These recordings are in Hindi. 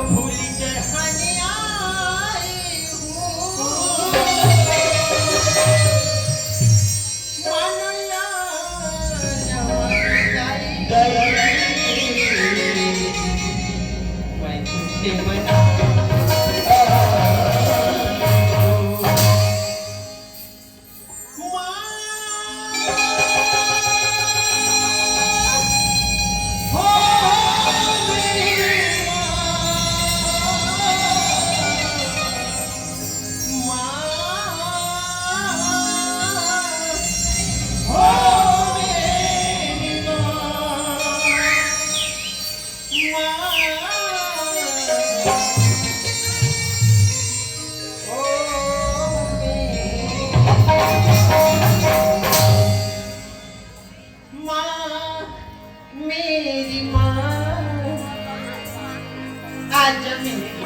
भूल जहानी आई हूँ मनला मेरी माँ आज मेरी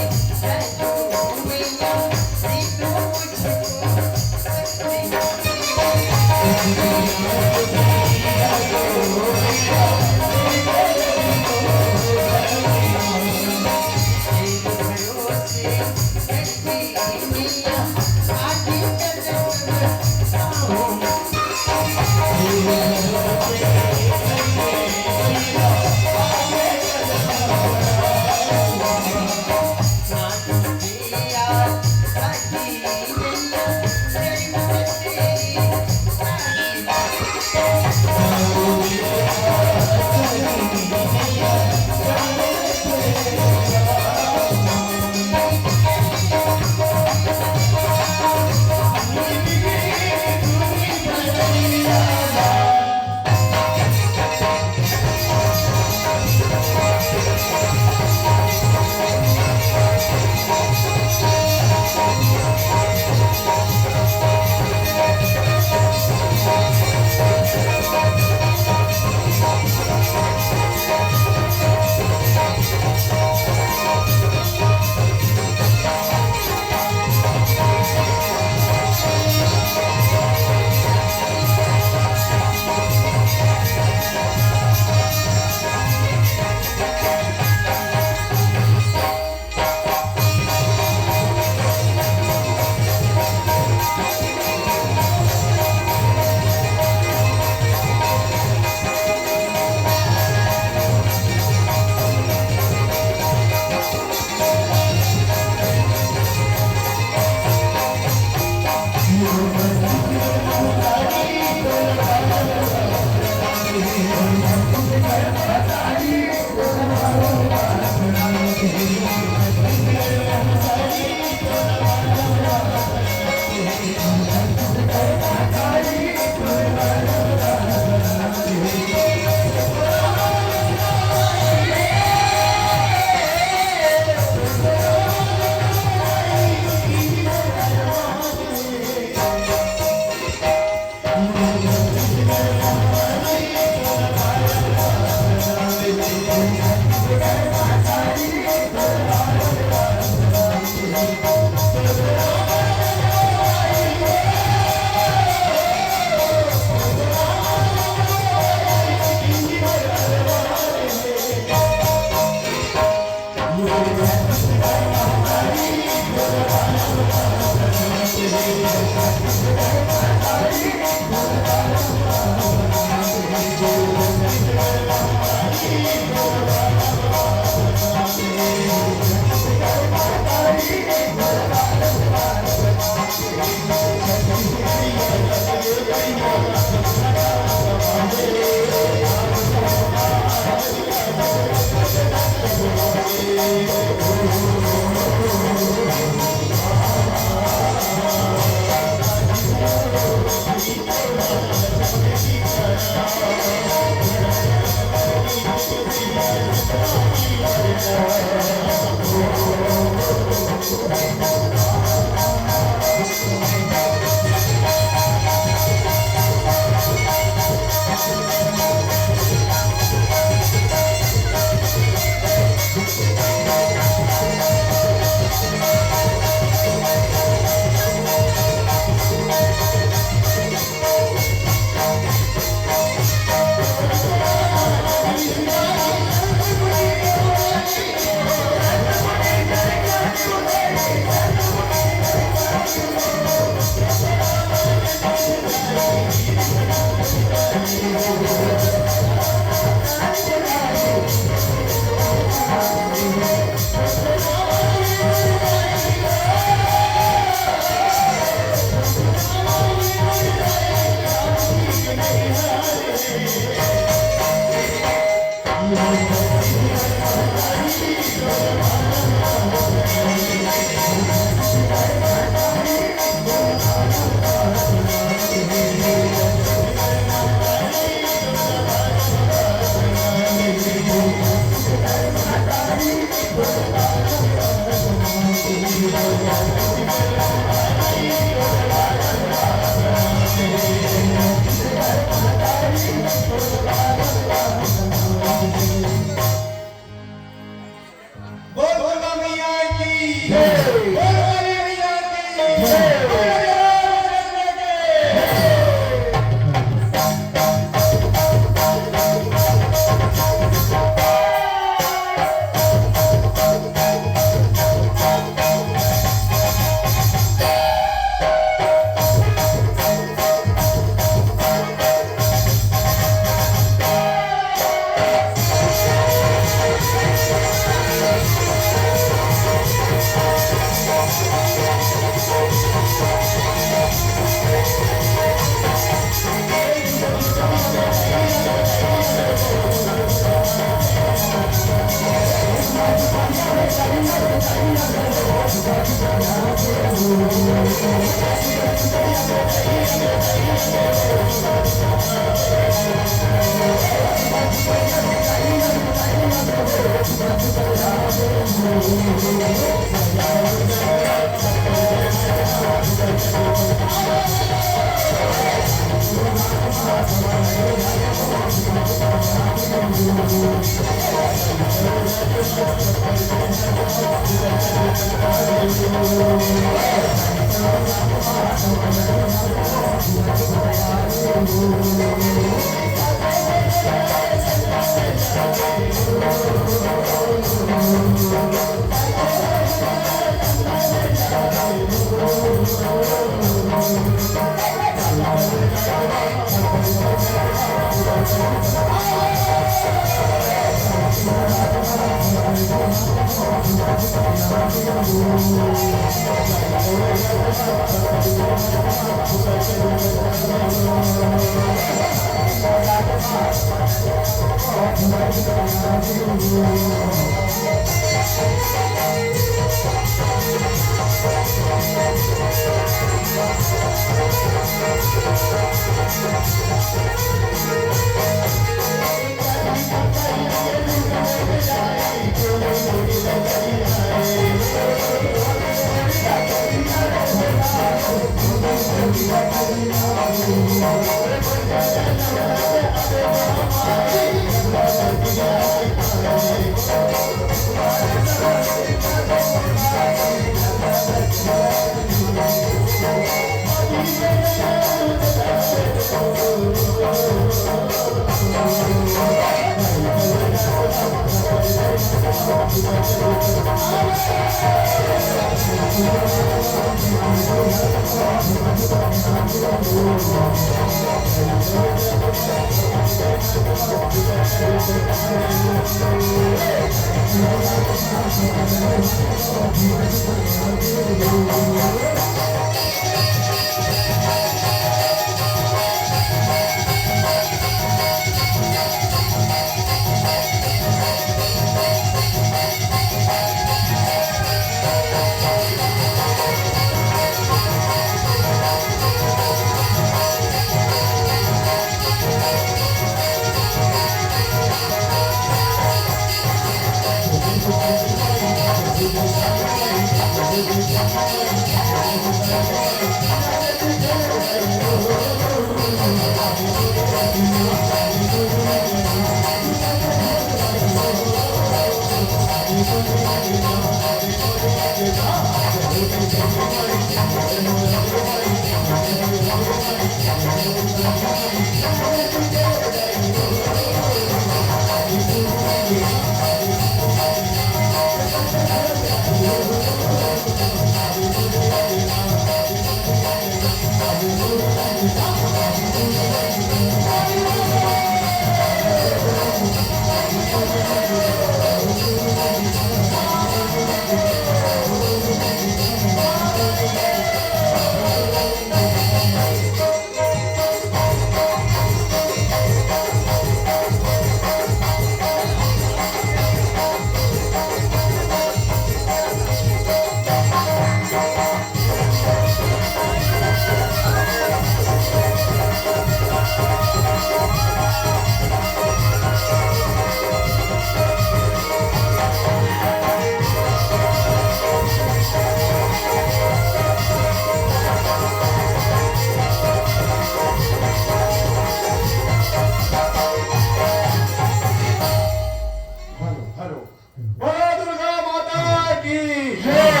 जय।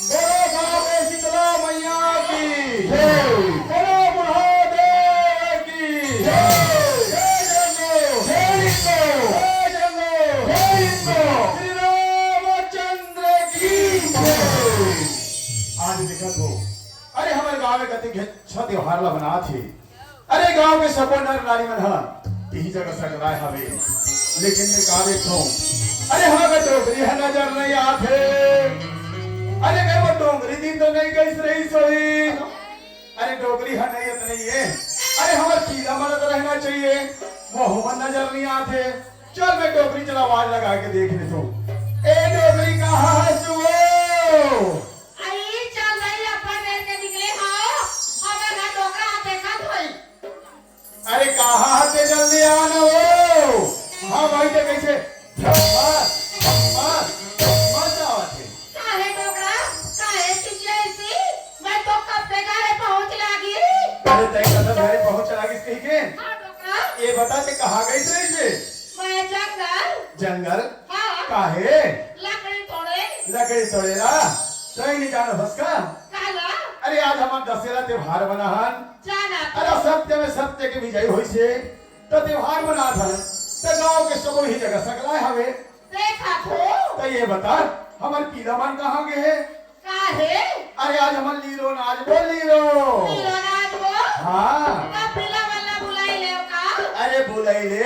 बोलो बाबे शीतला मैया की जय। बोलो महादेव की जय। जय जंगो जय जंगो जय जंगो श्री रामचंद्र की जय। आज दिक्कत हो अरे हमारे गांव में कति अच्छा त्योहार ला बना थे। अरे गांव के सब नर नारी मन यही जगह सगलाए हवे लेकिन मैं का देखो अरे हमारे डोगरी है नजर नहीं आते। अरे कहीं वो डोंगरी दिन तो नहीं गई रही सोई। अरे डोगरी है नहीं इतनी है। अरे हमारे पीला मन तो रहना चाहिए वो हम नजर नहीं आते। चल मैं डोगरी चला आवाज लगा के देख ले तो ए डोगरी कहाँ है सुओ। अरे कहाँ आते जल्दी आना वो। हाँ भाई तो कैसे ये बता के कहाँ गई थी से? मैं जंगल हाँ। काहे लकड़ी तोड़े ना सही नहीं जाना भस्का। अरे आज हमारा दशहरा त्योहार बना हन। अरे सत्य में सत्य के विजय हुई से तो त्योहार बना था तो गांव के सब ही जगह सकलाए हवे देखा तो ये बता हमारे पीला मन कहाँ गए है? अरे आज हमारे लीरो नाच बोल लीरो हाँ अरे बुलाई ले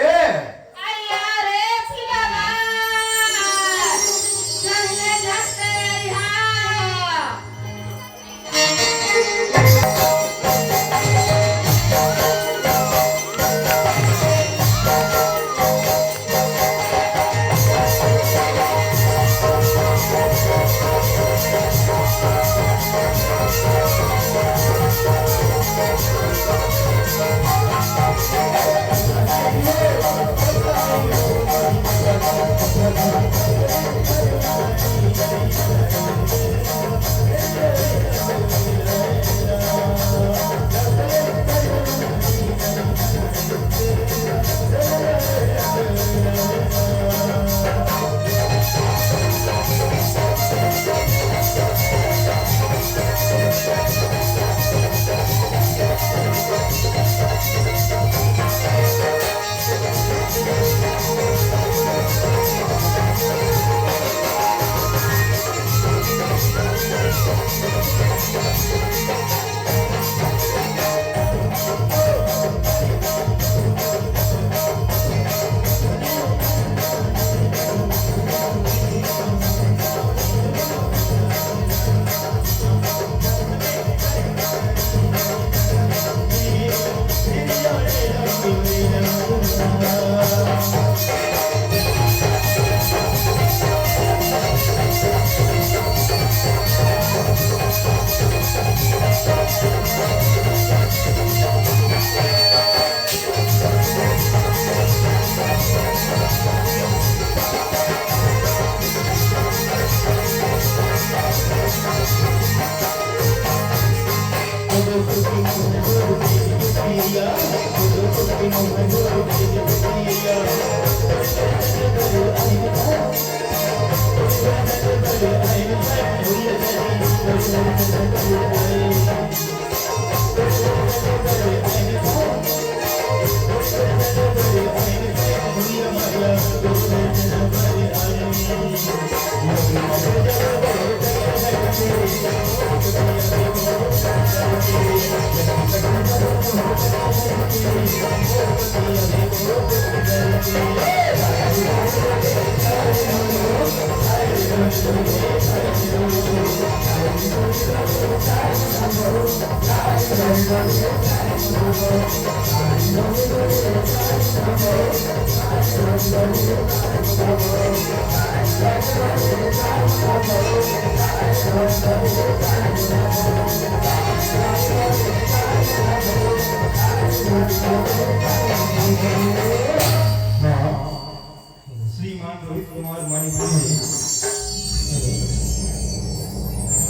श्रीमान रोहित कुमार मानीपुर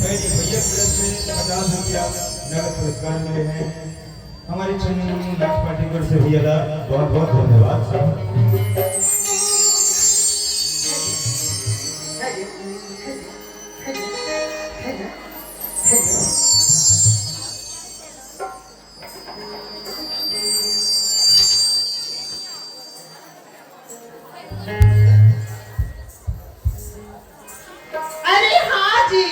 भैया की तरफ से 50 रुपया नगद पुरस्कार मिले हैं। हमारे चंदन लाख पार्टीकर से भैया का बहुत बहुत धन्यवाद। अरे हाँ जी,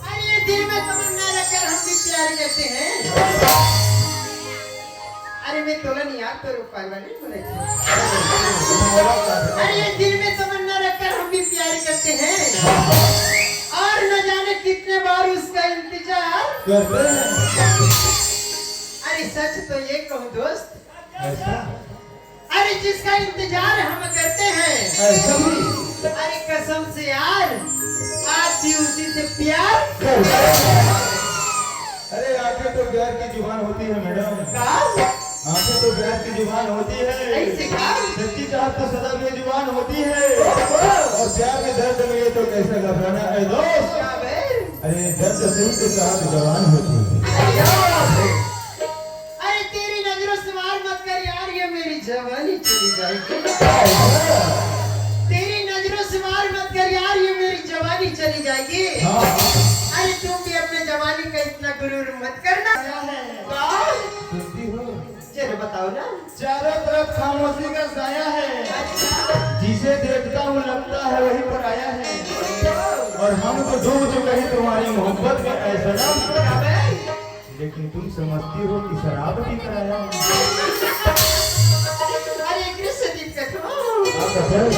अरे दिल में तमन्ना रखकर हम भी प्यार करते हैं। अरे मैं तोलन यार तो रूपाल वाली बोले। अरे दिल में तमन्ना रखकर हम भी प्यार करते हैं और न जाने कितने बार उसका इंतजार करते हैं। अरे सच तो ये कहूँ दोस्त, ऐसा अरे जिसका इंतजार हम करते हैं, ऐसा भी अरे कसम से यार आज भी उसी से प्यार। अरे आंखें तो प्यार की जुबान होती है मैडम, का आंखें तो प्यार की जुबान होती है। ऐसे का सच्ची चाहत तो सदा बेजुबान होती है, और प्यार के दर्द में तो कैसे घबराना है दोस्त। क्या बे? अरे दर्द सही से चाहत जवान होती है। अरे तेरी नजरों से वार मत कर यार, ये मेरी जवानी चली जाएगी। तेरी नजरों से वार मत कर यार, ये मेरी जवानी चली जाएगी। अरे तुम भी अपने जवानी का इतना गुरूर मत करना। सुनती हो, चलो बताओ ना। चारों तरफ खामोशी का साया है, जिसे देखता हूँ लगता है वही पर आया है, और हम तो डूब चुके हैं तुम्हारी मोहब्बत में ऐसा ना। लेकिन तुम समझती हो कि शराब भी कराया है। अरे कृष्ण दिक्कत हो। आप बताओ।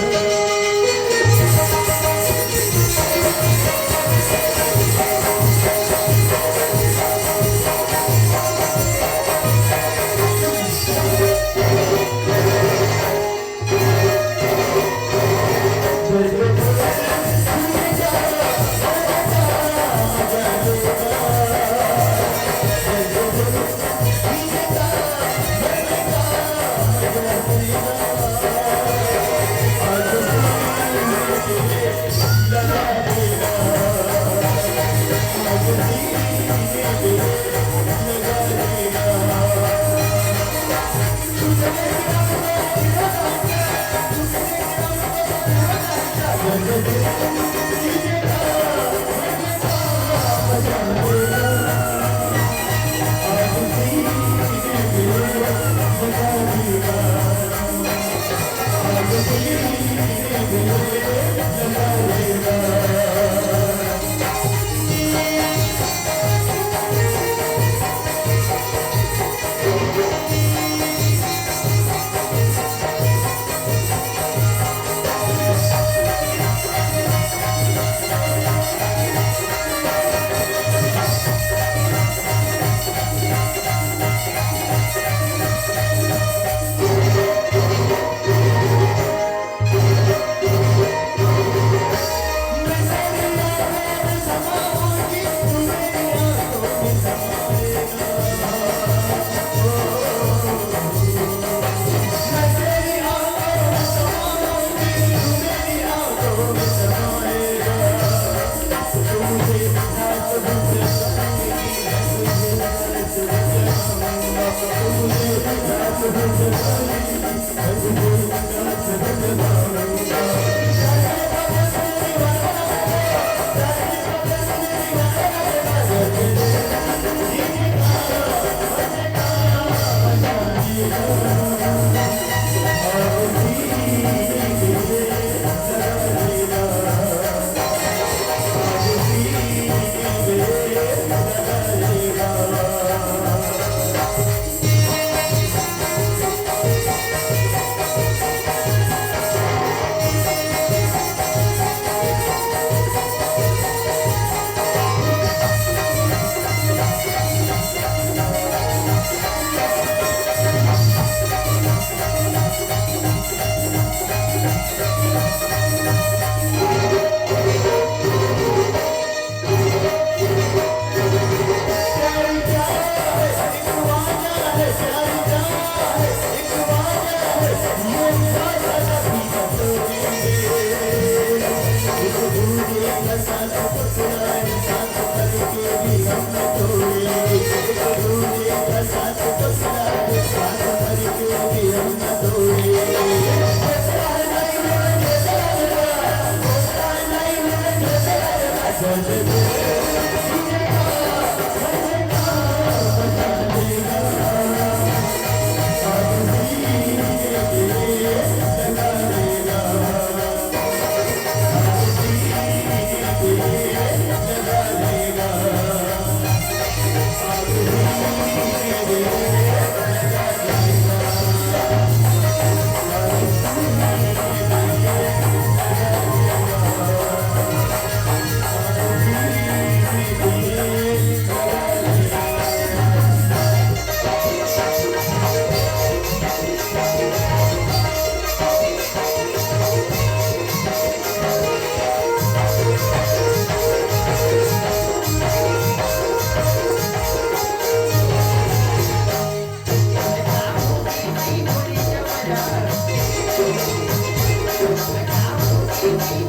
Thank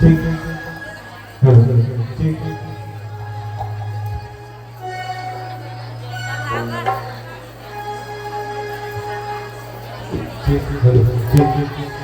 ठीक ठीक ठीक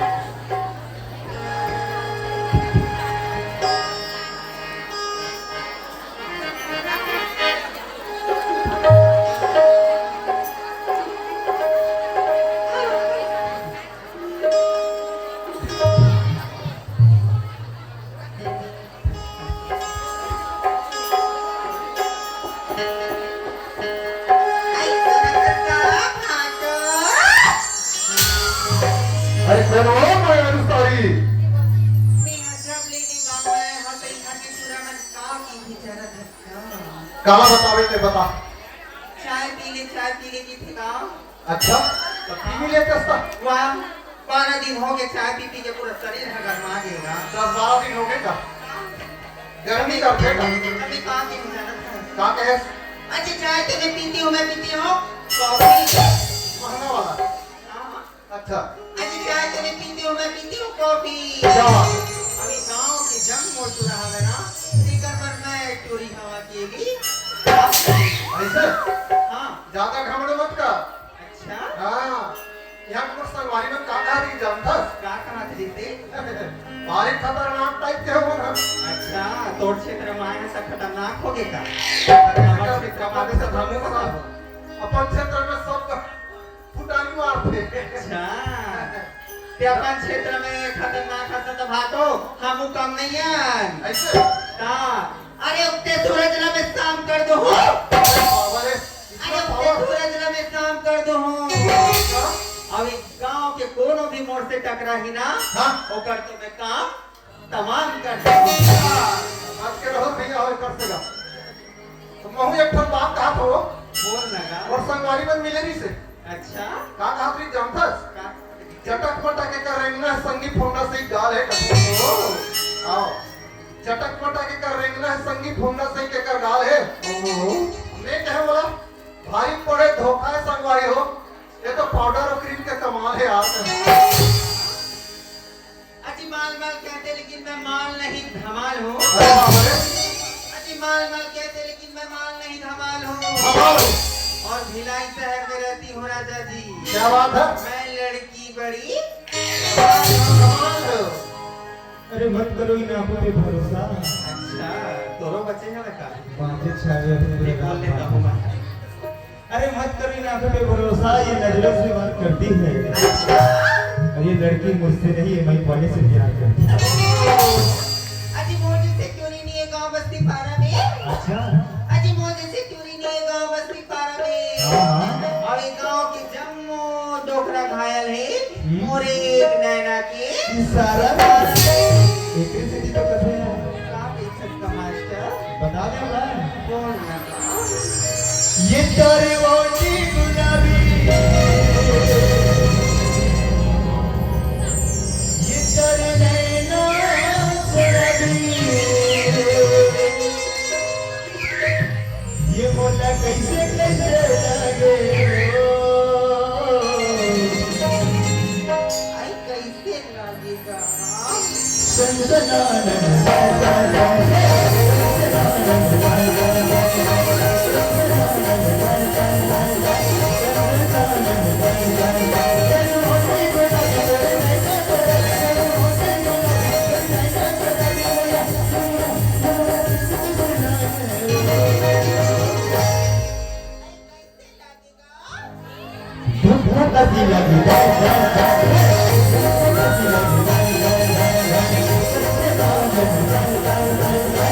अरे कौन हो मैं अनुसारी कहाँ बतावे ते बता चाय पीले की थी गाँव। अच्छा तो पी ले कस्ता वाह 12 दिन हो गए चाय पी के पूरा शरीर है गरमा गएगा। 10-12 दिन हो गए का गर्मी करते का अभी कहाँ की मेहनत है। का कहे अच्छा चाय तो मैं पीती हूँ कॉफी महंगा वाला हाँ। अच्छा अच्छा चाय तो मैं पीती हूँ कॉफी। क्या बात अभी गाँव की जंग मोड़ चुरा है ना स्पीकर पर मैं चोरी हवा की ऐसे हाँ। ज्यादा घमंड मत कर अच्छा हाँ यहाँ कुछ संगवारी में का कहा थी जानता क्या कहा थे भारी खतरनाक टाइप के हो ना अच्छा तोड़ क्षेत्र में आए हैं सब खतरनाक हो गए का हमारे क्षेत्र में आगे सब हमू का अपन क्षेत्र में सब फुटानी मारते अच्छा ते अपन क्षेत्र में खतरनाक हसन भातो हमू कम नहीं है ऐसे ता अरे उगते सूरज ना में शाम कर दो हो अरे उगते सूरज ना में शाम कर दो हो अभी गांव के कोनो भी मोड़ से टकरा ही ना हाँ ओकर तो मैं काम तमाम कर दूंगा। आज के रहो भैया हो कर सका तो महू एक ठन बात कहा तो बोल लगा और संगवारी में मिले नहीं से अच्छा का कहा थी जानता का चटक पटक के कर रेंगना संगी फोंडा से गाल है कहो आओ चटक पटक के कर रेंगना संगी फोंडा से के कर गाल है ओहो मैं कहे बोला भारी पड़े धोखा है संगवारी हो ये तो पाउडर और क्रीम के कमाल है यार अजी माल कहते लेकिन मैं माल नहीं धमाल हूँ अरे बाप रे अजी माल कहते लेकिन मैं माल नहीं धमाल हूँ कमाल और भिलाई शहर में रहती हूँ राजा जी। क्या बात है मैं लड़की बड़ी कमाल है अरे मत करो इन आंखों पे भरोसा अच्छा तोरो बच्चे हैं लड़का बातें छावे ये बोल लेता हूँ मैं अरे मत करो इन आंखों पे भरोसा ये नजरों से वार करती है अच्छा और ये लड़की मुझसे नहीं है मैं पहले से प्यार करती है अजी मोजी से क्यों नहीं है गांव बस्ती पारा में अच्छा अजी मोजी से क्यों नहीं है गांव बस्ती पारा में हाँ और ये गांव के जम्मो डोकरा घायल है मोरे एक नैना के सारा एक से तो कथे काफी छक्का मास्टर बता दे मैं कौन लगा ये तारे वाली गुलाबी ये तारे नैना गुलाबी ये मोला कैसे कैसे लगे आई कैसे लगेगा लगी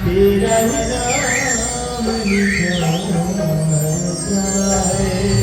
तेरा ही नाम लिखा है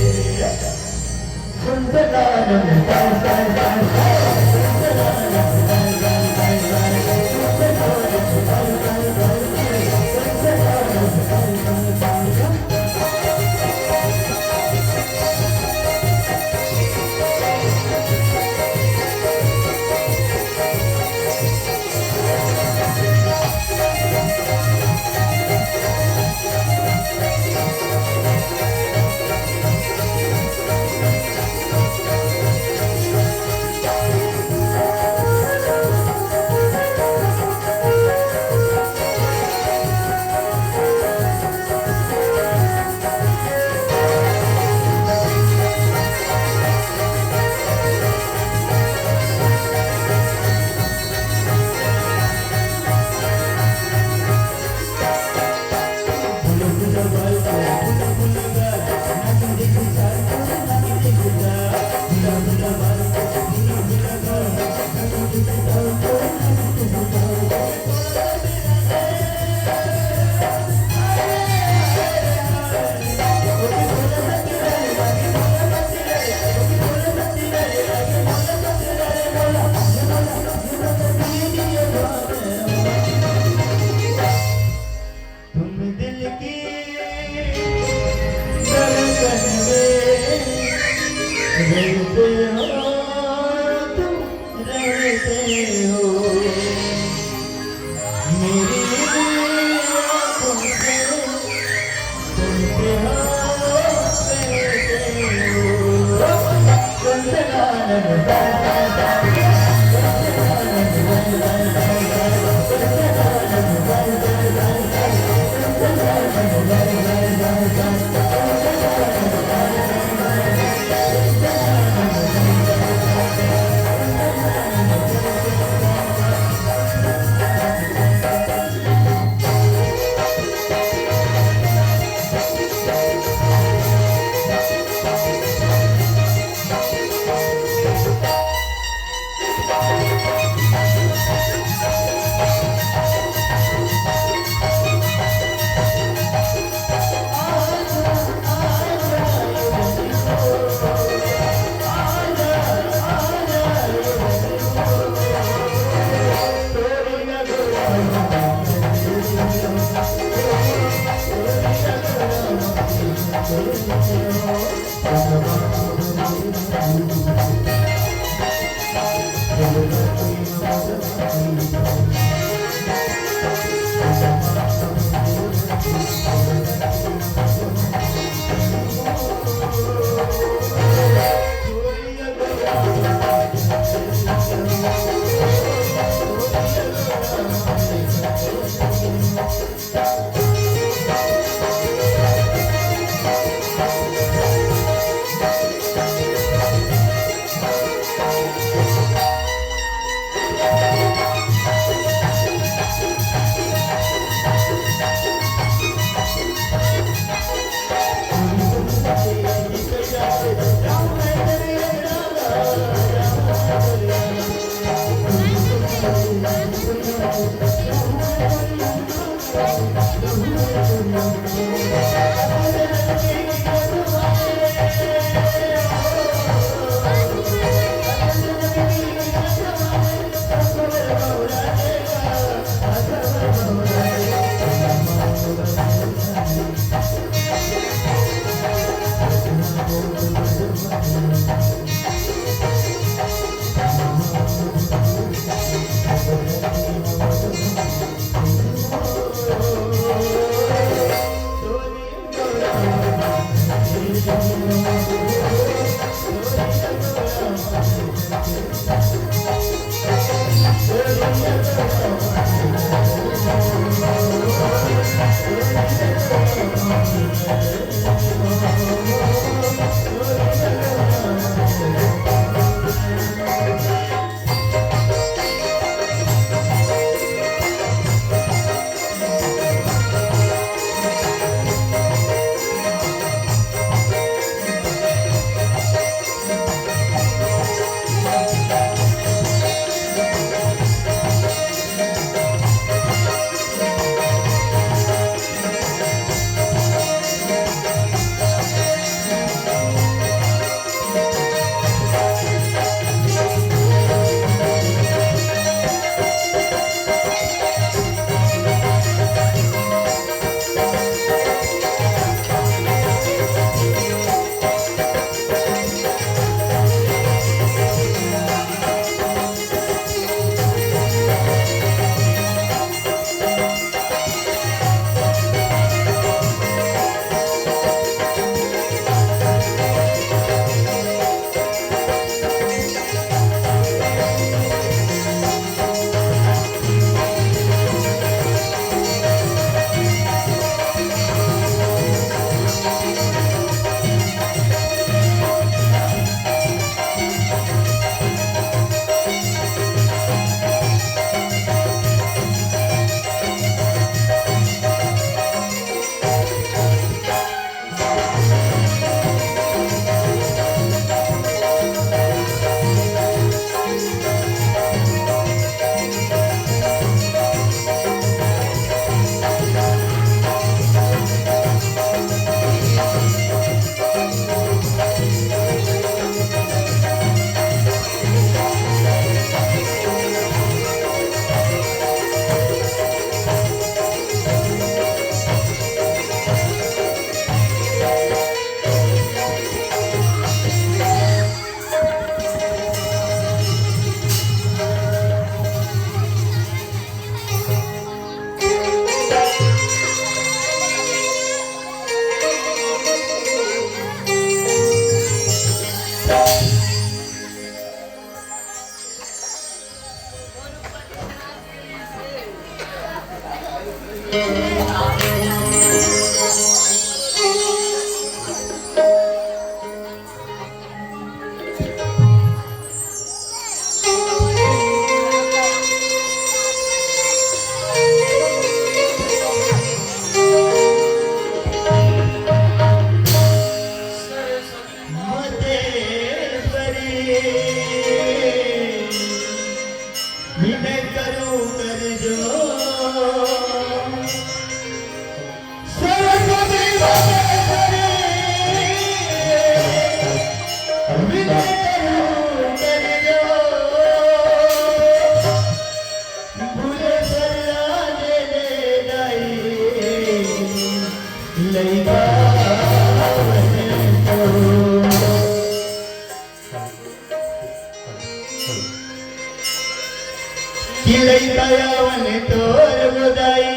किलैयावन तोर बुदाई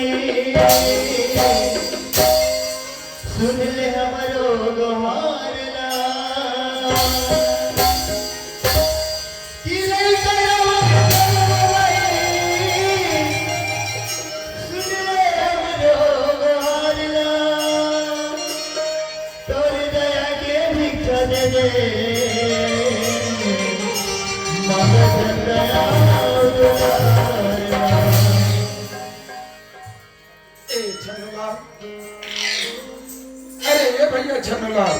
सुन ले हमरो गोहारला किलैयावन तोर बुदाई सुन ले हमरो गोहारला तोर दया के भिक्षा दे दे मगन दया भैया छन्नूलाल,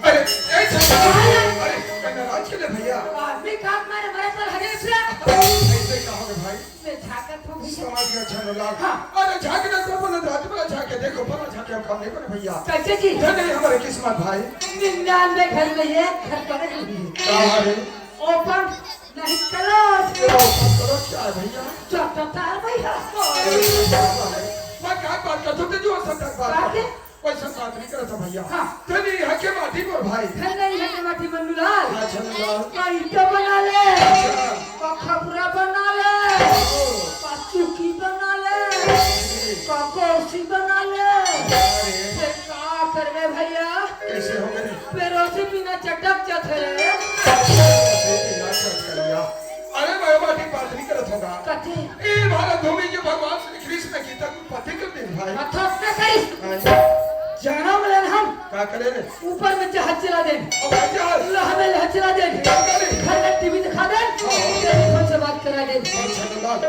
अरे ए छन्नूलाल, अरे मैं नाराज क्यों है भैया? आदमी काट मारे मेरे पर हगे से ऐसे कहोगे भाई? मैं झाकत हूँ भैया। समझ गया छन्नूलाल। अरे झाकना तो अपन रात में झाके देखो पता झाके हम काम नहीं करे भैया। कैसे जी? नहीं हमारे किस्मत भाई। 99 घर में ये घर पर नहीं। कहाँ है? ओपन नहीं क्लोज। क्लोज क्या है भैया? चौथा है भैया। मैं क्या बात करता हूँ जो सत्य बात है। कोई संसार नहीं करता भैया। हाँ। तेरी हके माटी पर भाई। घर नहीं हके माटी मन्नूलाल। हाँ छन्नूलाल। कोई ईटा बना ले। कोई खपरा बना ले। चुकी बना ले। कोसी बना ले। फिर क्या करवे भैया? कैसे हो गए? पेरोसी बिना चटक चथे। अरे मैं माटी बात नहीं करता होगा। कथे? ये भारत भूमि के भगवान श्री कृष्ण की तक पति कर दे भाई। अथवा न करी। जाना मिलन हम क्या करे रे? ऊपर में जहाज चला दे अब जहाज हमें लहर चला दे घर में टीवी दिखा दे टेलीफोन से बात करा दे।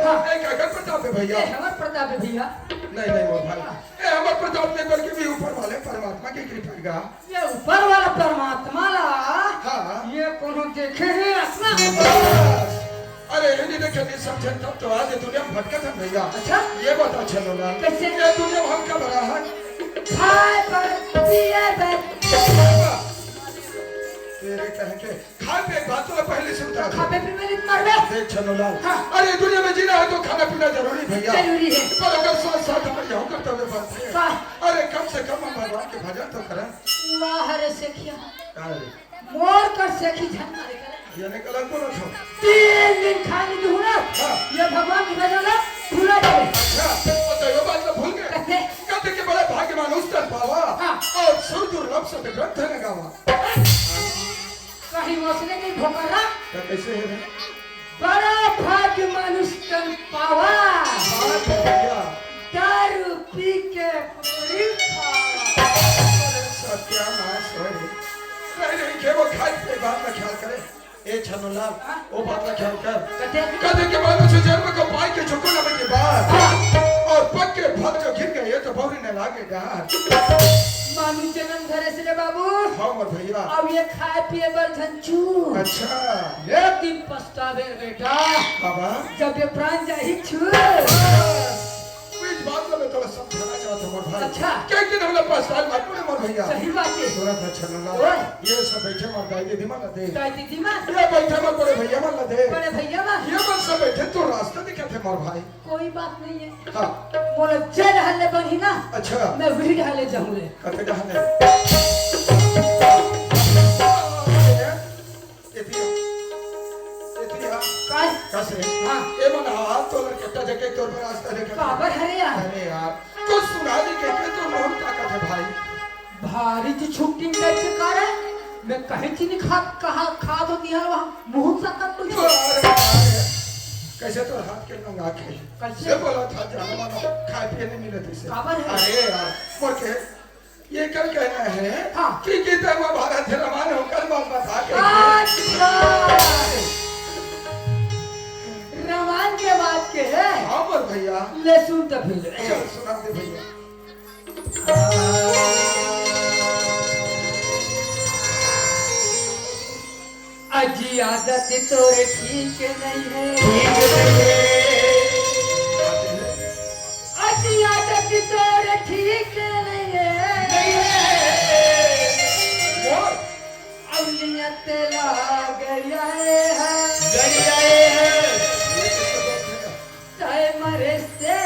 हाँ एक अगर प्रताप है भैया। हमार प्रताप है भैया। नहीं मोर भाई ए हमार प्रताप नहीं बल्कि भी ऊपर वाले परमात्मा की कृपा का। ये ऊपर वाला परमात्मा ला हाँ ये कोनो देखे है असना। अरे नहीं देखे नहीं समझे तब तो आज दुनिया में भटका था भैया। अच्छा ये बता छन्नूलाल कैसे? ये दुनिया में हम कब रहा है? खाए पर पिए पर तेरे कहे के खाए पे बात तो पहले से बता खाए पे मेरी मरवे। देख छन्नूलाल। हाँ। अरे दुनिया में जीना है तो खाना पीना जरूरी भैया। जरूरी है। पर अगर साथ साथ हम यहाँ करते हुए बात है। हाँ। अरे कम से कम हम भगवान के भजन तो करें। वाह रे सेखिया अरे मोर कर सेखी झन मारे करे। ये निकल बोलो छो। 3 दिन खाने की हुआ। हाँ। ये भगवान की भजन ला भूला जाए। अच्छा तो ये बात तो भूल गए। कैसे? कहते कि बड़ा भाग्यवान उस्ताद पावा। हाँ। और सुरदुर्लभ से ग्रंथ लगावा। कहीं मौसने नहीं ठोकरा। तो कैसे है रे? बड़ा भाग्य मनुष्य पावा बात है भैया। दारू पी के पूरी खा। सत्यानाश है। नहीं के वो खाए पे बात का ख्याल करे। ए छन्नूलाल वो बात का ख्याल कर। कहते कि मनुष्य जन्म को पाई के चुकना के बाद और पग के फल जो गिर गए तो बहुरी न लागेगा। मानू जन्म धरे से रे बाबू। हाँ मोर भैया। अब ये खाए पिए बर झंचू। अच्छा एक दिन पछतावे बेटा बाबा जब ये प्राण जाही छू। इस बात को मैं थोड़ा समझाना चाहता हूँ मोर भाई। अच्छा। क्या दिन हम लोग पास साल बात में मोर भैया। सही बात है। सुना था छन्नूलाल। ये सब बैठे मोर दाई दीदी मन दे। दाई दीदी मां ये बैठे मोर बड़े भैया मन दे। बड़े भैया मां ये मन सब बैठे तो रास्ता दिखाते मोर भाई। कोई बात नहीं है। हाँ बोले जय ढाले बनी ना अच्छा मैं वही ढाले जाऊंगे। कहते कहाँ ले? काय कैसे? हाँ ये मन हाथ तो लड़के ता जगह तोर पर रास्ता दिखाते। काबर हरे यार अरे यार कुछ सुना दी के तो मोहन ताकत है भाई। भारी जी छुट्टी टाइप के कार है। मैं कहे चीनी कहा खा दो दिया वहाँ मुंह सा कर तुझे। अरे कैसे तो हाथ के लंगा के कैसे? से बोला था जाना मानो खाए पिए नहीं मिले थे खबर है। अरे यार बोलते ये कल कहना है हाँ। कि गीता महाभारत से रवाना होकर बात बता के अच्छा रामायण के बाद के है हाँ बोल भैया ले सुन तो फिर चल सुना दे भैया अजी आदत तोरे ठीक नहीं है अजी आदत तोरे ठीक नहीं है बोल अवलियां तेला गरियाए है चाहे मरे से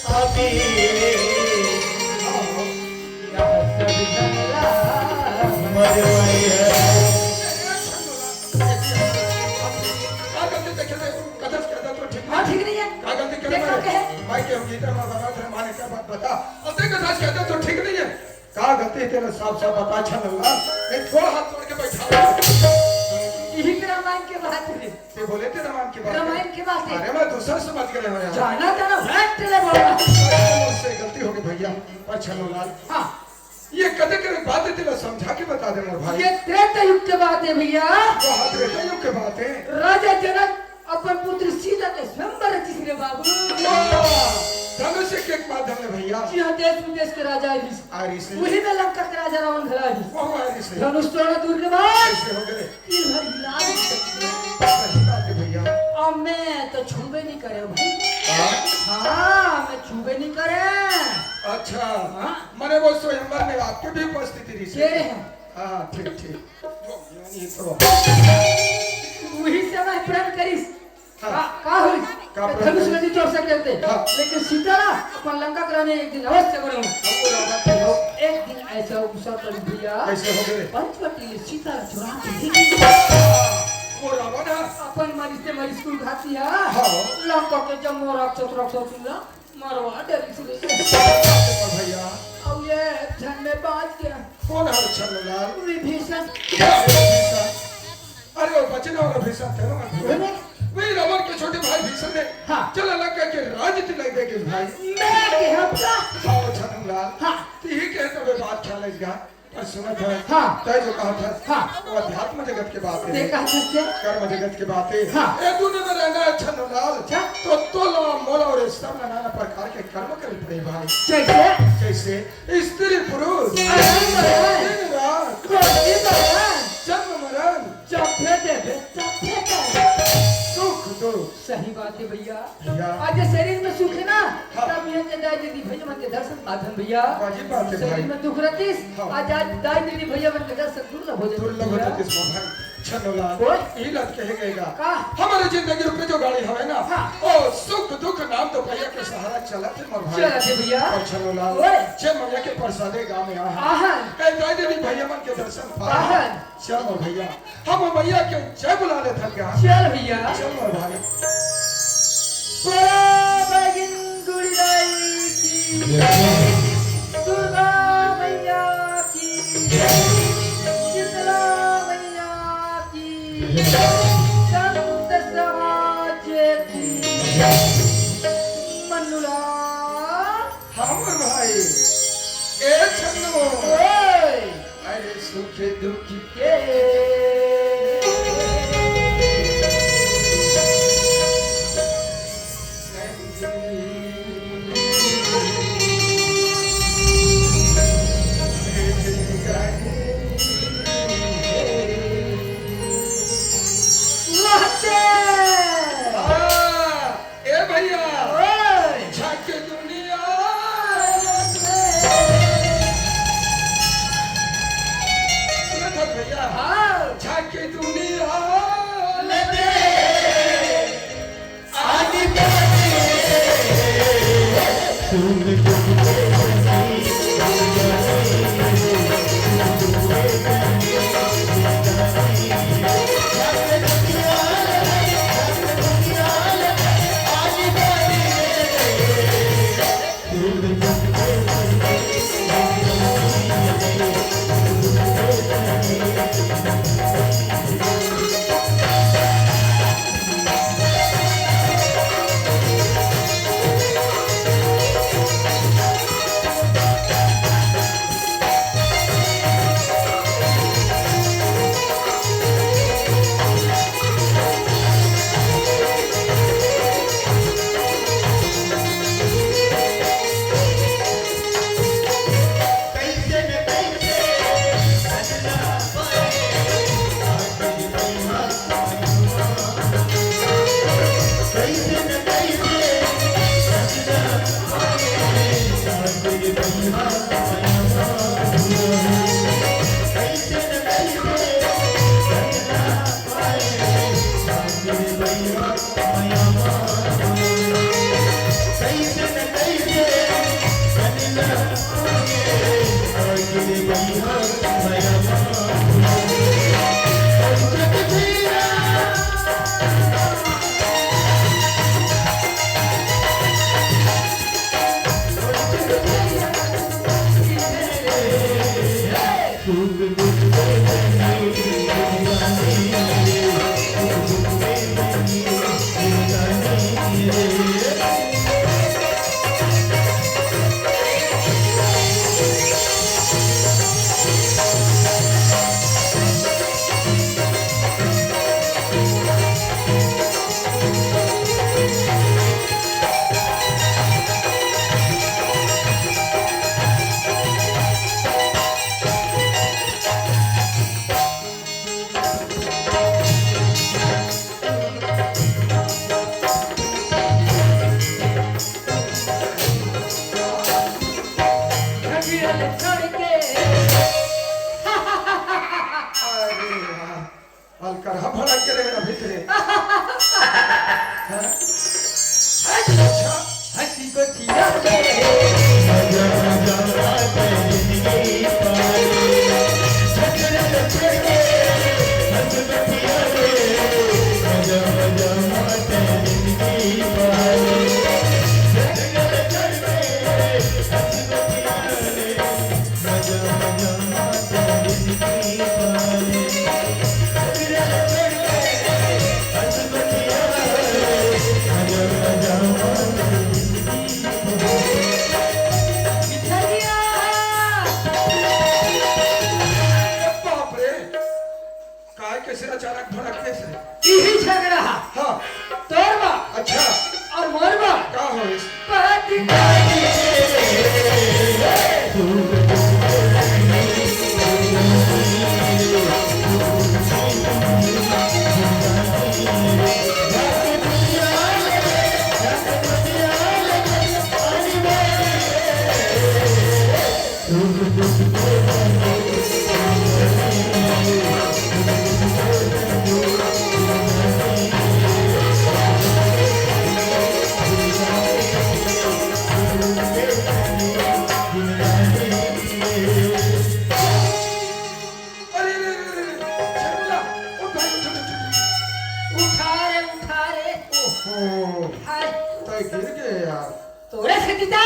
पापी यह सब जंगला हाँ ठीक नहीं है देखो के है भाई के हम गीता महाभारत रामायण क्या बात बता अब देख सच कहते तो ठीक नहीं है कहा गलती तेरा साफ साफ बता छनला एक थोड़ा हाथ जोड़ के बैठा यही रामायण के बात है ते बोले थे रामायण की बात रामायण की बात है अरे मैं दूसरा समझ गए हो यार जाना था ना फ्लैट ले बोला मुझसे गलती हो गई भैया पर छनलाल हाँ ये कदे करे बात है तेरा समझा के बता दे मेरे भाई ये त्रेता युग की बात है भैया बहुत रेता युग की बात है राजा जनक अपन पुत्र सीता के स्वयंवर जिसने बाबू धनुष के माध्यम में भैया जी हाँ देश विदेश के राजा है आरी से वही में लंका के राजा रावण खड़ा है वो आरी से धनुष तोड़ा दूर के बाद ऐसे हो गए तीर भर हिला नहीं सकती। सही बात है भैया और मैं तो छूबे नहीं करे भाई हाँ? हाँ मैं छूबे नहीं करे अच्छा हाँ? मैंने वो स्वयंवर में आपकी भी उपस्थिति रही तेरे हैं हाँ ठीक ठीक यानी तो वही समय प्रेम करिस हाँ। का हुई का प्रेम धनुष करिस? नदी तोड़ सकते थे हाँ। लेकिन सीता ना अपन लंका कराने एक दिन अवश्य करूँ हमको लगा था एक दिन ऐसा अवसर पर भैया कैसे हो गए पंचवटी सीता चुरा के वो रावण है अपन मरीज से मरीज को घाती है हाँ। लंका के जम्मू राक्षस मरवा डरी से भैया अब ये झंडे बाज गया कौन है छनलाल विभीषण अरे वो बचने वाला भीषण थे ना वही रावण के छोटे भाई भीषण ने हाँ। चल लंका के राज तिलक दे के भाई मैं के हफ्ता हाँ छनलाल हाँ। तो ये कहते हुए बात ख्याल इसका पर सुना था हाँ। तय जो कहा था हाँ। वो अध्यात्म जगत की बात है देखा से कर्म जगत की बात है हाँ। ये दुनिया में रहना है छनलाल अच्छा। तो तोला मोला और सब नाना प्रकार के कर्म कर पड़े भाई जैसे जैसे स्त्री पुरुष दिन रात जन्म मरण चप्पे दे चप्पे दे सुख दुख सही बात है भैया भैया आज शरीर में सुख है ना हाँ। तब ये दाई दीदी भैया मन के दर्शन बाधन भैया वाजिब बात है शरीर भाई में दुख रहतीस हाँ। आज दाई दीदी भैया मन के दर्शन दुर्लभ हो दुर्लभ जाते होते इसमें भाई छनलाल बोल। ये लत कहेगा का हमारे जिंदगी रूपे जो गाड़ी है ना हाँ। ओ सुख दुख नाम तो भैया के सहारा चला थे मोर भाई चला थे भैया और छनलाल ओए। जे मैया के प्रसादे गांव में आया आहन ए दाई दीदी भैया मन के दर्शन पाए आहन चल मोर भैया हम मैया के जय बुला ले थक गया चल भैया चल मोर भाई बगिन गुड़ाई की दुर्गा मैया की शीतला मैया की संत समाज की मनुला हमर भाई ए छन्नो ओए अरे सुख दुख के ए भैया ओए छक दुनिया सुन थक भैया हाँ छक दुनिया हल्का भड़क के रहेगा भीतरे हंसी को छीना अचानक भड़कते से यही झगड़ा हाँ तोरबा अच्छा और मोरबा क्या हो गिर गए यार तोरे से किता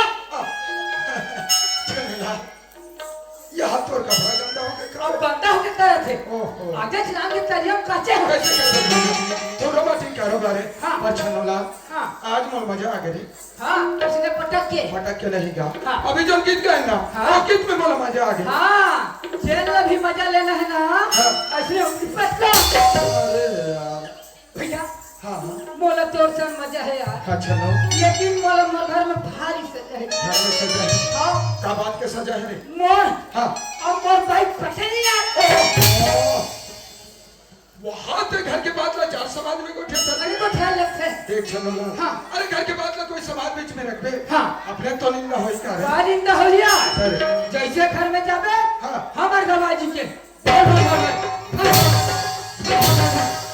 यहाँ तोर कपड़ा गंदा हो गया और बंदा हो के तरह थे ओहो आगे चलान के तरियम काचे हो कैसे कर तो रोमांटिक कारोबार है हाँ। पछनोला हाँ आज मोर मजा आ गई हाँ उसने पटक के नहीं गा हाँ। अभी जो गीत गए ना हाँ। वो गीत में मोला मजा आ गई हाँ जेल में भी मजा लेना है ना हाँ। ऐसे पटका अरे यार भैया हाँ हाँ मोला तोर से मजा है यार अच्छा लो लेकिन मोला मोर घर में भारी सजा है घर में सजा है हाँ का बात के सजा है रे मोर हाँ और मोर बाइक पटे नहीं यार वहाँ ते घर के बाद ला चार समाज में कोई ठेसा लगे को ख्याल रखे देख चलो ना हाँ। अरे घर के बाद ला कोई समाज बीच में रख दे हाँ अपने तो निंदा हो इसका रे बारिंदा हो यार अरे जैसे घर में जाबे हाँ। हमार गवाजी के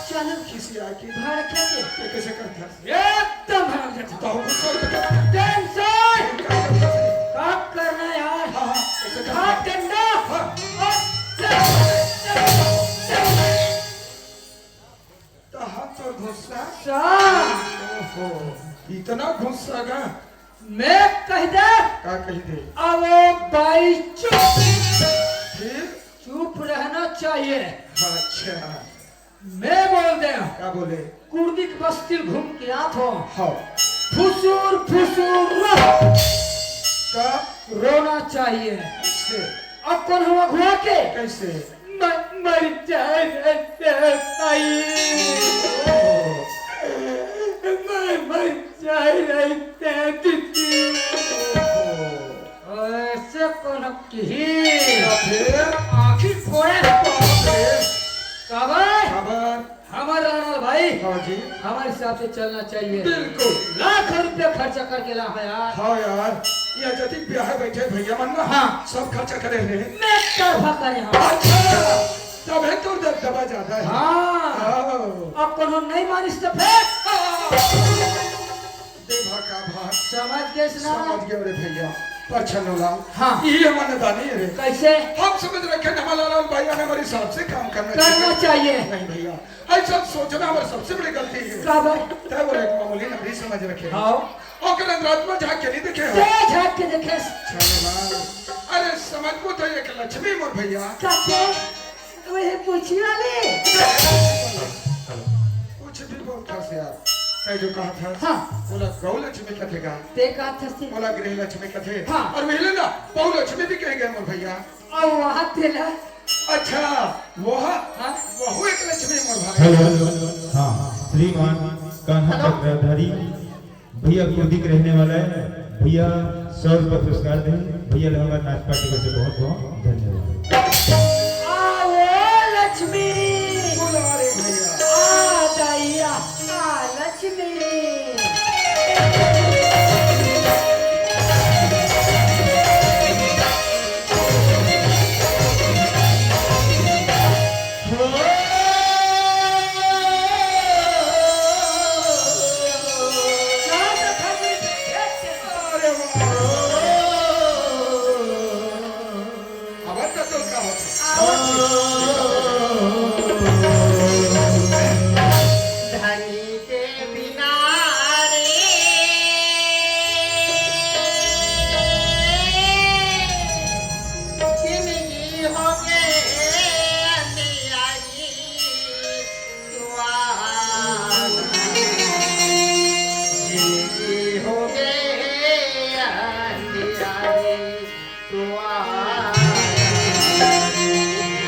चलो किसी आके भाड़ खेते ये कैसे करता है एकदम भड़क जाता तो गुस्सा हो जाता टेंशन क्या करता है क्या करना यार हाँ हाँ कैसे करता हाथ डंडा हाँ तो हाथ तो गुस्सा सा ओहो इतना गुस्सा गा मैं कह दे क्या कही दे अब भाई चुप फिर चुप रहना चाहिए अच्छा मैं बोल दे क्या बोले कुर्दी की बस्ती घूम के आत हो हाँ फुसूर फुसूर क्या रोना चाहिए से अब कौन हुआ घुआ के कैसे मर जाए मर जाए ऐसे कौन की फिर आखिर फोड़े काबर खबर हमारे राणा भाई हाँ जी हमारे हिसाब से चलना चाहिए बिल्कुल लाख रुपए खर्चा करके ला है यार हाँ यार ये जति ब्याह बैठे भैया मन ना हाँ। सब खर्चा करे रहे मैं तरफा करे हम अच्छा तब है तो दबा ज्यादा है हाँ हाँ। अब कौन नहीं मानिस तो फिर देखा का भाग समझ के सुना समझ गए रे भैया पर छनोला हाँ। ये मान्यता नहीं है रे कैसे हम समझ रखे हमारा भैया ने हमारे हिसाब से काम करना चाहिए नहीं भैया ऐसा सोचना हमारी सबसे बड़ी गलती है का भाई तय बोले एक मामूली नबी समझ रखे आओ और कल रात में झाँक के नहीं देखे हो ते झाँक के देखे छनोला अरे समझ को तो एक लक्ष्मी मोर भैया काके वही पूछी वाली कुछ भी बोल था यार तय जो कहा था हाँ बोला गौ लक्ष्मी कथेगा ते का थस्ती बोला गृह लक्ष्मी कथे हाँ। और वही ना बहु लक्ष्मी भी कह गए मोर भैया और वहाँ तेला अच्छा वह हाँ वह एक लक्ष्मी मोर भाई हेलो हाँ श्रीमान कान्हा चक्रधारी भैया कुर्दी के रहने वाला है भैया 100 रुपये पुरस्कार दें भैया हमारे नाच पार्टी को से बहुत बहुत धन्यवाद आओ लक्ष्मी बोला रे भैया आ दैया आ लक्ष्मी अरे वाह आवाज का तो क्या धनी के बिना रे जिंदगी हो गए अंधियारी जिंदगी हो गए अंधियारी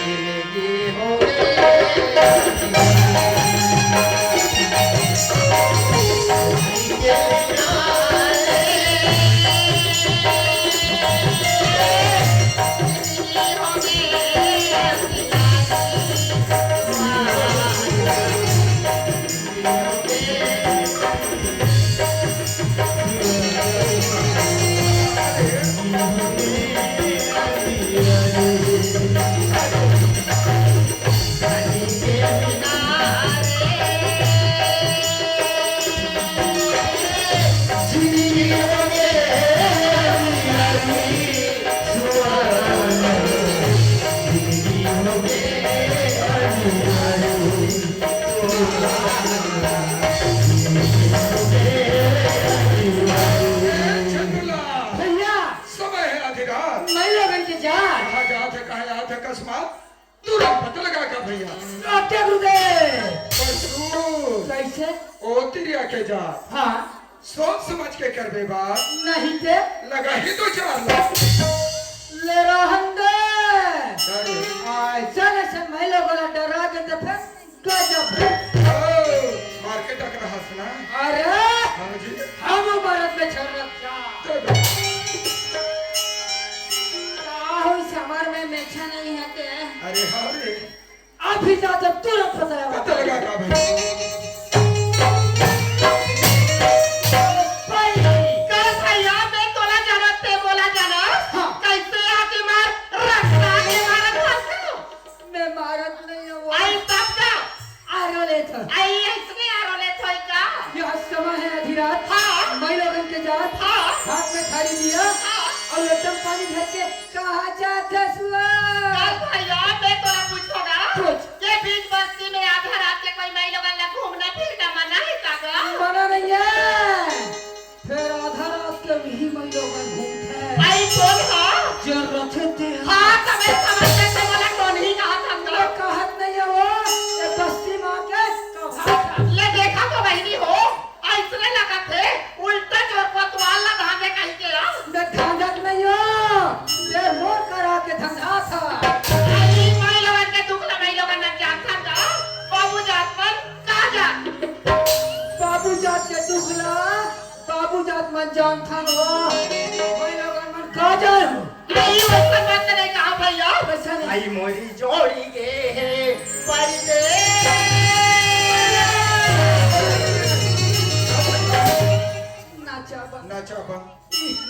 जिंदगी हो छनोला भैया समय है आधी रात मैं लोगन के जा कहा जाते अकस्मात तुरंत पता लगा का भैया आपके गुरुदेव पर तू कैसे ओ तिरिया के जा हाँ सोच समझ के करबे बात नहीं थे लगा ही तो 4 लाख ले रहन दे अरे ऐसा से मैं लोगों डरा के तो फिर गजब मार्केट का हंसना अरे हाँ जी हम भारत में छोड़ रखा समर में मेछा नहीं है के अरे हाँ रे अभी जाते तुरंत पता लगा का भाई भाई मैं भारत नहीं हूँ आरो ले था यह समय है अधिरात मैं लोगन के जात हाथ में थाली दिया और लोटम पानी भर के कहा जाता सुआ मना नहीं है फिर आधा रात के भी मैं लोगन घूमते जरूरत है कहत नहीं है वो ये बस्ती माँ के कहा मैं धांधक नहीं हो ये मोर करा के धंधा था बाबू जात के दुखला बाबू जात मन जान था वो मैं लोगन मन का जान वैसा नहीं आई मोरी जोड़ी गे है परदे नाचा बा नाचा बा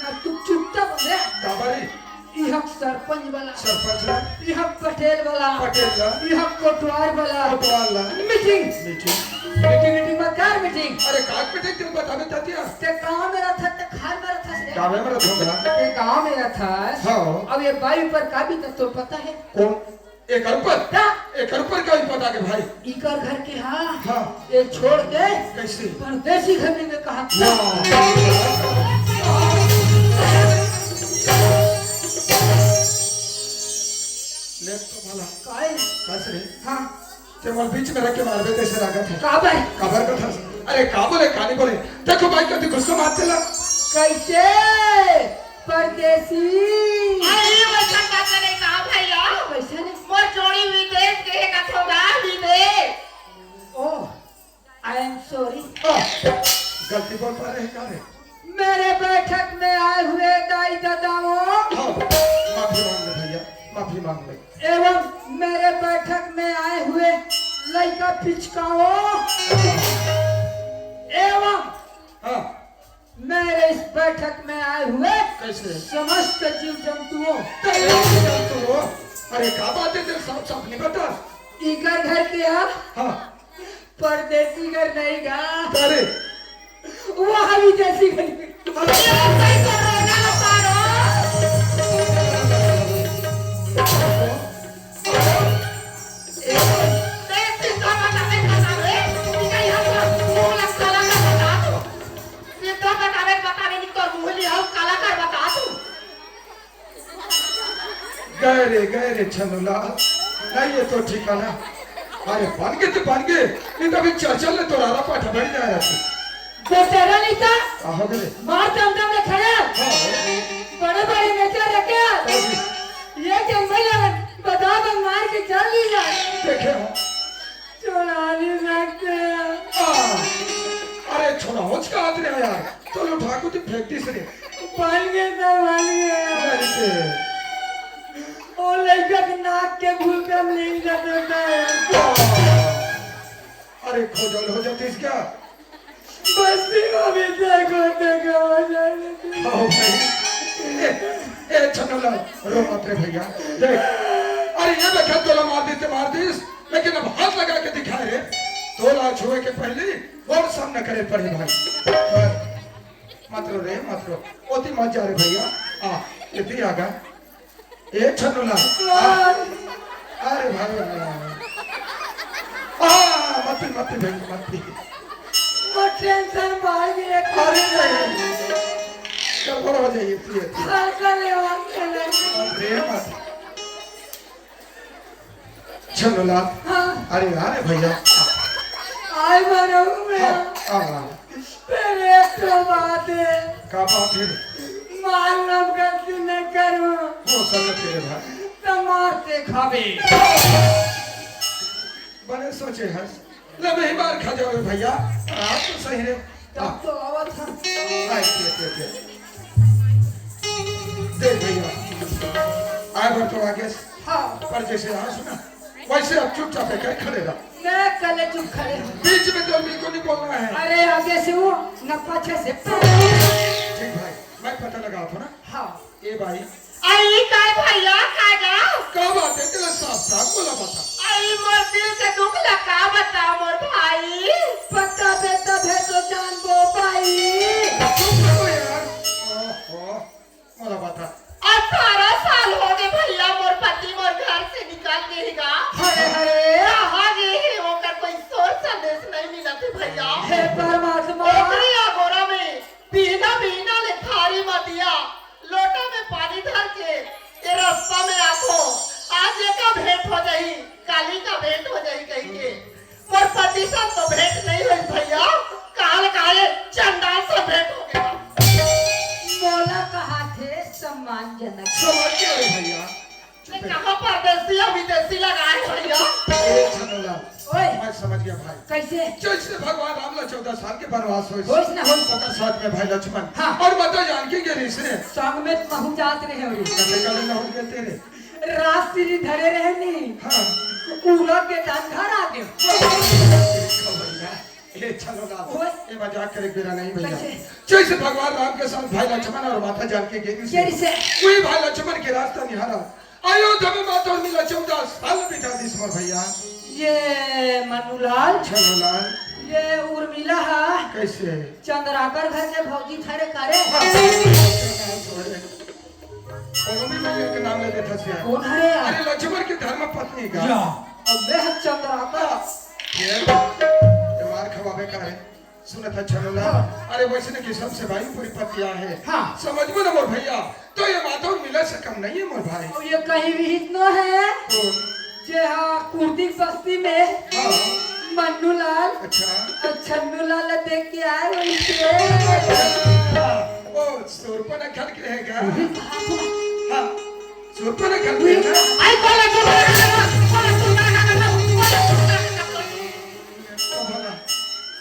ना तू चुपचाप बने दाबारी यह सरपंच वाला सरपंच ला यह पटेल वाला पटेल ला यह कोटवार वाला कोतवाल ला मीटिंग मीटिंग मीटिंग मीटिंग में कार मीटिंग अरे काट पे देख तुम बता बता दिया ते गांव में रहा था ते खार में रहा था से कावे में रखूंगा ते गांव में रहा था हाँ। अब ये बाई पर का भी तो पता है कौन एक ऊपर क्या एक ऊपर का ही पता के भाई इकर घर के हाँ हाँ ये छोड़ के कैसे परदेसी घर में कहा ले तो भला काय कैसे हाँ ते वो बीच में रख के मार देते से लागत है काबर खबर का था अरे का बोले कानी बोले देखो भाई कभी गुस्सा मत चला कैसे परदेसी अरे वचन बात नहीं कहा भैया कैसे ने मोर जोड़ी विदेश के कथोगा विदेश ओ आई एम सॉरी गलती बोल पा रहे का रे मेरे बैठक में आए हुए दाई दादाओं हाँ माफी मांग ले भैया माफी मांग ले एवं मेरे बैठक में आए हुए लड़का पिचकाओं एवं हाँ मेरे इस बैठक में आए हुए कैसे समस्त जीव जंतुओं तो अरे का बात है तेरे साथ साथ नहीं बता इकर घर के यहाँ हाँ परदेसी घर नहीं गा अरे वहाँ भी जैसी घर कैसे रोना न पारो देश का बता में बतावे कि यहाँ मुंह काला का बता दो सीधा बतावे नहीं तो मुंह लिया काला कर बता दो गए रे छनुलाल नहीं ये तो ठिकाना अरे बन गए नहीं तो अभी चर्चा ले तो रारा पाठा बढ़ जा रहा था बेचारा नहीं था कहाँ गए मार दमदम में खड़ा बड़े बड़े नेता रखे ये जंगल बता दो मार के चल ली जाए देखे हो चुरा नहीं सकते अरे छोड़ा हो का हाथ रे यार तो लो ठाकुर जी फेंक दी सरे बन गए ओ लड़का के नाक के भूल कर नहीं जाता है अरे खोजल हो जाती क्या बस्ती में भी देखो हो जाए आओ भाई ए छनुलाल रो मत रे भैया देख अरे ये देखा तोला मार दीस लेकिन अब हाथ लगा के दिखाए रे तोला छुए के पहले और सामना करे पड़े भाई मत रो ओती मत जा रे भैया आ इतनी आगा ए छनुलाल अरे भाई मत भैया मत वो टेंशन बाहर गिरे अरे नहीं चल बड़ा हो जाइए प्रिय हल्का ले वाले अरे मत छनुलाल हाँ अरे भैया आई मरो मैं आ फिर एक तो बात है का बात है मालूम गलती न करूं हो सकता तेरे भाई तो मारते खावे बड़े सोचे हंस ले मैं मार खा जाओ भैया आप तो सही रे तब तो आवा था आए के देख भैया आए बढ़ तो आगे हाँ पर जैसे हाँ सुना वैसे अब चुपचाप है खड़े रहा मैं कल चुप खड़े हूँ बीच में तो बिल्कुल नहीं बोलना है अरे आगे से वो न पीछे से ठीक भाई मैं पता लगा था ना हाँ ए भाई आई काय भैया काय जाओ क्या बात है तेरा साफ बोला बता आई मोर दिल के दुख लगा बता मोर भाई पता पे तब है तो जान वो पाई चुप रहो यार ओहो बोला बता 18 साल हो गए भैया मोर पति मोर घर से निकाल देगा हरे हरे कहाँ गए हैं होकर कोई सोच संदेश नहीं मिला थे भैया हे परमात्मा ओकरी आगोरा में बिना ले थारी मत दिया लोटा में पानी धर के ये रास्ता में आखो आज ये का भेंट हो जाई काली का भेंट हो जाई कहीं के मोर पति से तो भेंट नहीं हुई भैया काल काले चंडाल से भेंट हो गया मोला कहा थे सम्मानजनक समझ गया रे भैया मैं कहाँ परदेसी या विदेशी लगाए भैया ए छनुलाल ओए मैं समझ गया भाई कैसे जैसे भगवान राम ला 14 साल के वनवास होइस होइस ना होइस ओकर साथ में भाई लक्ष्मण हाँ। और बता जानकी के ऋषि संग में महू जात रहे हो कते कले ना हो गए तेरे रास्त्री धरे रहनी हां उड़ा के धंधार आ गए भैया ए छनुलाल ओए ये मजाक करे बिना नहीं भैया कैसे? जैसे भगवान राम के साथ भाई लक्ष्मण और माता जानकी के केरी से वही भाई लक्ष्मण के रास्ता निहारा अयोध्या में माता मिला 14 साल बिता दी स्मर भैया ये मनुलाल छनुलाल ये उर्मिला है कैसे चंद्राकर घर के भौजी थारे करे कोनो भी मैया के नाम ले देता से कौन है अरे लक्ष्मण की धर्म पत्नी का अब मैं चंद्राकर ये मार खवावे का है सुनत अच्छा लोला अरे वैसे ने कि सबसे भाई पूरी पतिया है हाँ। समझ में ना मोर भैया तो ये माता मिला से कम नहीं है मोर भाई और ये कहीं भी इतना है कौन जे हाँ कुर्दी बस्ती में हाँ मन्नू लाल अच्छा और छन्नू लाल देख के आए वैसे ओ सुरपन खल के रहेगा हाँ सुरपन खल के ना आई बोला तो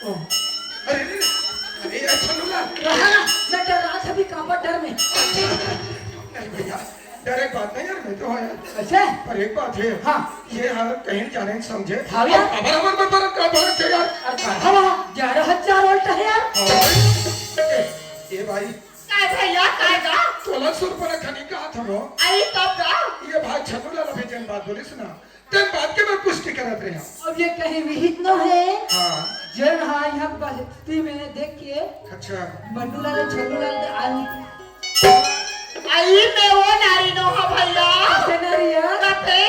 ओ अरे अरे अच्छा लोला रहा ना मैं डर रहा था भी कांपा डर में नहीं भैया डर एक बात नहीं यार मैं तो है ऐसे पर एक बात है हाँ। ये हर कहीं जाने नहीं समझे हाँ यार। अब का फर्क है यार हवा 11,000 वोल्ट है यार ये भाई काय भैया काय गा 1600 रुपये खनी कहा था वो आई तब गा ये भाई छन्नू लाल अभी जन बात बोली सुना तेन बात के मैं पुष्टि करत रहे हैं अब ये कहीं विहित न है हाँ जन हाँ यहाँ बस्ती में देख के अच्छा मन्नू लाल छन्नू लाल आई आई में वो नारी नो हा भैया ऐसे नरिया कथे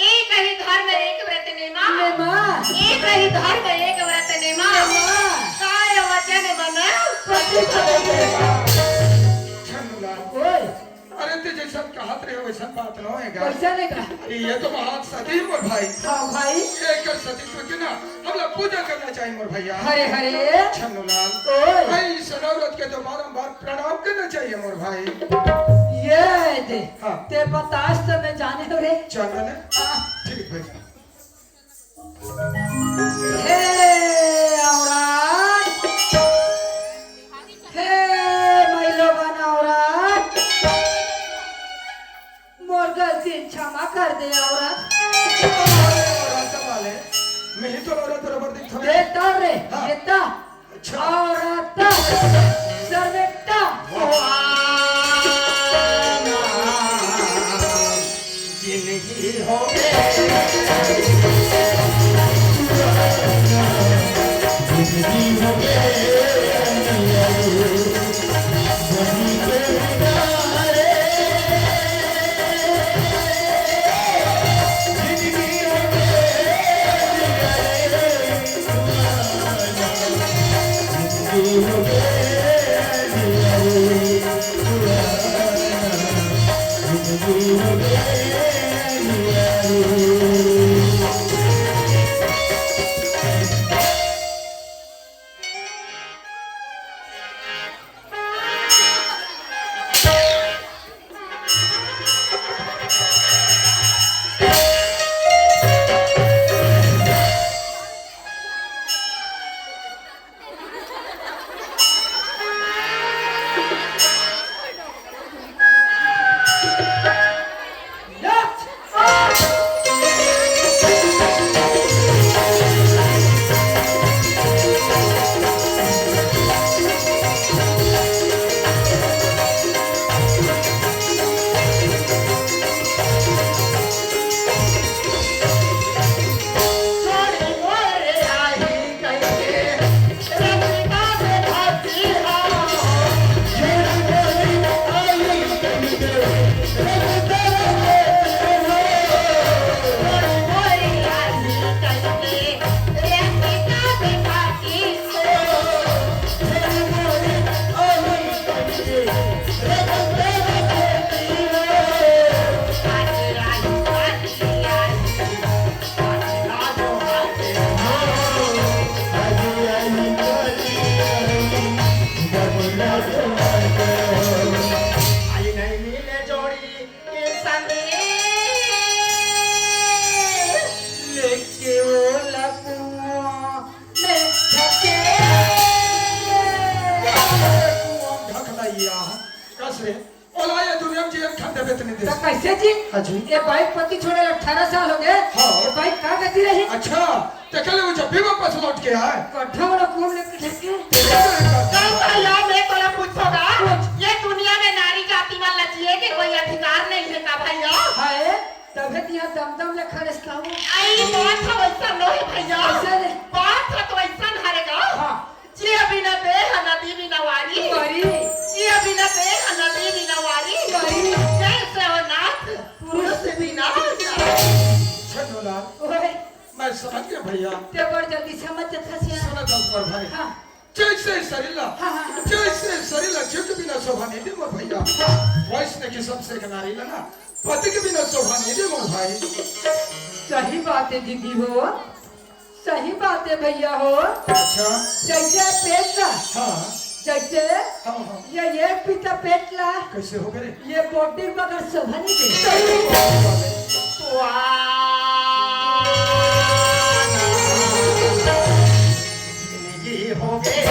एक ही धर्म एक व्रत नेमा ले माँ एक ही धर्म एक व्रत नेमा काय वचन बना छन्नू लाल ओए अरे ते जैसा कहत रहे वैसा बात न होएगा पैसा नहीं का ये तो महान सती मोर भाई हाँ भाई एक सतीत्व के ना हम लोग पूजा करना चाहिए मोर भैया हरे हरे छन्नू लाल ओए भाई सनौरत के तो बारंबार प्रणाम करना चाहिए मोर भाई ये दे हाँ। ते बतास तो मैं जाने हो रे चल रहे हाँ। ठीक भाई हे औरत हे महिलोगन औरत मोर गलती क्षमा कर दे औरत वाले मैं ही तो औरत बराबर दिखता हूँ देता रे हाँ। देता अच्छा औरत सर्वेक्टा जिंदगी हो कैसे जी हाँ जी। ये बाइक पति छोड़े 18 साल हो गए हाँ। ये बाइक कहाँ गति रही अच्छा तो कल वो जब भी वापस लौट के आए कट्ठा वाला कूम लेके ठेके कल भैया मैं तोला पूछोगा ये दुनिया में नारी जाति वाला चाहिए कि कोई अधिकार नहीं है का भैया हाय तबे दिया दमदम ले खड़े स्काऊ आई बात है वैसा नहीं भैया ऐसा नहीं। बात है तो ऐसा हरेगा हाँ जिया बिना देह नदी बिना वारी वारी जिया बिना देह नदी बिना वारी वारी जैसे हो नाथ पुरुष बिना छठोलाल ओए मैं समझ गया भैया ते बड़ जल्दी समझ जथा से सुना दस भाई हाँ जैसे शरीला हाँ, हाँ। जैसे शरीला जिग बिना शोभा नहीं दे मोर भैया वैष्णव की सबसे नारी ना पति के बिना शोभा नहीं दे मोर भाई सही बात है दीदी हो सही बात है भैया हो अच्छा जैसे पेटला हाँ जैसे हाँ हाँ ये एक पीता पेटला कैसे हो गए ये बॉडी बगैर शोभा नहीं दे जिंदगी हो गए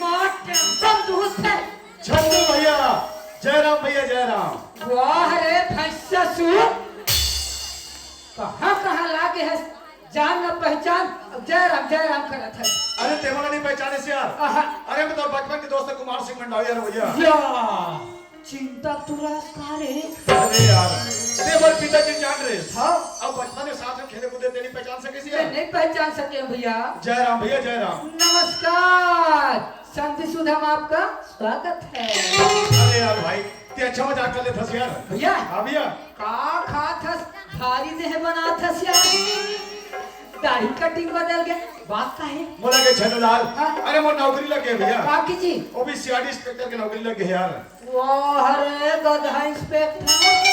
माट बंदूक है छंदू भैया जय राम वाह रे भैंसा सु कहाँ लागे है जान न पहचान अब जय राम करत है अरे तेमला नहीं पहचाने से यार आहा अरे मैं तो बचपन के दोस्त कुमार सिंह मंडावी यार भैया या चिंता तुरा सारे अरे यार ते बर पिताजी जान रहे हाँ अब बचपन में साथ में खेले कूदे तेरी पहचान सके सी यार नहीं पहचान सके भैया जय राम भैया जय राम नमस्कार शांति सुधाम आपका स्वागत है अरे यार भाई ते अच्छा मजाक कर ले थस यार भैया हाँ भैया का खा था भारी देह बना था दाढ़ी कटिंग बदल गया बात का है बोला के छनुलाल हाँ? अरे मोर नौकरी लग गई भैया बाकी जी वो भी सीआरडी इंस्पेक्टर की नौकरी लग गई यार वाह रे गधा इंस्पेक्टर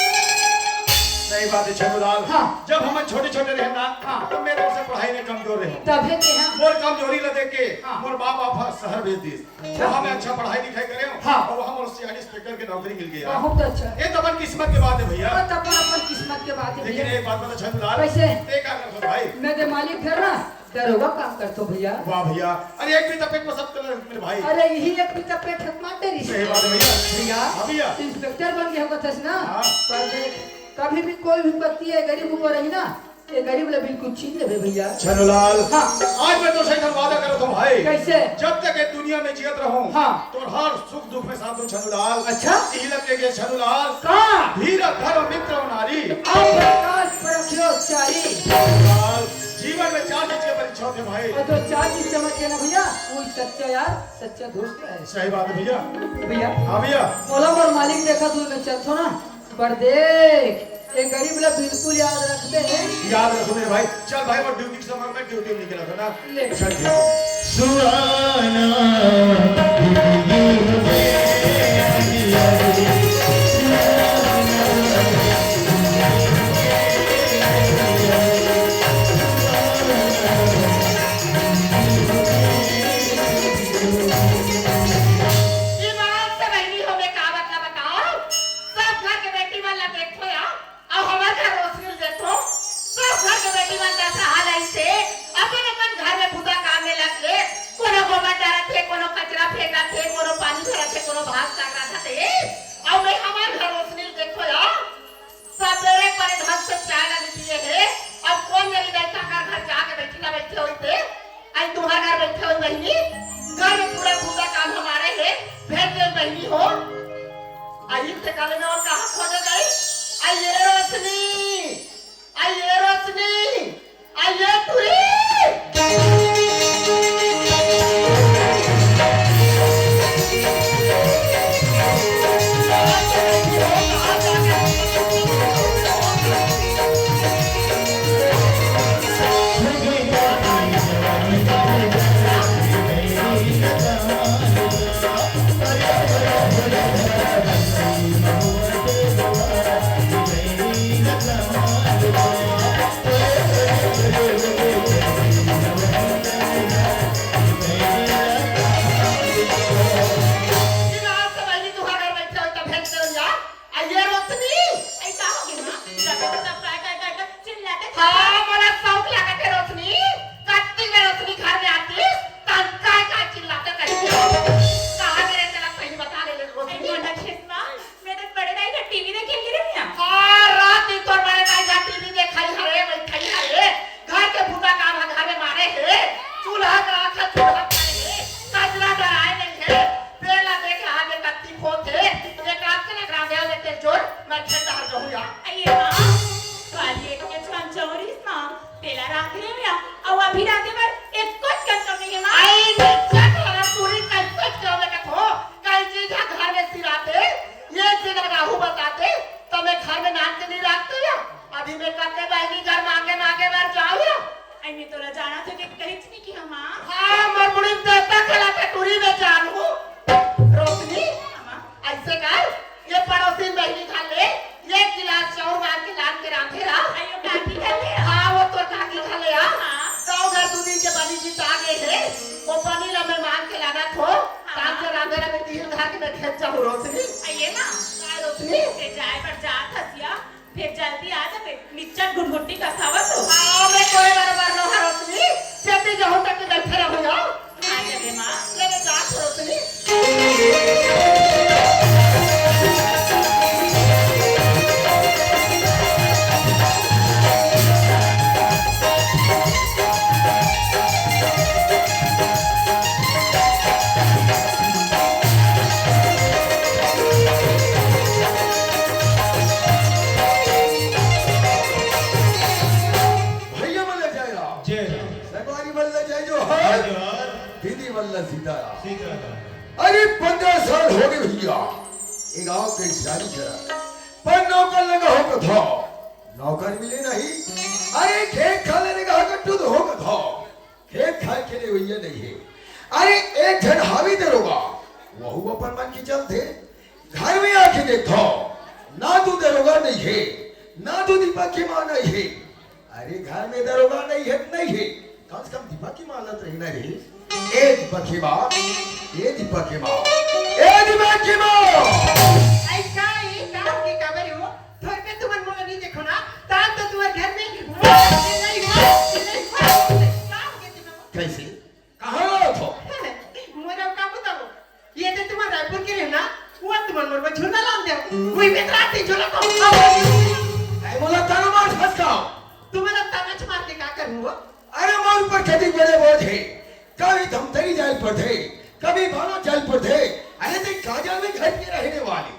सही बात है छनुलाल हाँ। जब हम छोटे छोटे रहे ना हाँ। तो मेरे से पढ़ाई में कमजोर रहे तभी के हैं मोर कमजोरी ल देख के हाँ। मोर बाप बापा शहर भेज दी तो हमें अच्छा पढ़ाई लिखाई करे हाँ। और वहां मोर सीआरडी इंस्पेक्टर की नौकरी मिल गई यार बहुत अच्छा ये तो अपन किस्मत की बात है भैया बस अपन किस्मत के बात है लेकिन भैया एक बात बता छनुलाल कैसे? ते क्या कर भाई मेरे मालिक फिर ना दरोगा काम करतो भैया वाह भैया अरे एक भी तपेट में सब कर मेरे भाई अरे यही एक पिता पेट हक मारते रही सही बात है भैया भैया हाँ भैया इंस्पेक्टर बन गया होगा ना हाँ। कभी भी कोई भी पत्ती है गरीब ऊपर रही ना ये गरीब ले बिल्कुल छीन ले भैया छनुलाल हाँ आज मैं तो सही वादा करो तुम भाई कैसे जब तक ये दुनिया में जियत रहूं हाँ। तो हर सुख दुख में साथ दूं छनुलाल अच्छा यही लगे ये छनुलाल कहाँ धीर धर्म मित्र और नारी आप प्रकाश परखियो चारी छनुलाल जीवन में चार चीज की परीक्षा होती है भाई और जो चार चीज समझ के ना भैया वही सच्चा यार सच्चा दोस्त है सही बात है भैया भैया हाँ भैया बोला मोर मालिक देखा तू में चलतो ना पर देख ये गरीब लोग बिल्कुल याद रखते हैं याद रखो मेरे भाई चल भाई वो ड्यूटी के समय में ड्यूटी निकला था ना ले। चल ठीक है सुहाना ईमान से बहनी हो गए का मतलब बताओ सब घर के बेटी वाला देखो या अब हमारे घर रोशनी देखो सब घर के बेटी वाला जैसा हाल है इसे अपन अपन घर में खुदा काम में लग गए कोनो गोबर डाला थे कोनो कचरा फेंका थे कोनो पानी भरा थे कोनो भात काट रहा थे अब मैं हमारे घर रोशनी देखो या सवेरे पर ढंग से चाय ना पिए है अब कौन मेरी लड़का का घर जाके बैठी ना बैठे हुई थे आज तुम्हारे घर बैठे हुई बहनी घर में पूरा पूरा काम हमारे है भेज दे बहनी हो आई से काले में और कहाँ खोजे गई आइए रोशनी आइए रोशनी आइए तुरी हाँ मोला शौक लागत है रोशनी कत्ती में रोशनी घर में आती तब काय चिल्लाते कहीं कहाँ मेरे तेरा सही बता ले रोशनी मोटा खेसमा मैं तो बड़े दाई का टीवी देख के रही हूं हाँ रात दिन तो बड़े दाई का टीवी देखाई हरे बैठाई हरे घर के भूता काम घर में मारे है चूल्हा का आखा चूल्हा है कचरा डराए नहीं है पेला देख आगे कत्ती खोते एक आग के ग्राम दे लेते जोर मैं खेत डाल जाऊं यार अये मां काली एक के छंचौरी मां पेला रात रे या अब अभी रात में एक कुछ कर नहीं है मां आई निश्चय पूरी कैसे करने का थो कई चीज घर में सिराते ये चीज राहु बताते तो मैं घर में नाक के नहीं रखते या अभी मैं करते बहनी घर मांगे बार जाओ या आई मैं तोरा जाना तो के कहित नहीं कि मां हाँ मरमुड़ी देता खला के टूरी में जानू रोशनी मां ऐसे कर ये पड़ोसी बहनी खा ले ये गिलास चाउर मार के लान के रांधे रहा आयो काकी कर ले हाँ वो तो काकी खा ले हाँ। गाँव घर 2 दिन के बनी जी आ गए थे वो पनीर मैं मान के लाना थो काम से रांधे रहा मैं तीन घर के मैं खेत जाऊँ रोशनी अये मां काय रोशनी ते जाए पर जात हसिया फिर जल्दी आ जाबे निच्चर गुनगुटी का सावत हो हाँ मैं कोई बराबर न है रोशनी चेती जहाँ तक बैठे रहो यार आ जाबे मां ले ले जा रोशनी भैया बल्ले जाएगा जय सरकारी बल्ले जाए जो है राम दीदी बल्ले सीताराम सीताराम अरे 15 साल हो गए भैया ये गांव के शादी करा पर नौकर लगा हो था नौकर मिले नहीं अरे खेत खा लेने का हक टूट हो था खेत खाए के लिए भैया नहीं है अरे एक जन हावी दरोगा वहु अपन मन की चलते घर में आके देखो ना तू दरोगा नहीं है ना तू दीपक की मां नहीं है अरे घर में दरोगा नहीं है कम से कम दीपक की मानत रही ना रे ए दीपक की मां ए दीपक की मां ए दीपक की मां ऐसा ही काम की खबर हो थोड़ के तुम मन नहीं देखो ना तान तो तुम्हारे घर में नहीं काम के तुम कैसे कहां गए थे मोरा का बताओ ये तो तुम रायपुर के रहे ना वो तुम मोर में झूला लान दे कोई भी रात झूला को ऐ मोला ताना मार फसकाओ तुम्हारा ताना मार के क्या करूं अरे मोर पर कभी बड़े बोझ है कभी धमतरी जाल पर थे कभी भानो जाल पर थे अरे ते काजल में घर के रहने वाले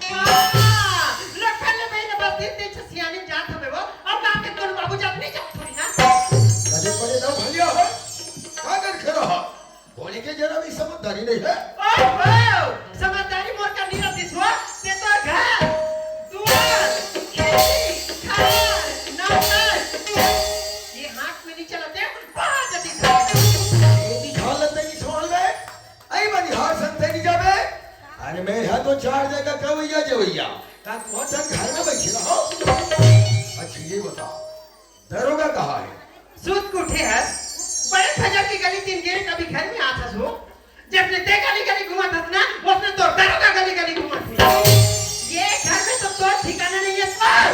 लखन में ने बस दिन दिन सियाने जात हमें वो अब आके तोर बाबू जात नहीं जात थोड़ी ना कदे पड़े ना भलिया है कागर खड़ा है बोले के जरा भी समझदारी नहीं है ओहो समझदारी मोर का नीरा दिसवा ते तो घर दुआर खेती खार नौकर ये हाथ में नहीं चलाते बात दिखा ये दिखा लेते की सवाल में आई बनी हार संते नहीं जावे अरे मैं यहाँ तो 4 जगह कवैया जवैया ता बहुत सन घर में बैठे रहो अच्छा ये बता दरोगा कहाँ है सूत को उठे हस बड़े फजर की गली तीन गेट कभी घर में आता सो जब ने ते गली गली घुमा था ना उसने तो दरोगा गली गली घुमा थी ये घर में तो तोर ठिकाना नहीं है पर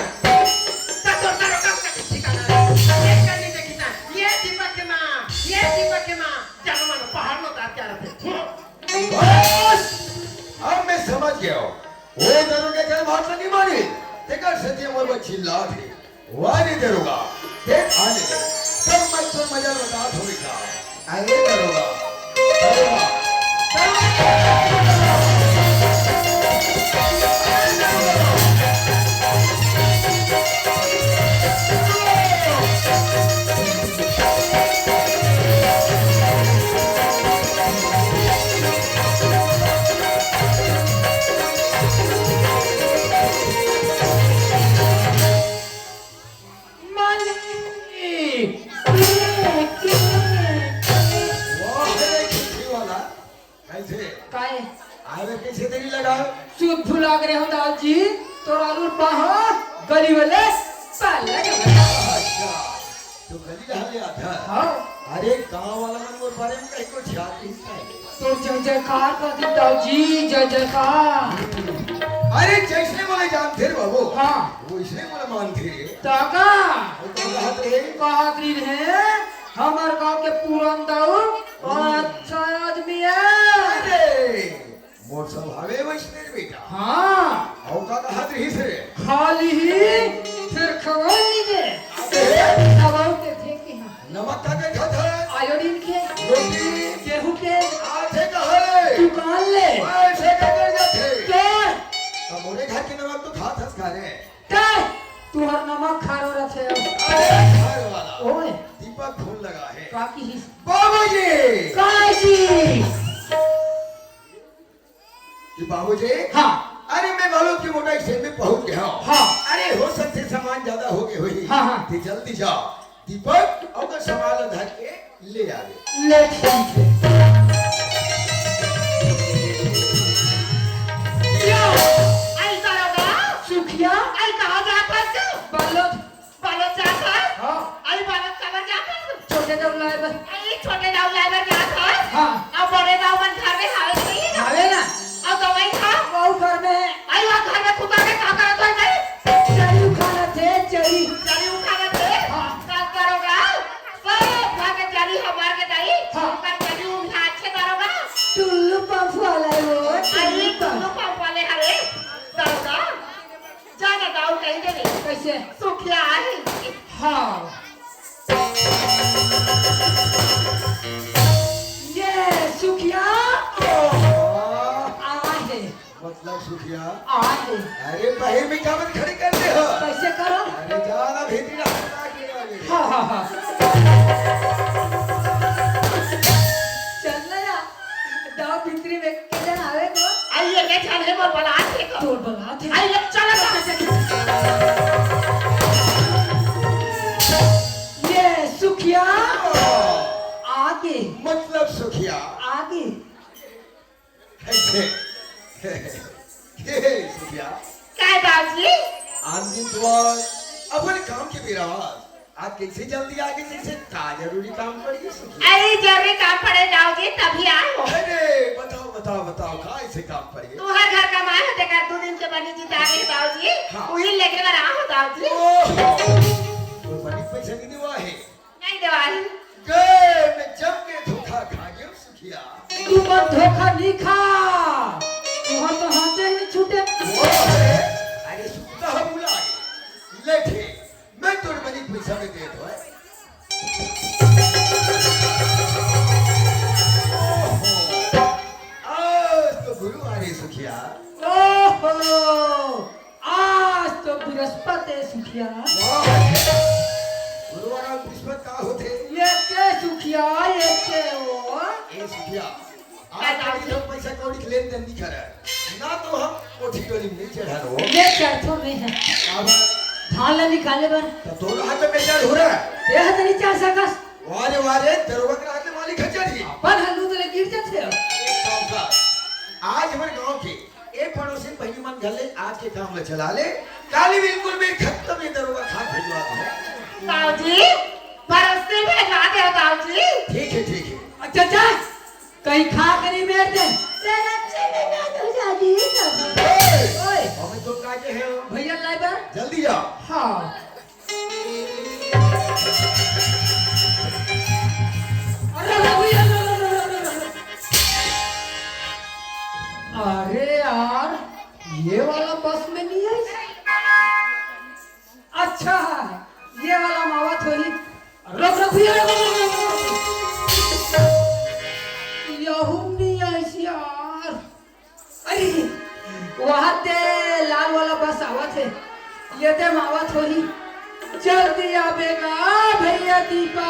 तो दरोगा का ठिकाना नहीं ये करने देखी ना ये दीपक के मां चलो मानो पहाड़ में उतार के आ रहे बस अब मैं समझ गया हूँ वो दरोगा के बात नहीं मानी तेकर सत्य मोर बच्ची लाठ है वाली दरोगा देख आने दे तब मैं तो मजा बता थोड़ी का आगे दरोगा दरोगा काय आवे कैसे तेरी लगा सूद फुला करे हो दादी तोरा लूट पाहो गली वाले साला के अच्छा तो गली रहा ले आता हां अरे गांव वाला मन मोर बारे में कहीं को ध्यान नहीं तो जय जयकार कर दी दादी जय जयकार अरे जैसे बोले जानते रे बाबू हाँ वैसे बोले मानते रे ताका तो हाथ बहादुर है, हमारे गांव के पूरन दाऊ और अच्छा आदमी है। मोर स्वभावे वैष्णव बेटा। हाँ, औ का हाथ रही से खाली ही फिर खबर लीजिए। दवाओं के थे कि हाँ, नमक का के खाता है, आयोडीन के, रोटी गेहूं के, आधे का है, दुकान ले। ऐसे का कर जाते। क्या? तो मोरे घर के नमक तो खात हस खा रे। क्या? तू हर नमक खा रो रहे अरे खाए वाला ओए, दीपक फूल लगा है। बाकी ही बाबूजी काजी। जी बाबूजी। हाँ, अरे मैं मालूम की मोटा स्टेशन में पहुंच गया हूँ। हाँ। अरे हो सकते सामान ज्यादा हो गए हुई। हाँ, हाँ। तो जल्दी जाओ, दीपक और सामान धर के ले आवे। ले ठीक है। आई दारोगा, सुखिया, आई कहाँ जाता है? बालोद, बालक जाता है? हाँ, आई बालक कहाँ जाता है? छोटे दाऊ लाए बस। आई छोटे दाऊ लाइवर जाता है? हाँ, अब बड़े दाऊ मन घर में हावे नहीं है ना? आवे ना, अब दवाई खा। वो घर में है। आई वहाँ घर में खुदा के क्या करत है नहीं? चरी खाना थे, चरी। जरी उठाना थे? हाँ। क्या करोगा? सब खा के जरी हमार के दाई। हाँ। कर जरी उठा अच्छे दारोगा। टुल्लू पंप वाला है वो, आई टुल्लू तुम पंप। पाप वाले हरे दारोगा। जाना दाऊ कहीं दे दे। कैसे? सुखिया आई। हाँ। ये सुखिया आहे, मतलब सुखिया। आहे। अरे बाहर में क्या मत खड़े कर दे हो। कैसे करो? अरे जाना भेदी ना हटा के आगे। हाँ, हाँ, हाँ। चल ना यार, दाव भितरी में किधर आवे को? आई ये क्या छाने बोल बोला आते को। तोड़ बना थे। आई अब चला ये सुखिया आगे, मतलब सुखिया आगे। कैसे? हे सुखिया, क्या दाऊजी? आज दिन तो अपन काम के बेरा आज कैसे जल्दी आगे जैसे का जरूरी काम पड़ी सुखिया। अरे जरूरी काम पड़े दाऊजी तभी आओ। अरे बताओ बताओ बताओ का ऐसे काम पड़ी। तू हर घर का मार होते कर 2 दिन से बनी जी जागे दाऊजी। हाँ। वही लेके कर आओ दाऊजी। तो बड़ी पैसा नहीं दिवा है। नहीं दवाई। गए मैं जब के धोखा खा गया सुखिया। तू पर धोखा नहीं खा, तुहां तो हाथे ही नहीं छूटे। अरे सुखता हम बुलाए लेठे मैं तोड़ बनी पैसा में दे दो। आज तो गुरु आ रही सुखिया। ओहो, आज तो बृहस्पति है सुखिया। गुरुवार और बृहस्पति का होते। ये के सुखिया, ये के वो। ए सुखिया, आज हम पैसा कौड़ी के लेन देन नहीं कर रहे ना तो हम कोठी टोली में नहीं चढ़ा रहो। ये चढ़तो में है। अब धान ले निकाले बर। तो दोनों हाथ में चढ़ हो रहा है। ये हाथ नहीं चढ़ सकस। वारे वारे दरोगा के हाथ में मालिक खचड़ी। पर हल्लू तो ले गिर जाते हो। एक काम कर, आज हमारे गांव के एक पड़ोसी बहनी मन घर ले आज के काम में चला ले। काली बिल्कुल में खत्म ये दरोगा खा भिजवा दो। दाऊजी परस्ते भेजवा दे दाऊजी। ठीक है ठीक है। अच्छा जा, कहीं खा कर नहीं बैठ दे। तेरा चले ना तो शादी कर। ओए, हमें तो काटे हैं भैया लाई बर। जल्दी जाओ। हाँ। अरे भैया, अरे यार, ये वाला बस में नहीं है। अच्छा है, ये वाला मावा थोड़ी। रुक भैया, यहू नहीं है यार। अरे वहाँ ते लाल वाला बस आवा थे, ये ते मावा थोड़ी। जल्दी आवेगा भैया दीपा।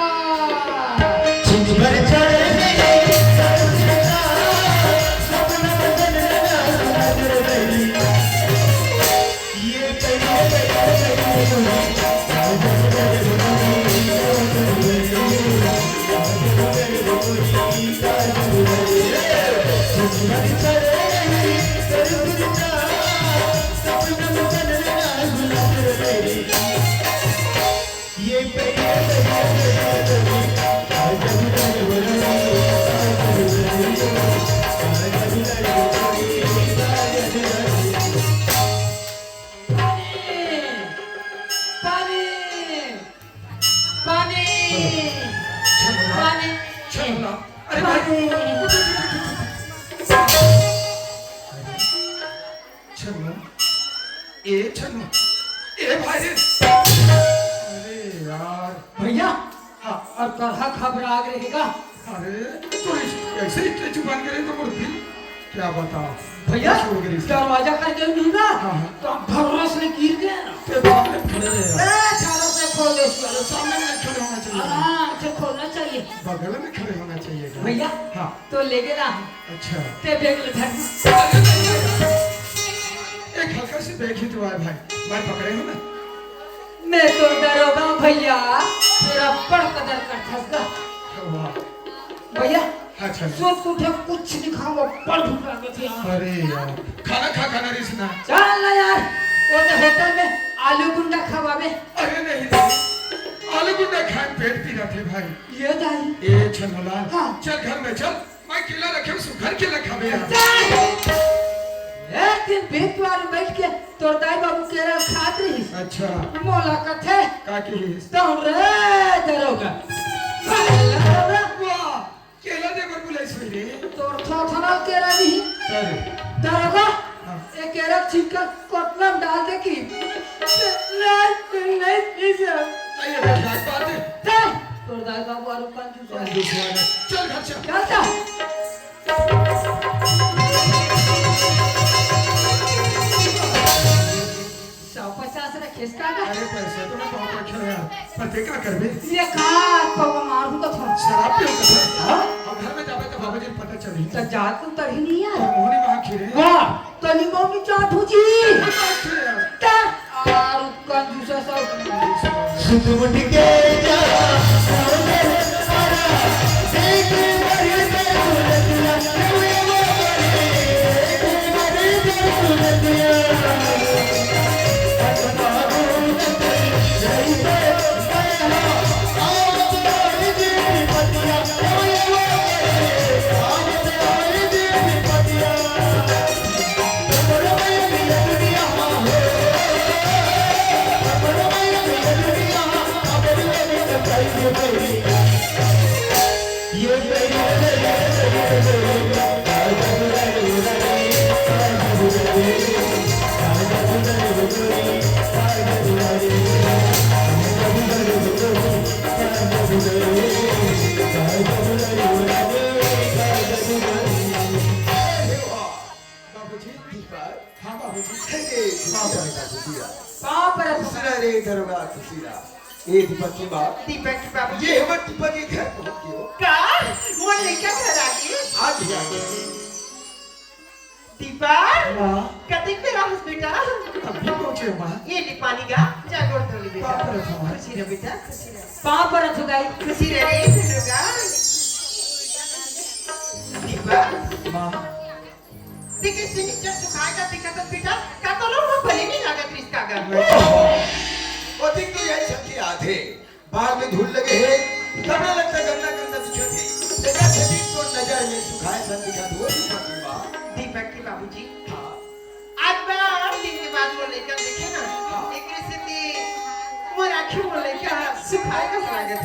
पानी चलो ना अरे भाई चलो चलो ए भाई अरे यार भैया हाँ और कहा घबरा रहेगा अरे तो ऐसे ही चुपान करें तो मुर्गी क्या बताओ भैया छोड़ गई दरवाजा करके नहीं ना हाँ, हाँ। तो हम भरोस ने गिर गए के सामने खड़े रहे यार। चारों से खोल दे इसको। अरे सामने में खड़े होना चाहिए आराम से खोलना चाहिए बगल में खड़े होना चाहिए क्या? भैया हाँ तो ले गए ना अच्छा ते बेग ले धर अरे नहीं यार। एक हल्का सी बैग ही तो है भाई मैं पकड़े हूँ ना मैं तो डरोगा भैया तेरा बड़ कदर करता था वाह भैया अच्छा सो तुझे कुछ नहीं खाऊंगा बड़ भूख लगी थी यार। अरे यार खाना रिसना चल ना यार वो तो होटल में आलू गुंडा खवावे अरे नहीं आलू गुंडा खान पेट पी रहे थे भाई ये दाई ए छनलाल हाँ। चल घर में चल मैं केला रखे हूँ घर केला खावे यार चल एक दिन बेतवार बैठ के तोर दाई बाबू केरा खात रही अच्छा मोला कथे का की तौन रे दरोगा दरोगा वाह केला दे बर बुलाई सही रे तोर थोथना केरा नहीं अरे दरोगा हाँ। एक केरा छिलका कोटला में डाल दे की नहीं सब आइए बैठ बात है चल तोर दाई बाबू आलू कंजूस है दुश्मन चल घर चल चलता सौ पचास रे खिसका का अरे पैसे तो मैं बहुत रखे हो यार पते क्या करबे ये का पवा मारू तो था शराब पियो कथा हाँ? अब घर में जाबे तो बाबूजी को पता चली तो जात तू तड़ी नहीं यार मोहनी वहां खिरे वाह तनी मम्मी चाट हो जी खिरे यार ता आलू कंजूस सब सुध मुठ के जा सामने सारा देख मरे में सुरतिया हुए वो मरे में सुरतिया बाबूजी हां बाबूजी पाप रे रे दरोगा खुशीरा ए दीपक की बात दीपक की बाबू ये हमर दीपक के घर पहुंच गयो का वो लेकर घर आ गई आज ही आ गए दीपक मां कते मेरा हॉस्पिटल अभी पहुंचे मां ये ली पानी का जागोर तो ली बेटा पाप रे मां खुशी रे बेटा खुशी रे पाप रे सुगाई खुशी रे रे दरोगा दीपक मां देखिए सिग्नेचर सुखाएगा दिक्कत बेटा का तो लोग भले नहीं लगा इसका घर वो दिन तो यही छठी आधे बाहर में धूल लगे है तब ना लगता गंदा गंदा दिखते देखा छठी तो नजर में सुखाए सन दिखा दो दीपक की बात दीपक के बाबूजी हाँ आज बार दिन के बाद वो लेकर देखे ना एक स्थिति वो राखी वो लेकर सुखाएगा स्वागत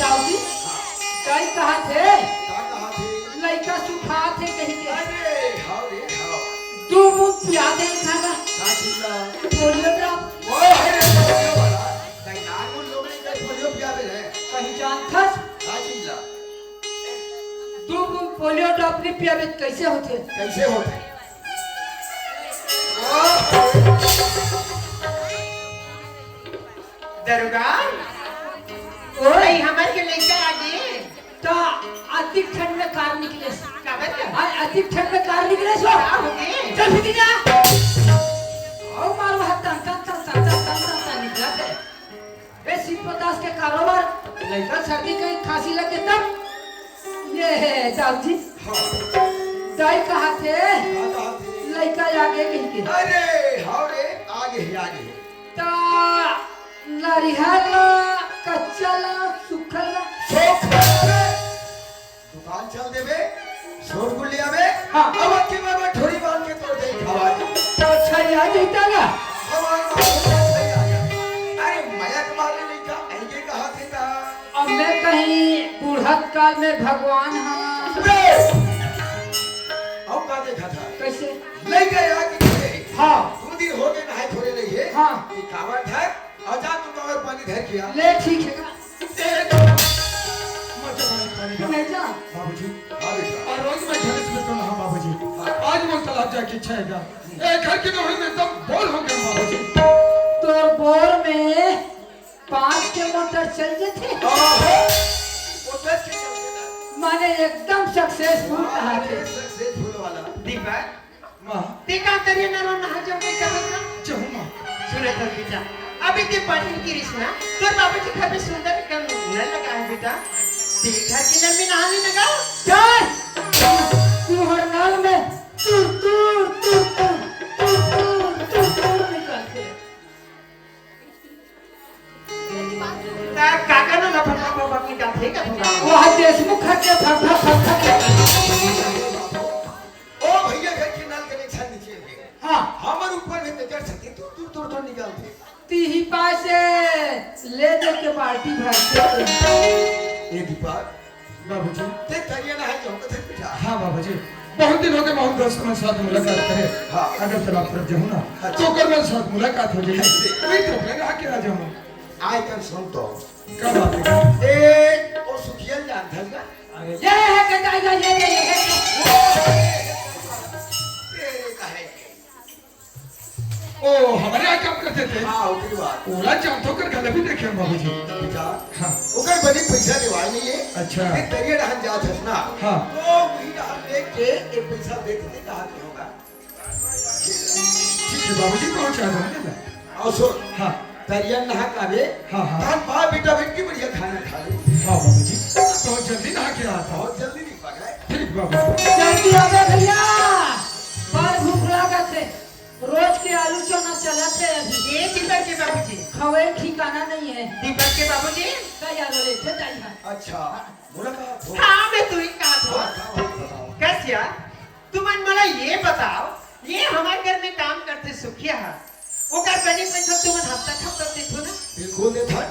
जाऊगी कई कहा थे क्या कहा थे लड़का सुखा थे कहीं के अरे हाउ रे हाउ तू मुंह पिया दे खाना का चिल्ला पोलियो ड्रॉप ओ अरे पोलियो वाला भाई नागुन लोग ने कहीं पोलियो पियावे रहे कहीं जानथस का चिल्ला तू मुंह पोलियो ड्रॉप नहीं पियाबे कैसे होते कैसे होते दरोगा ओए हमारे के लेकर आ गए तो अधिक ठंड में कार निकले का बता अधिक ठंड में कार निकले सो क्या हो गए चल फिर जा और मारो हाथ तन निकला थे ए शिवप्रदास के कारोबार लड़का सर्दी कहीं खांसी लगे तब ये है जाऊ जी दाई कहा थे का कहा थे लड़का आगे कहीं के अरे हाउ रे आगे ही आगे ता नरिहर कच्चा सूखल दुकान चल देवे शोर गुलिया में हाँ। अब के बाबा ठोरी बांध के तोड़ दे खवा तो छरिया जीता गा हमारा अरे मया तुम्हारे नहीं का ऐसे कहा थे मैं कहीं बूढ़त काल में भगवान हाँ अब का देखा था कैसे ले गया कि हाँ 2 दिन हो गए नहाए थोड़े नहीं है हाँ ये कावट है और जा तुम और पानी धर किया ले ठीक है नहीं जा बाबूजी हाँ बेटा और रोज मैं घर से तो नहा बाबूजी आज वो तालाब जाके इच्छा है क्या घर के नहाने में एकदम बोर हो गया बाबूजी तो बोर में 5 के मोटर चल जाते वो दस के चलते ना माने एकदम सक्सेसफुल रहा थे सक्सेसफुल वाला दीपक माँ देखा करिए ना रोना हजम नहीं कर रहा चहु माँ सुने तो बेटा अभी ते पानी की रिश्ना तो बाबूजी घर में सुंदर कल न लगा है बेटा देखा कि नल में नहाने लगा चल तू हर नाल में तुर तुर तुर तुर तुर तुर तुर तुर निकलते काका ना लफड़ा बाबा निकालते का थोड़ा वह देशमुख के फटा फटा ओ भैया घर के नल कनेक्शन नीचे है हाँ हमर ऊपर में तो जड़ सकती तू निकालते तीही पासे ले दे के बाल्टी भरते ये दीपक बाबूजी ते तरिया ना है जो को बेटा हाँ बाबूजी बहुत दिन हो गए बहुत दोस्तों के साथ मुलाकात करे हाँ। अगर तालाब तरफ जाऊँ ना तो अगर मेरे साथ मुलाकात हो जाएगी वही तो अपने नहा के आ जाऊँ आय कर सुन तो कब आते ए ओ सुखियल जान था का ये है के जाएगा ये तेरे का है ओ हमारे यहाँ काम करते थे हां ओकरी बात ओला जाम तो कर गले भी देखे हम बाबूजी बेटा हाँ ओकर बड़ी पैसा देवाल नहीं है अच्छा ये तरिया रहन जात है ना हाँ। तो वही रहन देख के ये पैसा देते कहां पे होगा ठीक है बाबूजी पहुँचा दूँगा ना और सुन हाँ तरिया नहा कावे हाँ, हाँ। तान बा बेटा बेटी बढ़िया खाना खा ले हाँ बाबूजी तो जल्दी नहा के आता हूँ बहुत जल्दी नहीं पागा ठीक बाबूजी जल्दी आवे भैया बड़ भूख लागत है रोज के आलू चना चलत है अभी ये दीपक के बाबूजी खवे ठिकाना नहीं है दीपक के बाबूजी क्या बोले थे जाइए अच्छा मुलाकात हो हाँ मैं तू ही कहा तो कैसिया तुम मला ये बताओ ये हमारे घर में काम करते सुखिया है ओकर बनी पैसा तुम हफ्ता देखो ना बिल्कुल नहीं था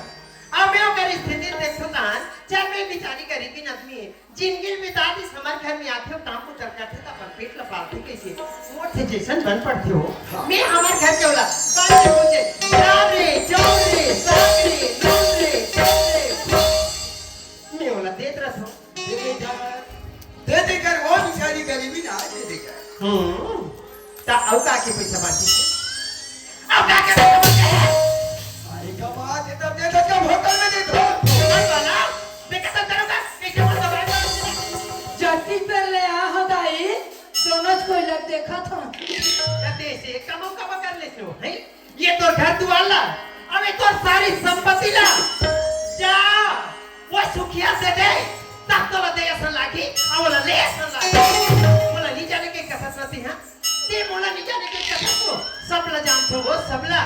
अब मैं ओकर स्थिति देखो तान चल मैं बिचारी गरीबी आदमी है जिंदगी में दादी हमारे घर में आते हो काम को करते तो अपन पेट लपाते कैसे मोट से जैसन बन पड़ते हो मैं हमारे घर के होला बात पूछे जारे जोरे सागरे लोरे चोरे मैं होला देत रहो दे कर वो बिचारी गरीबी ना दे देकर ता औका के पैसा बाकी औका के पैसा बाकी आई का बात है तब दे दे कब होटल में दे दो मत वाला देखा तो करोगा कैसे बोल रहा जल्दी पर ले आ हदाई दोनों को लग देखा था है से कम कर ले लो है ये तो घर दुआला अबे तो सारी संपत्ति ला जा वो सुखिया से दे तब तो दे ऐसा लागी और बोला ले ऐसा लागी बोला नहीं जाने के कसरत रहती है ते बोला नहीं जाने के कसरत को सबला जानते हो सबला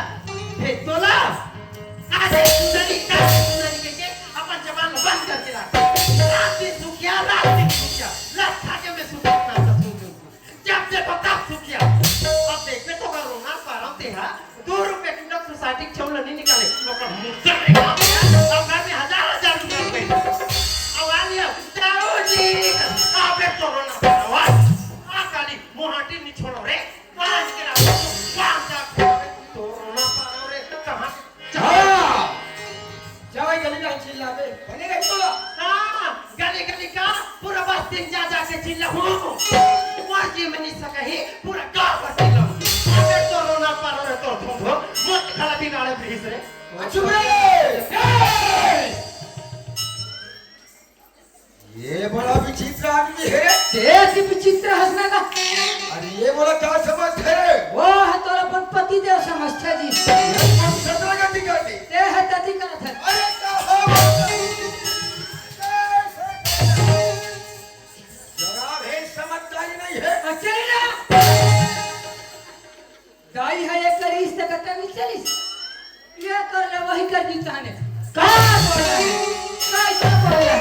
फिर तोला आधे सुंदरी के अपन जवान बंद करके रख रात दिन सुखिया रात खा के मैं सुखिया ना जब से पता सुखिया अब देख ले तो रोना पारते हैं 2 रुपए की नोट सोसाइटी चौला नहीं निकाले लोग मुझसे अब घर में हजार रुपए अब आ लिया जाओ जी आप एक तो रोना पारवा आ काली मोहाटी नहीं छोड़ो रे पांच के रात पांच जाके तो रोना पारो रे कहां हां जाओ गली में चिल्ला बे बने रे तो हां गली का पूरा बस दिन जा के चिल्ला हूं जी में नहीं सका ही पूरा गांव का चिल्ला अबे तो रोना पारो रे तो मत खला भी नाले भेज रे चुप रे ये बड़ा विचित्र आदमी है देश विचित्र हंसने का अरे ये बोला क्या समझ है वो है तोरा अपन पति देव समझते जी हम सदा गति करते ते है तती करत है अरे का जनाब है समझदारी नहीं है चली ना दाई है एक करीस तक कतनी चलीस ये कर ले वही कर जीता ने का बोल रहा है कैसे बोल रहा है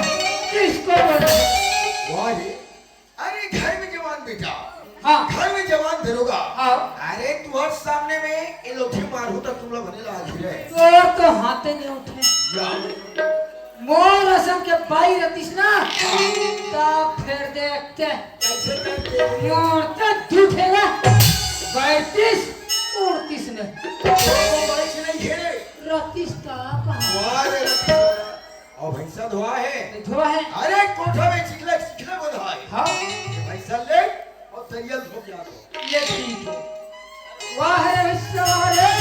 किसको बोल रहा है वाह रे अरे घर में जवान बेटा हाँ घर में जवान दरोगा हाँ अरे तू हर सामने में ये लोठी मारू तो तुम लोग बने लगा रे तो हाथे नहीं उठे या मोर असम के बाई रतीस ना तब फिर देखते कैसे करते मोर तक झूठेगा 32 38 ने वो बाइक नहीं है रतीस का कहाँ धुआ रे रखा और भैंसा धुआ है धोआ है अरे कोठा में चिखले को धुआ है हाँ भैंसा ले और तरियल धो जा दो ये ठीक है वाह रे विश्वारे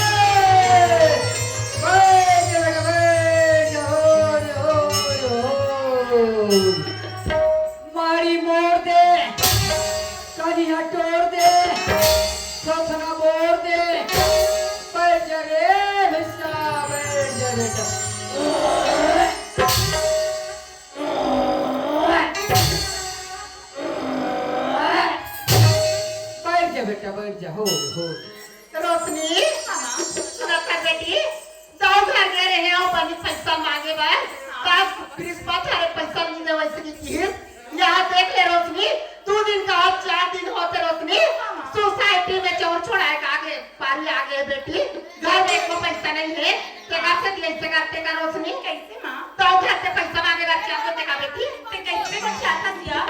मारी मोड़ दे कनिया तोड़ दे थोथना मोड़ दे बैठ जा रे भैंसा बैठ जा बेटा बैठ जा बेटा बैठ जा हो रोशनी हाँ सुना कर बेटी जाओ घर गए रहे हो बनी पैसा मांगे बार तब क्रिसमस हरे पैसा नहीं दे वैसे की चीज यहाँ देख ले रोशनी 2 दिन का 4 दिन होते रोशनी सोसाइटी में चोर छोड़ाए का आगे पारी आगे बेटी घर में को पैसा नहीं है ते घर से दिए से करते का रोशनी कैसे माँ जाओ घर से पैसा मांगे बार क्या करते का बेटी ते कैसे को चाहता दिया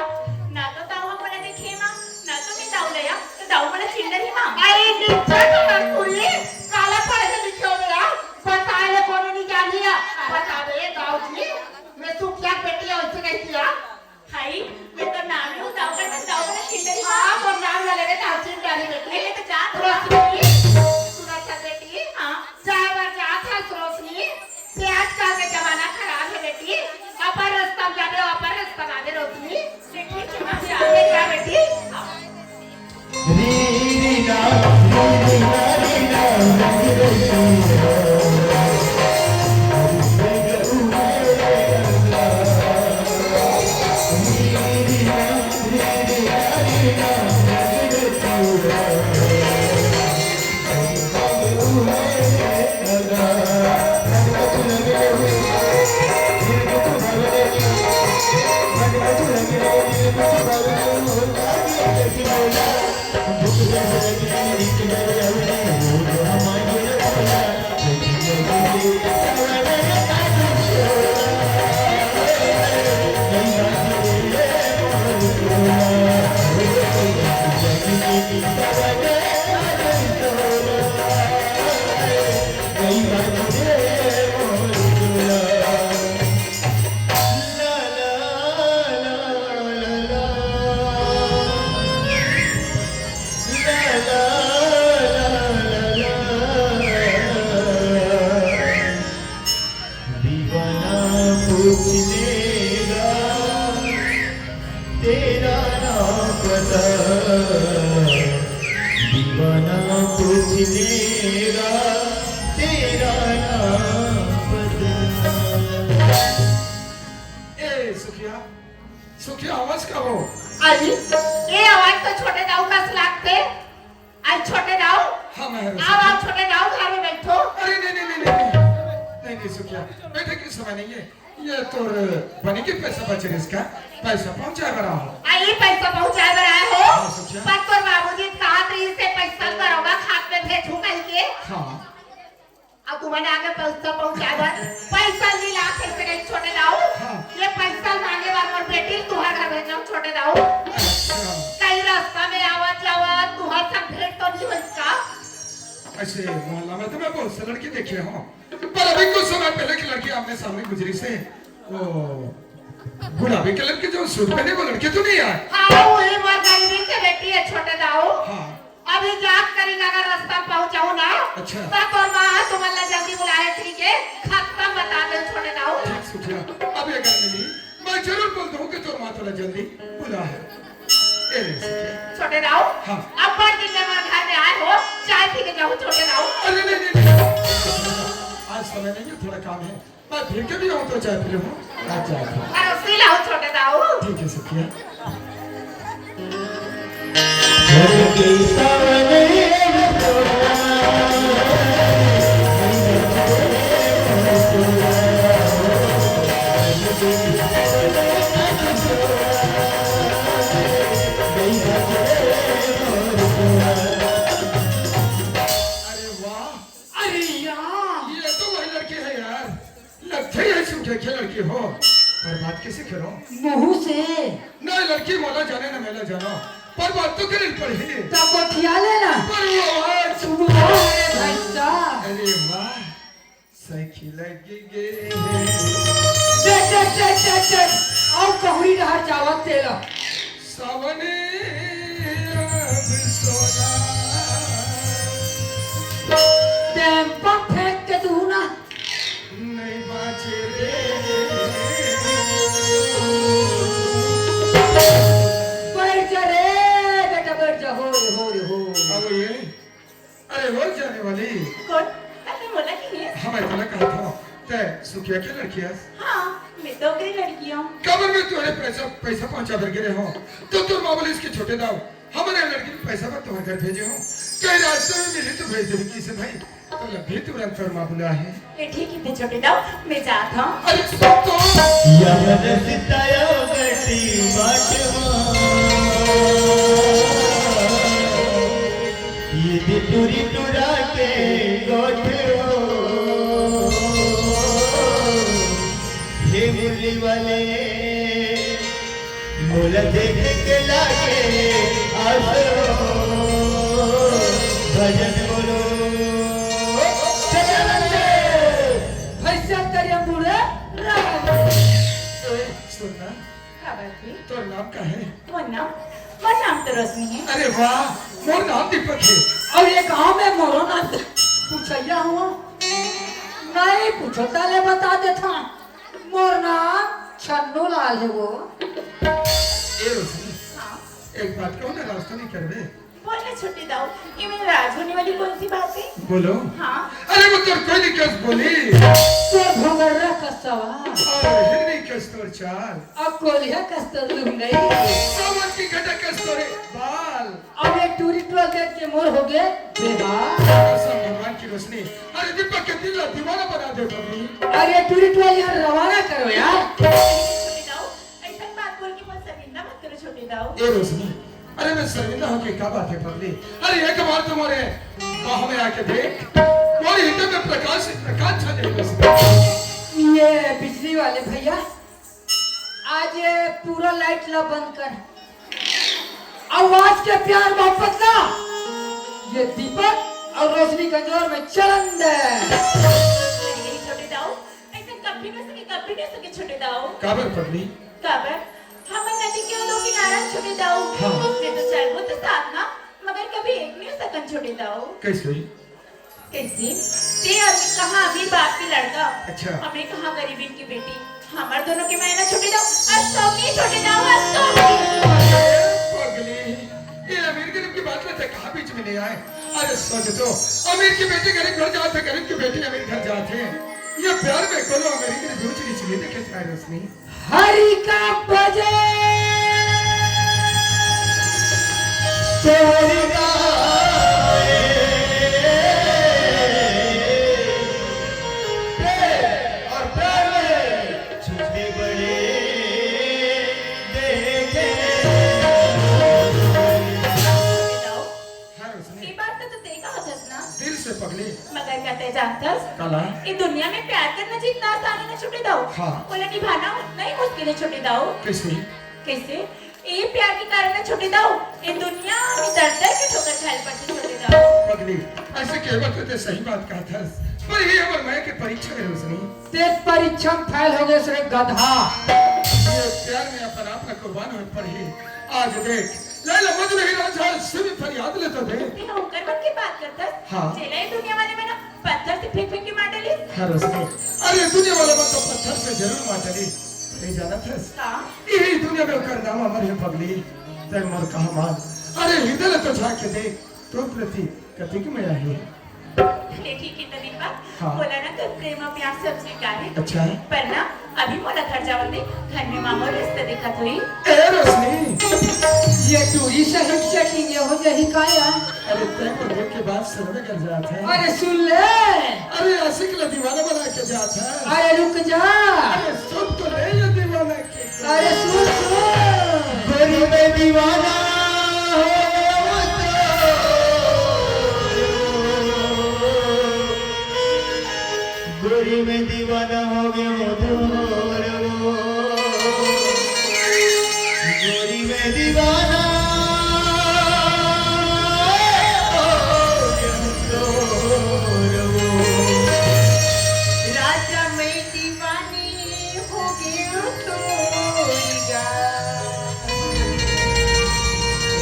ना तो ताऊ हम मला देखे माँ ना तो मी दाऊ लया तो दाऊ मला चिल्लर ही माँ अरे नीचे तो नरपुरी काला पढ़े लिखे हो मेरा बता ले कौन नहीं जान लिया बता दे दाऊ जी मैं तू क्या बेटी है वैसे नहीं किया हाई मैं तो नाम लूँ दाऊ मला चिल्लर ही माँ हाँ वो नाम ले ले ताची डाली बेटी ले तो जा रोशनी सुना था बेटी हाँ चाहे बार जा था रोशनी से आजकल का जमाना खराब है बेटी अपर रास्ता में जाने अपर रास्ता ना दे रोशनी देखिए चुना से आगे आगे क्या बेटी सुखिया आवाज का हो आई ये आवाज तो छोटे दाऊ का लागते आज छोटे दाऊ हाँ मैं आप छोटे दाऊ घर में बैठो अरे नहीं सुखिया बैठे की समय नहीं है ये तो बनी के पैसा बचे इसका पैसा पहुंचा रहा हो आई पैसा पहुंचाए बर आए हो हाँ, सुखिया। पर बाबूजी कहा थी से पैसा करोगा खात में भेजू कहीं के हाँ अब तुम्हारे आगे पैसा पहुंचाए बर पैसा नहीं ला कैसे गई छोटे दाऊ हाँ। ये पैसा मांगे बार और बेटी तुम्हारे घर भेजना छोटे दाऊ अच्छा कई रास्ता में आवत जावत तुम्हारे साथ भेंट तो नहीं हुई इसका ऐसे मोहल्ला में तो मैं बहुत से लड़की देखे हूँ पर अभी कुछ समय पहले की लड़की आमने सामने गुजरी से वो गुलाबी कलर की जो सूट पहने वो लड़की तो नहीं आए हाँ वही वो गरीबी के बेटी है छोटे दाऊ हाँ अभी जाग करेंगे अगर रास्ता पहुंचाऊ ना अच्छा। तब और माँ तुम्हारे जल्दी बुलाए थी के खत्म बता दे छोटे दाऊ ठीक सुखिया अब ये घर मिली मैं जरूर बोलता हूँ कि तोर माँ थोड़ा जल्दी बुला है ए रे सुखिया छोटे दाऊ हाँ। अब बड़ दिन में हमारे घर में आए हो चाय पी के जाओ छोटे दाऊ अरे नहीं आज समय नहीं है थोड़ा काम है मैं फिर के भी आऊँ तो चाय पी लूँ अच्छा अरे उसी लाओ छोटे दाऊ ठीक है सुखिया अरे वाह अरे यार ये तो वही लड़की है यार लगते ही है सुखे के लड़की हो पर बात कैसे करो मुंह से ना लड़की मोला जाने ना मेला जानो पर बात तो करनी पड़ी तब बतिया लेना पर वो आवाज अरे भाई साहब अरे वाह साइकिल लगी गे चल और कहूरी डहर जावत तेला सावने अब सोना टेम्पो फेंक के तू ना नहीं बाचे रे बैठ जा रे बेटा बैठ जा हो अब ये अरे हो जाने वाली कौन आपने बोला कि ये हमें तो ना कहा था ते सुखिया की लड़की है हाँ मैं तो गई लड़की हूँ कबर में तुम्हारे पैसा पहुंचा कर गिरे हो तो तुम मामूली इसके छोटे दाव हमारे लड़की ने पैसा पर तुम्हारे घर भेजे हो कई रास्ते में मिली तो भेज देगी किसे भाई तो लभी तुरंत और मामूला है ये ठीक है ते छोटे दाओ मैं जाता हूँ अरे सुन तो यमन सितायो गटी बाटवा ये भी टूरी टूरा के गोठो ये मुरली वाले मोला देख के लागे आसो भजन बोलो भैसा तेरे बूढ़े सुनना खबर थी तो नाम का है वो नाम तो रोशनी है अरे वाह मोर नाम दीपक है और ये गांव में मोरो ना पूछैया हुआ नहीं पूछो ताले बता देता मोर नाम छन्नू लाल है वो ए रोशनी हाँ एक बात कहूँ ना रास्ता नहीं करवे बोलना छोटे दाओ ये मेरे राज होने वाली कौन सी बात है बोलो हाँ अरे वो तो कोई नहीं बोली तो भोगर्रा कस्तवा और हिरनी कस्तूर चाल अब कोलिया कस्तर लूंगी सावन की घटा कस्तूर बाल अब एक टूरी टोल देख के मोर हो गए बेहाल सब भगवान की रोशनी अरे दीपक के दिल दीवाना बना दे कभी अरे टूरी टोल यहाँ रवाना करो यार छोटे दाओ ऐसा बात बोल के मत शर्मिंदा मत करो छोटे दाओ ए रोशनी अरे मैं शर्मिंदा होके क्या बात है पगली अरे एक बार तुम्हारे बाहों में आके देख तुम्हारे हृदय में प्रकाश छा जाएगा ये बिजली वाले भैया आज ये पूरा लाइट ला बंद कर आवाज के प्यार मोहब्बत ना ये दीपक और रोशनी कंजोर में चलन दे नहीं छोटे दाओ ऐसा कभी नहीं सके छोटे दाओ काबर पगली काबर हम नदी के दो किनारा छोटे दाओ हाँ। मैं तो चल वो तो साथ ना मगर कभी एक नहीं हो सकन छोटे दाओ कैसे हुई कैसे ते अभी कहाँ अमीर बाप की लड़का अच्छा। हमें कहाँ गरीबी की बेटी हमारे दोनों के मैंने छोटे दाओ अस्तोगी छोटे दाओ अस्तोगी पगली ये अमीर गरीब की बात में कहाँ बीच में नहीं आए अरे सोच तो अमीर की बेटी गरीब घर जाते गरीब की बेटी अमीर घर जाते ये प्यार में कोनो अमीर की दूसरी चीजें देखे जाए रोशनी हरि का बजे सोहरी गाए और प्यार में छुपे बड़े देखे हाँ रोशनी ये बात तो तेरी कहा थस ना दिल से पगली मगर कहते जानतस काला ये दुनिया में प्यार करना जितना आसान है ना छोटे दाओ हाँ। बोला निभाना उतना ही मुश्किल है छोटे दाओ कैसे कैसे ये प्यार के कारण ना छोटे दाओ ये दुनिया में दर दर के ठोकर खाल पड़ती छोटे दाओ पगली ऐसे कहवत होते सही बात कहा था पर ये हमारे माया की परीक्षा है रोशनी ते परीक्षा में फैल हो गए सरे गधा ये प्यार में अपन आप ना कुर्बान हो पड़ी आज देख लैला मजनू ही राजा सिर फरियाद ले तो दे ते होकर बन के बात करता हाँ। चला ये दुनिया वाले में ना पत्थर से फेंक फेंक के मार डाली हाँ रोशनी अरे दुनिया वाला बंदा पत्थर से जरूर मातली नहीं जाना था हाँ यही दुनिया में कर नाम अमर है पगली तय मोर कहा मान अरे हृदय तो झाके देख तो प्रति कतिक में है लेकिन की तभी बात हाँ। बोला ना तो प्रेम और प्यार सब स्वीकार है अच्छा है पर ना अभी मोला घर जावन दे घर में मामूल रिश्ता दिखत हुई ए रोशनी ये टूरी से हिट सेटिंग ये हो यही का यार अरे तय को देख के बाद सर्वे कर जाता है अरे सुन ले अरे आशिक ला दीवाना बना के जाता है अरे रुक जा अरे सुन तो ले ये दीवाना के अरे सुन गोरी में दीवाना गोरी में दीवाना हो गया क्यों तोड़ेगा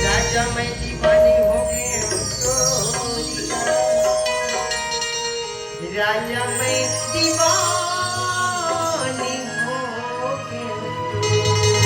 राजा मैं दीवानी हो गया तोड़ेगा राजा मैं दीवानी हो गया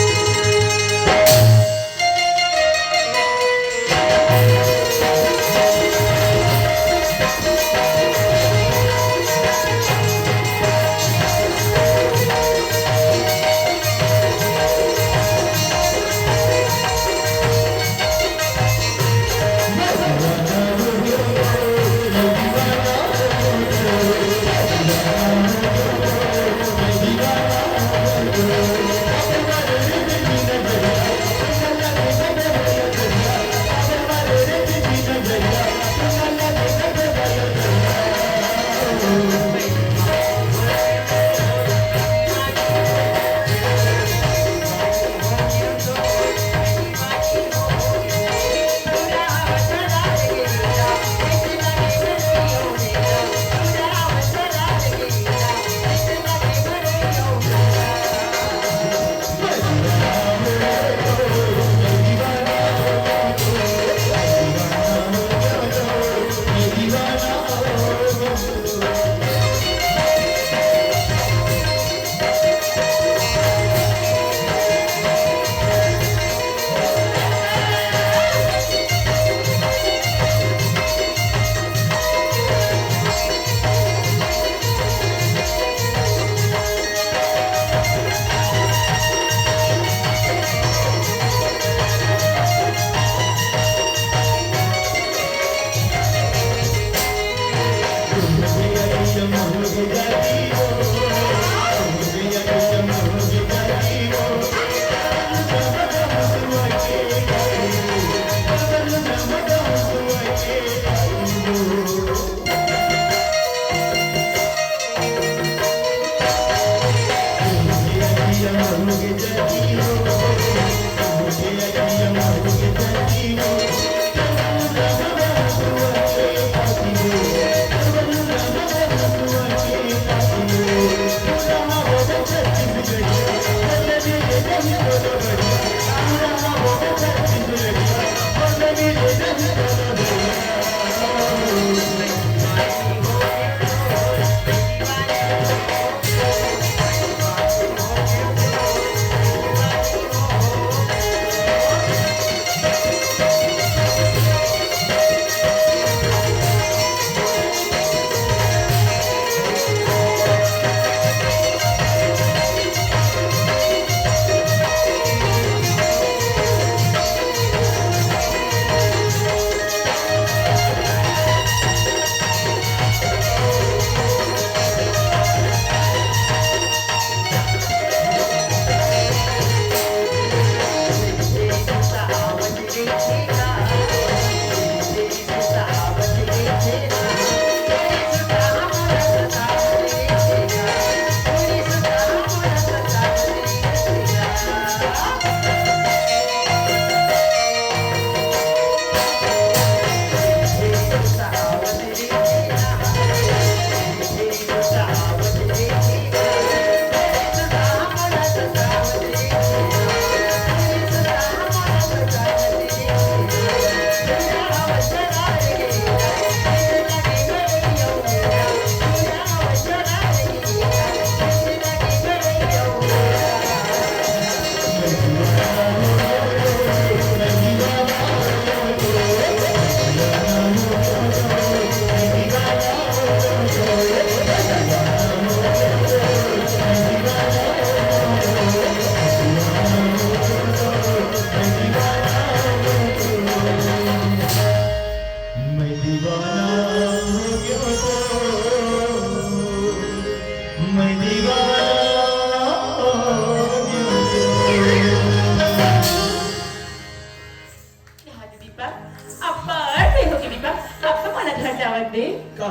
का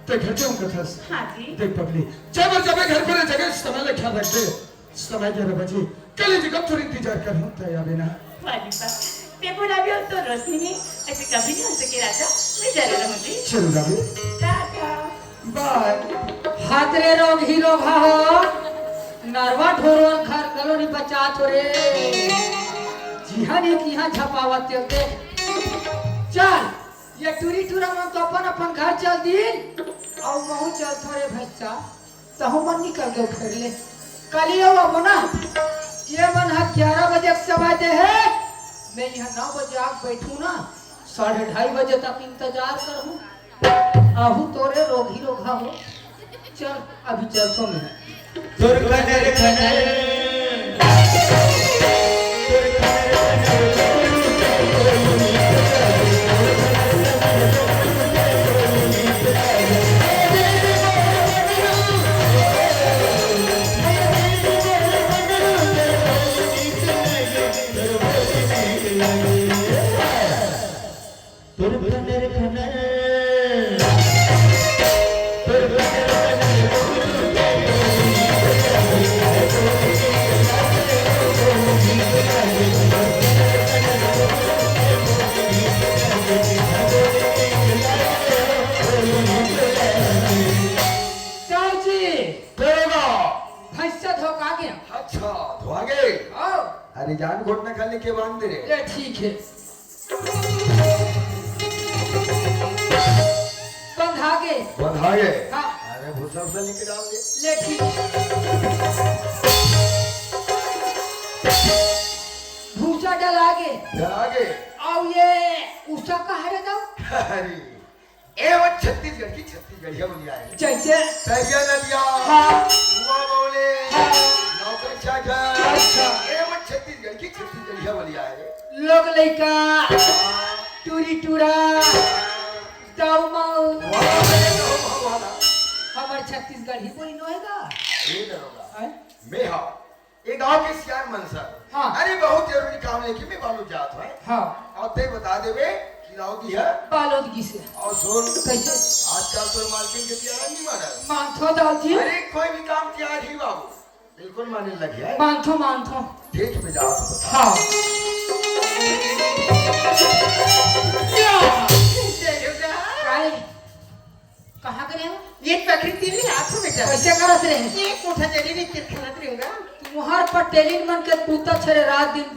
ते घर के उनका था हाँ जी देख पगली जब जब घर पर जगह समय ले ख्याल रख दे समय के बची कल जी कब थोड़ी इंतजार कर होता है बिना वाली बात ते बोला भी तो रोशनी ने ऐसे कभी नहीं हो सके राजा मैं जरूर रहूंगी चलो राबी टाटा बाय हातरे रोग ही रोग हो नरवा ढोरवन खर कलोनी बचा छोरे जिहान एक यहाँ छपावत देख चल ये टूरी टूरा मन तो अपन घर चल दिन और महू चल थोड़े भैसा तहु मन निकल गए फिर ले कल अब ना ये मन 11 बजे समय दे है मैं यहाँ 9 बजे आग बैठू ना 2:30 बजे तक इंतजार करूँ आहू तोरे रोग ही रोगा हो चल अभी चलतो मैं दुर्गनर खनर अरे जान घोटना खाने के बांध दे रे ये ठीक है बंधागे हाँ अरे भूसा भूसा लेके डाल दे ले ठीक भूसा डलागे आगे और ये उषा कहाँ रे जाओ अरे ए वो छत्तीसगढ़ की छत्तीसगढ़िया बोलिया है जैसे तरिया नदिया हाँ हुआ बोले हाँ नौकर चाकर अच्छा ए वो छत्तीसगढ़ की छत्तीसगढ़िया बोलिया है लोग लइका टूरी टूरा दाऊ माऊ हमार छत्तीसगढ़ ही बोली नोएगा ये दरोगा हैं? मैं हाँ एक गांव के सियार मनसा हाँ। अरे बहुत जरूरी काम लेके मैं बालू जात है हाँ और ते बता देवे कि लाओगी है बालोदगी से और सुन कैसे आजकल तो मार्केट के तैयार नहीं माना मानथो दाऊ जी अरे कोई भी काम तैयार ही बाबू बिल्कुल माने लगे है मानथो ठीक में जाओ तो बता हाँ काय कहाँ करे हो ये प्रकृति में आंखों में डर कैसे करत रहे एक मुठा जड़ी में तिरखनत रहूंगा मुहर पर टेलिंग मन के तूता छरे रात दिन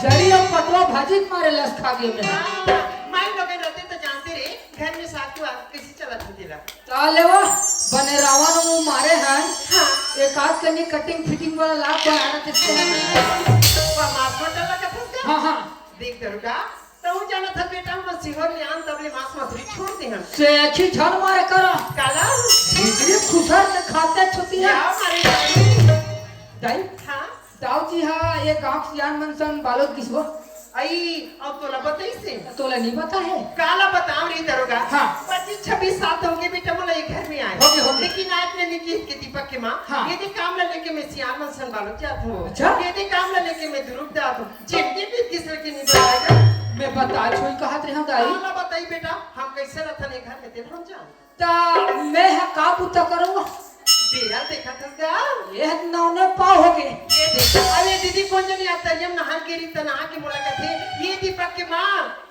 जड़ी और पटवा भाजी मारे लस खा गए में माई लोग रहते तो जानते रहे घर में साथ कैसे चला था तेरा ताले वो बने रावण वो मारे हैं हाँ एक आध कनी कटिंग फिटिंग वाला लाभ बनाना देते हैं वो मांस मटला का था हाँ हाँ देख दरुगा तो वो जाना था बेटा हम सिंहर ले आन तबले मांस मछली छोड़ दे हम से अच्छी झन मारे करो काला भीतरी खुसर में खाते छुती है या मारे दाई हाँ दाऊ जी हाँ ये गांव की जान मनसन बालोद किसको आई अब तो लबत से तोला नहीं पता है काला बताओ रे दरोगा हाँ। 25-26 साल होंगे बेटा मोला ये घर में आए होगे। लेकिन आज ने निकी के दीपक के माँ हाँ। ये काम ला लेके मैं सियार मन संभालो जात हूँ अच्छा। ये काम ला लेके मैं दुरुप जात हूँ जितने भी किसी के नहीं बताएगा मैं बता छोई कहा थे हम दाई काला बताई बेटा हम कैसे रहता नहीं घर में तेरे हम जान ता मैं है का पुता करूँगा तेरा देखा था ये नौने पाव हो गए ये देखो अरे दीदी कौन जनी आता है हम नहान के रीत नहा के मुलाकात है ये दीपक के माँ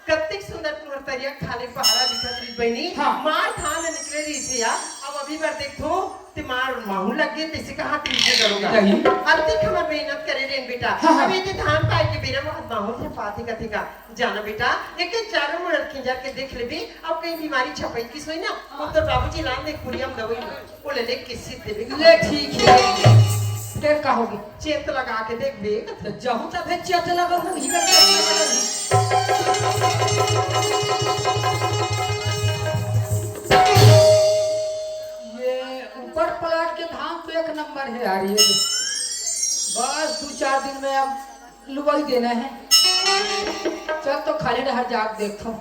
कत्तिक सुंदर तुम्हार तरिया खाने पहाड़ा दिखत रही बहनी हाँ। मार थान निकले रही से यार अब अभी बार देखो ते मार माहू लग गए तैसे कहाँ तुझे करूँगा नहीं। अब देख हमार मेहनत करे रेन बेटा हाँ, हाँ। अब ये धान पाए के बेरा माहू से पाती का थिका जाना बेटा एक चारों मुड़ल खिंजार के देख ले भी अब कहीं बीमारी छपाई की सोई ना अब तो बाबूजी लान देख पूरी हम दवाई वो ले ले किसी देवे ले ठीक है फिर कहोगे चेत लगा के देख बे तो जहू तक फिर चेत लगा हूँ ही ये ऊपर प्लाट के धाम तो एक नंबर है यार ये बस 2-4 दिन में अब लुबाई देना है चल तो खाली रह जाग देखो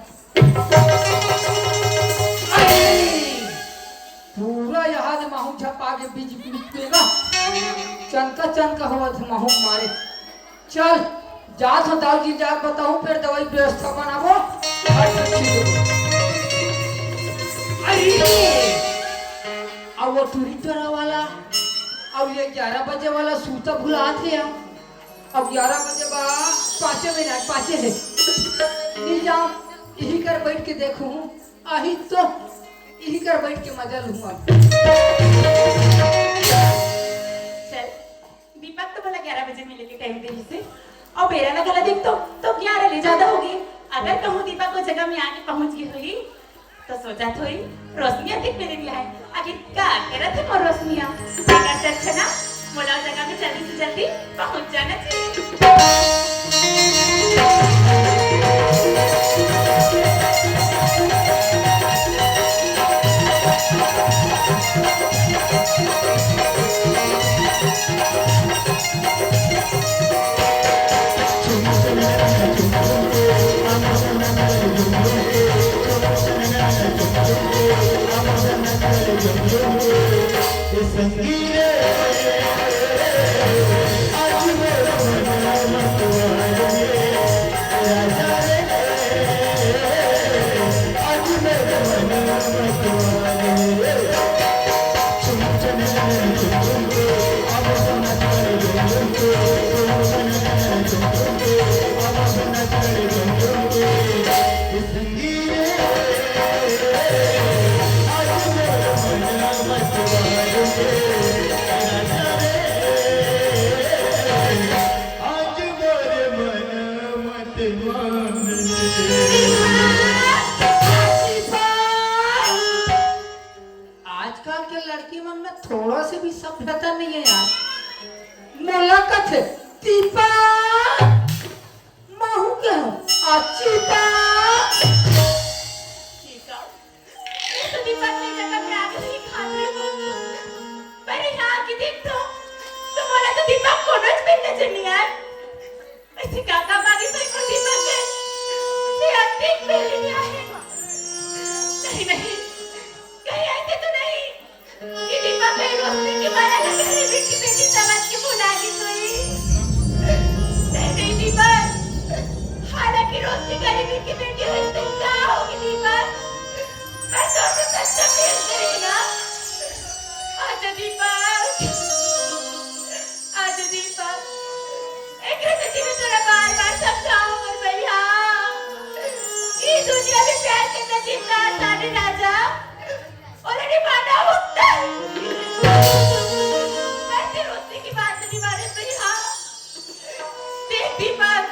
पूरा यहाँ से माहू झपा के बीच पेगा चनका हुआ था माहू मारे चल जा तो दाऊ जी जा बताऊं फिर दवाई व्यवस्था बनावो अब वो टूरिटर वाला अब ये 11 बजे वाला सूता भुला थे अब 11 बजे बा 5 मिनट 5 है नहीं जाओ यही कर बैठ के देखूं आही तो यही कर बैठ के मजा लूंगा दीपक तो बोला 11 बजे मिले के टाइम दे से और बेरा ना गला देख तो 11 ले ज्यादा होगी। अगर कहूँ दीपक को जगह में आके पहुंच गई हुई तो सोचा थोड़ी रोशनियां दिख मेरे लिए है आखिर क्या कह रहे थे मोर रोशनियां बेकार से अच्छा ना बोला जगह में जल्दी से जल्दी पहुंच जाना चाहिए। आजकल के लड़की मन में थोड़ा से भी सभ्यता नहीं है यार। मुलाकात है दीपा महू के हो अचीता ठीक है ये तो दीपक ने जगह में आके नहीं खाते हो पर यहाँ की देख तो बोला तो दीपक को नच पे नजर नहीं आए ऐसे काका बागी से को दीपक के से अंतिम में नहीं आए नहीं नहीं कहीं ऐसे तो नहीं कि दीपक में रोशनी की माला का मेरी बेटी समझ के बुला ली कोई नहीं दीपक हालांकि रोशनी गरीब की बेटी है तो क्या होगी दीपक मैं तो उसे सच्चा प्यार करेगा आजा दीपक एक रस्ते में तेरा बार-बार समझाऊं पर भैया ये दुनिया में प्यार करना जितना आसान है राजा और नहीं माना होता वैसे रोशनी की बात नहीं माने भैया देख दीपक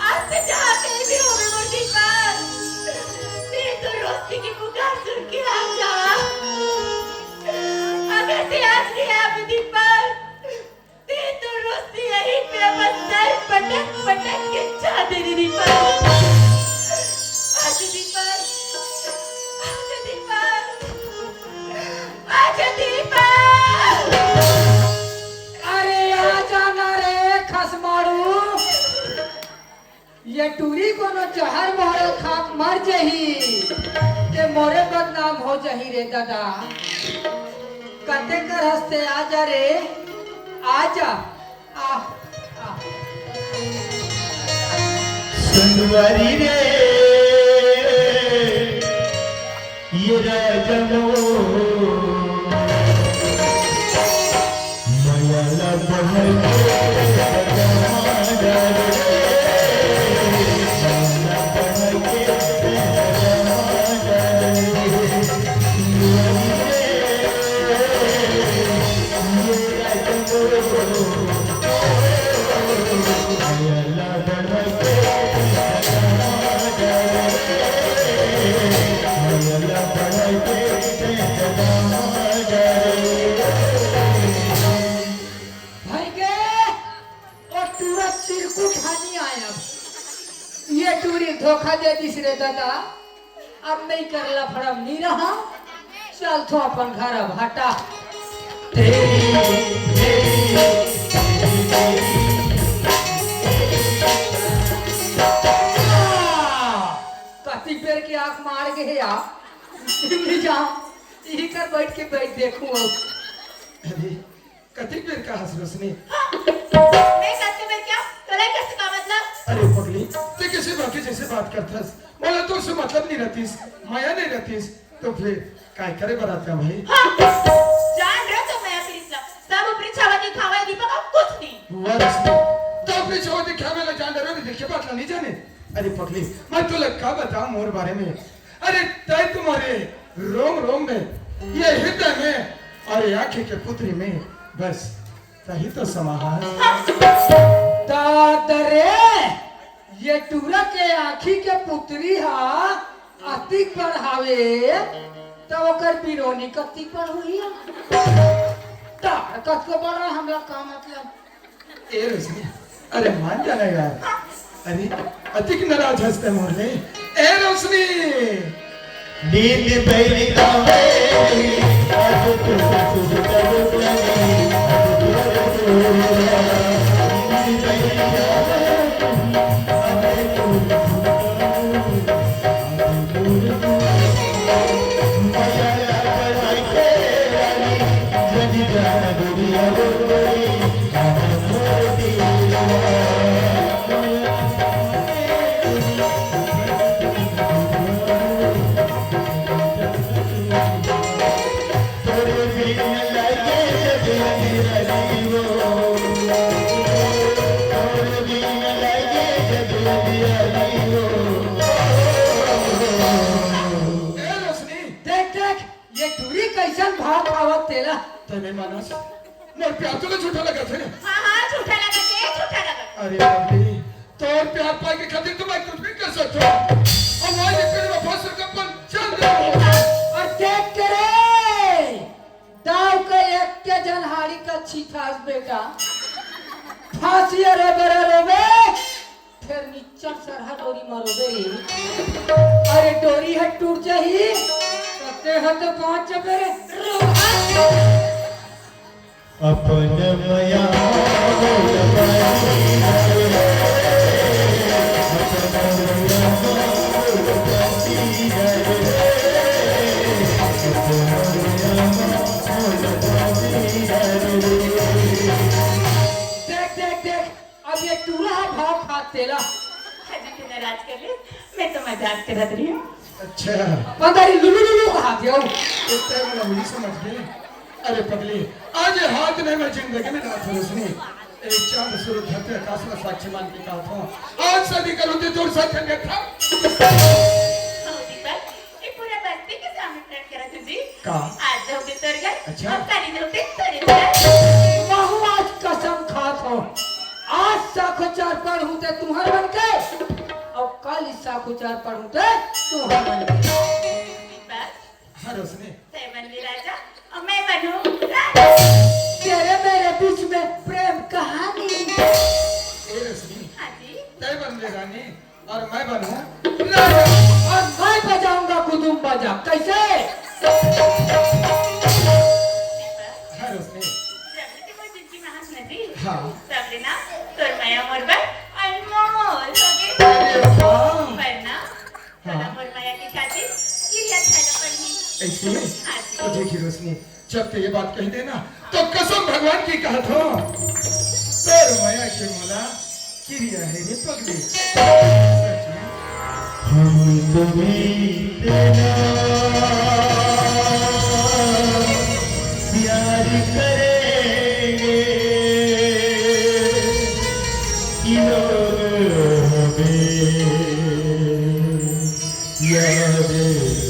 आज से जहाँ कहीं भी हो मैं वो दीपक देख तो रोशनी की पुकार सुन के आ जा अगर से आज नहीं आया दीपक देख तो रोशनी यहीं पे बस सर पटक पटक के जा दे दीपक आज दीपक आज दीपक आज दीपक अरे आ जाना रे खसमारू ये टूरी कोनो जहर मोहर खाक मर जही ते मोरे बदनाम हो जही रे दादा कते कर हंसते आ जा रे आजा आ सुनवारी रे ये राजमो मयाला बहल भाई के और टूरा चिरकुट हानि आया ये टूरी धोखा दे दिस रे दादा अब नहीं करला फड़म नहीं रहा चल तो अपन घर अब हटा कति पेड़ की आंख मार के है आप जाओ यही कर बैठ के बैठ देखूं अब अरे कथी पेड़ का हंस रोशनी मैं कहते मैं क्या तोला कैसे का मतलब अरे पगली ते किसी बाकी जैसे बात करथस बोला तो उससे मतलब नहीं रहतीस माया नहीं रहतीस तो फिर काय करे बरात का भाई जान रहे तो मैं परीक्षा सब परीक्षावती खावा दीपक अब कुछ नहीं हुआ रोशनी तो अपनी छोड़ दिखा में जान रहे हो देखिए बात नहीं जाने अरे पगली मैं तो लगा बता मोर बारे में अरे तय तुम्हारे रोम रोम में ये हृदय में और आंखें के पुत्री में बस सही तो समाहार दादरे ये टूरा के आखी के पुत्री हा अति पढ़ावे तो ओकर बिरोनी कति पर हुई ताकत को बड़ा हमरा का मतलब ए रोशनी अरे मान जाना यार अरे अतिक नाराज हंसते मोरले ए रोशनी नींद बैरी गावे आज तू सुध कर तने मानस मोर प्यार तो झूठा लगा थे हाँ झूठा लगा के झूठा लगा अरे बबली तोर प्यार पाए के खातिर तो मैं कुछ भी कर सकता हूं अब वो ये तेरे वफा से कपन चल दे और देख करे दाव के एक के जनहारी का छिठास बेटा फांसी रे बरे रोबे फिर नीचा सरहा डोरी मारोबे अरे डोरी है टूट जाही ते है तो पहुंच जबे अपन मया देख अब ये टूरा भाव खातेला हजी तू नाराज कर ले मैं तो मजाक कर रही हूँ अच्छा पंदारी लुलु कहा दियो इस तरह मैं नहीं समझ गई अरे पगली आज ये हाथ नहीं मैं जिंदगी में ना रोशनी एक चांद सूरज धरते आकाश में साक्षी मान के कहा था आज शादी करूं तो दूर साथ में था दीपक ये पूरा बस्ती के सामने फ्रेंड करा तुझी का आज जाओ के तर गए अच्छा। अब काली जाओ के तर बहु आज कसम खात हो आज साखो चार पर हूं ते तुम्हार बन के और कल इस साखो चार पर हूं ते तुम्हार बन के दीपक हाँ रोशनी तै बन ले राजा और मैं बनूं रानी तेरे मेरे बीच में प्रेम कहानी ए रोशनी हाँ जी तय बन ले रानी और मैं बनूं और मैं बजाऊंगा कुदुम बजा कैसे हाँ रोशनी जब ते कोई जिंदगी में हंस नदी हाँ तब लेना तोर माया मोर पर अनमोल होगे अरे वाह वरना हाँ। मोर माया की खातिर किरिया खाना पड़नी ऐसे में हाँ जी तो देखिए रोशनी जब ते ये बात कही देना तो कसम भगवान की कहा था तोर माया के मोला किरिया है रे पगली सच में हम तुम्हें देना प्यार करेंगे लोग हमें याद करेंगे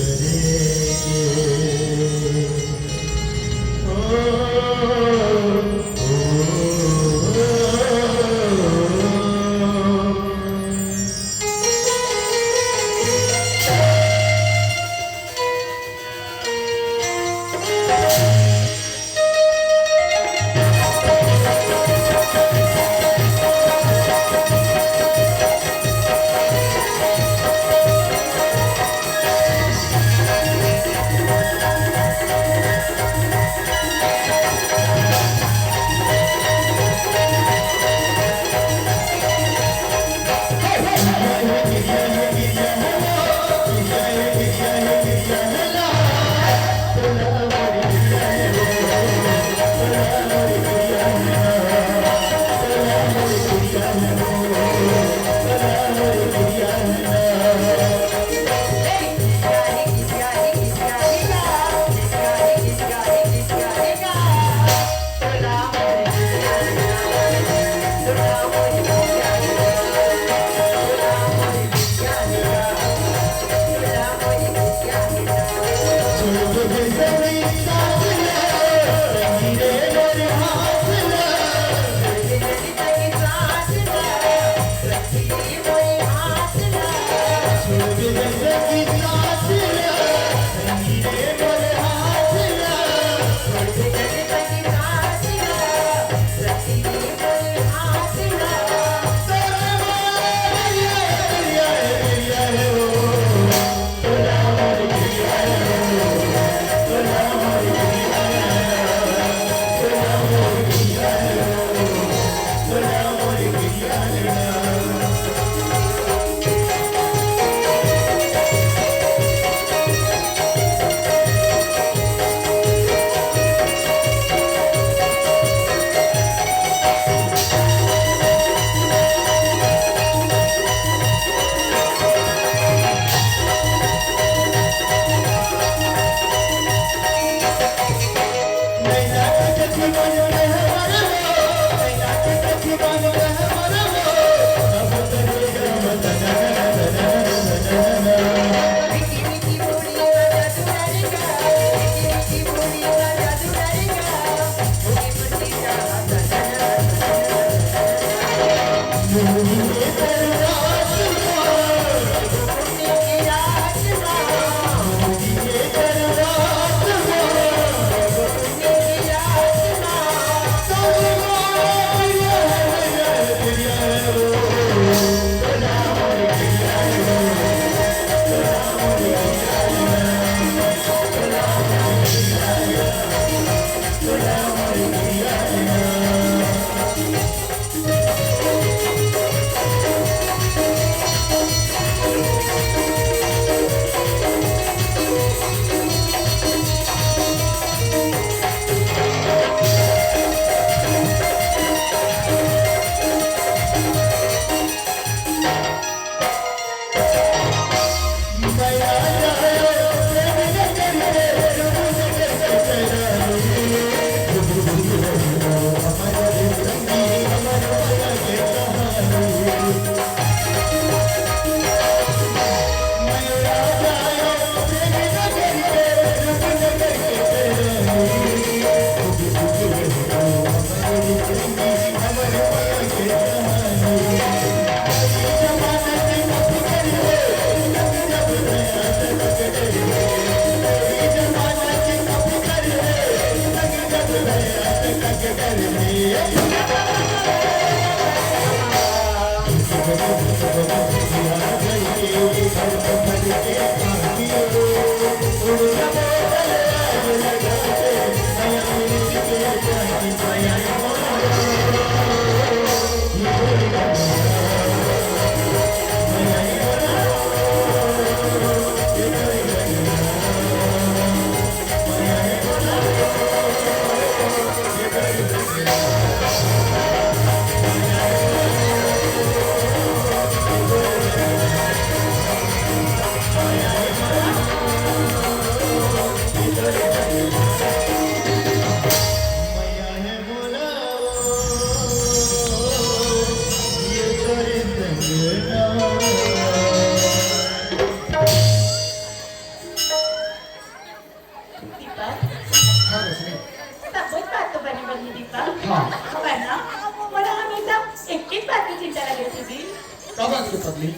पगली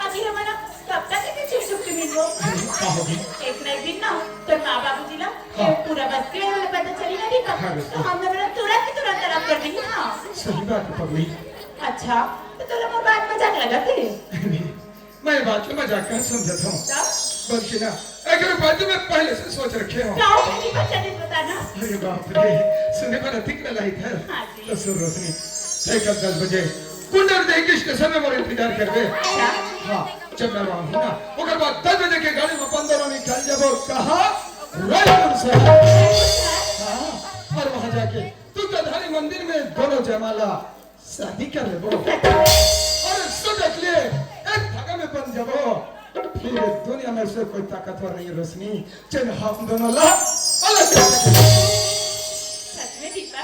आखिर हमारा कब तक इतनी चिड़चिड़ की मिल वो क्या होगी एक ना एक दिन ना तो माँ बाबू जी ना ये पूरा बस के पता चली ना दी तो हमने मेरा तुरंत की तुरंत तरफ कर दी हाँ सही बात है पगली अच्छा तो तुम लोग बात मजाक लगा थे मैं बात में मजाक कर समझता हूँ बल्कि ना अगर बात में पहले से सोच रखे हो क्या होगा कि बच्चा नहीं बताना अरे बाप रे सुनने पर अधिक में लाई था हाँ जी। तो सुन रोशनी ठीक है 10 बजे कुंडर देख के स्टेशन में मोर इंतजार करबे हाँ जब मैं वहां हूं ना ओकर बाद 10 बजे के गाड़ी में 15 निकल जाबो कहा रायपुर से हाँ और वहां जाके तू गधारी मंदिर में दोनों जयमाला शादी कर लेबो और सजक ले एक धागा में बंध जाबो फिर दुनिया में से कोई ताकतवर नहीं रोशनी चल हम दोनों ला अलग सच में दीपा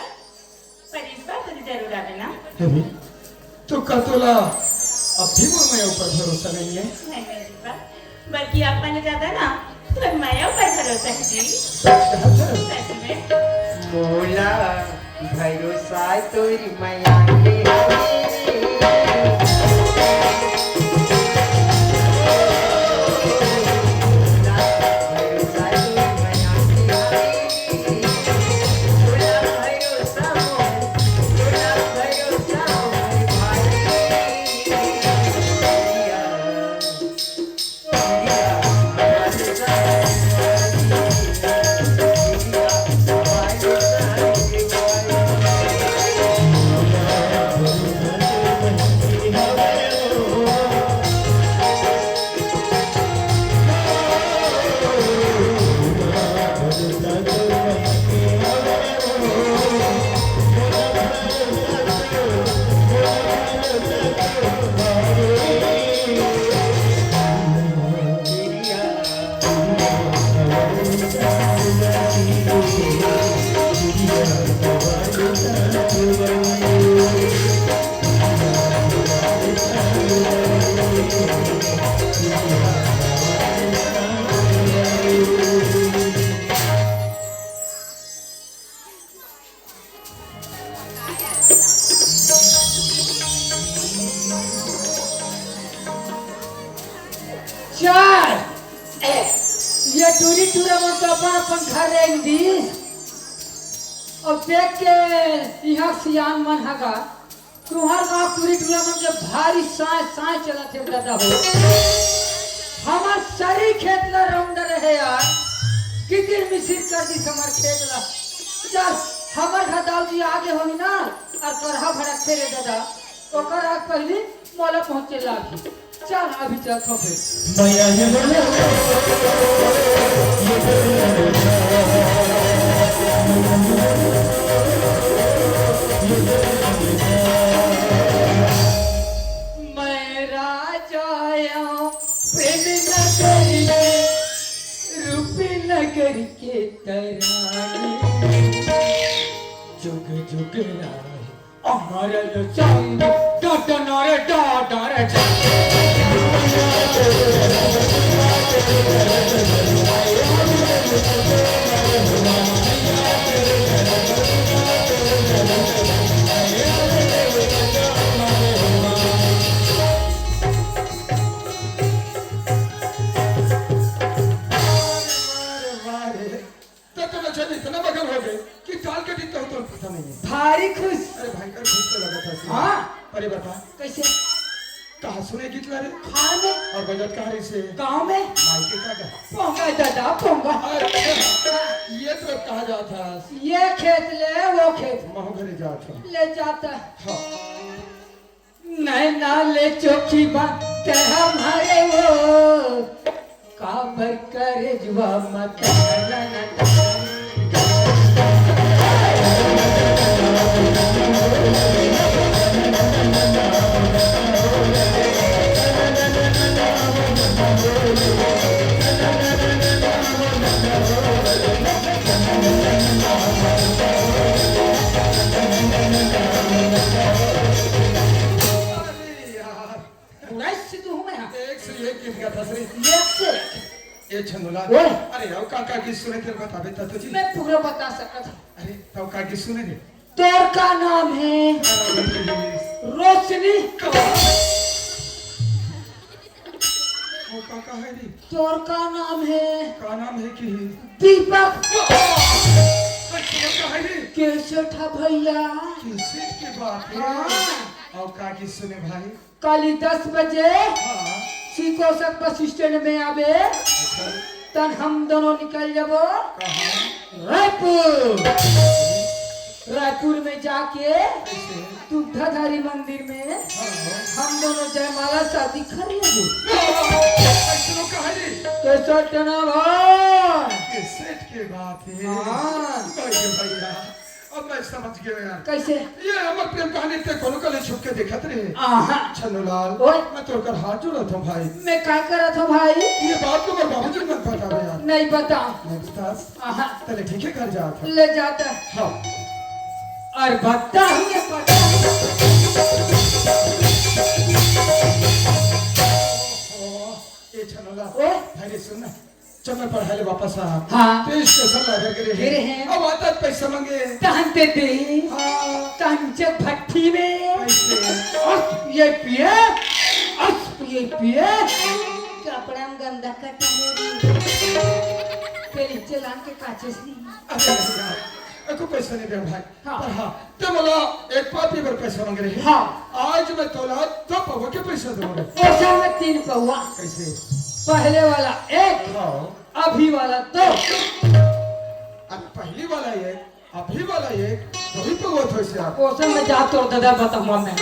पर इस बार तुझे जरूर आना ना हेवी तो कतोला अब भी मैं ऊपर भरोसा नहीं है नहीं दीपा बल्कि आप मैंने ज्यादा ना तो मैं ऊपर भरोसा है जी सच कहता है सच में मोला भरोसा तोरी मैया के चल ये टूरी टूरा में तो अपन घर रेंग दीस और देख के यहाँ सियान मन हगा तुम्हार गाँव टूरी टूरा में के भारी साए साए चला थे दादा हो हमार सारी खेत ला रौंद रहे यार कितनी मिसिर कर दी हमार खेत ला चल हमार घदाव जी आगे होई ना और करहा भड़क फेरे दादा ओकर आग पहले मोला पहुंचे लागी चल अभी चल तो फिर मैया ये बोले मैं राजा आया प्रेम नगरी रूपी नगर के तरानी जुग जुग राय अमर चंद डटनर डटर इतना बगल हो गए कि टाल के टिकता हो तो पता नहीं है। भारी खुश अरे भाई कर खुश तो लगा था हाँ अरे बता कैसे कहाँ सुने गीत रे खान में और बजट कहाँ से गांव में मायके का का पोंगा दादा पोंगा ये तो कहा जाता ये खेत ले वो खेत महू घरे जाता ले जाता हाँ नैना ले चोखी बात हमारे वो काबर करे जुआ मत ये छंदुला ओए। अरे राव काका की सुने तेरे बता बेटा तुझे मैं पूरा बता सकता था अरे तो काका की सुने दे तोर का नाम है रोशनी वो काका है रे तोर का नाम है का नाम है कि दीपक का है रे कैसे था भैया किसी की बात है हाँ। और काकी सुने भाई कल 10 बजे हाँ सीकोसक बस स्टैंड में आवे अच्छा तन हम दोनों निकल जाबो कहाँ रायपुर रायपुर में जाके कैसे दुग्धाधारी मंदिर में हाँ हम दोनों जयमाला शादी कर लेंगे ऐसा कहा रे कैसा टना भाई ये सेठ की बात है हाँ। भैया अब मैं समझ गया यार कैसे ये अमर प्रेम कहानी ते कोनो कले छुप के देखत रहे आहा छन्नूलाल ओए। मैं तोर कर हाथ जोड़ा था भाई मैं क्या करा था भाई ये बात तो मेरे बाबूजी ने मत बता यार नहीं बता मैं बतास आहा तले ठीक है घर जा था ले जाता हाँ और बता ही पता ये छन्नूलाल ओए। भाई रे सुन ना चल मैं पढ़ाई ले वापस आ हाँ। तो स्टेशन लगा के गिरे हैं। अब आता पैसा मांगे तहनते दे हाँ तंचे भट्टी में कैसे ये पिए पिए कपड़ा में गंदा कटा तेरी चलान के काचेस नहीं अरे यार एको पैसा नहीं दे भाई हाँ। पर हाँ ते मला एक पापी पर पैसा मांग रहे हाँ। आज मैं तोला तो पापा के पैसा दूंगा पैसा में 3 पौवा कैसे पहले वाला 1 हाँ अभी वाला 2 अब पहली वाला ये अभी वाला ये वही तो वो थोड़ी से आप ओसन में जा तोर दादा बता मैं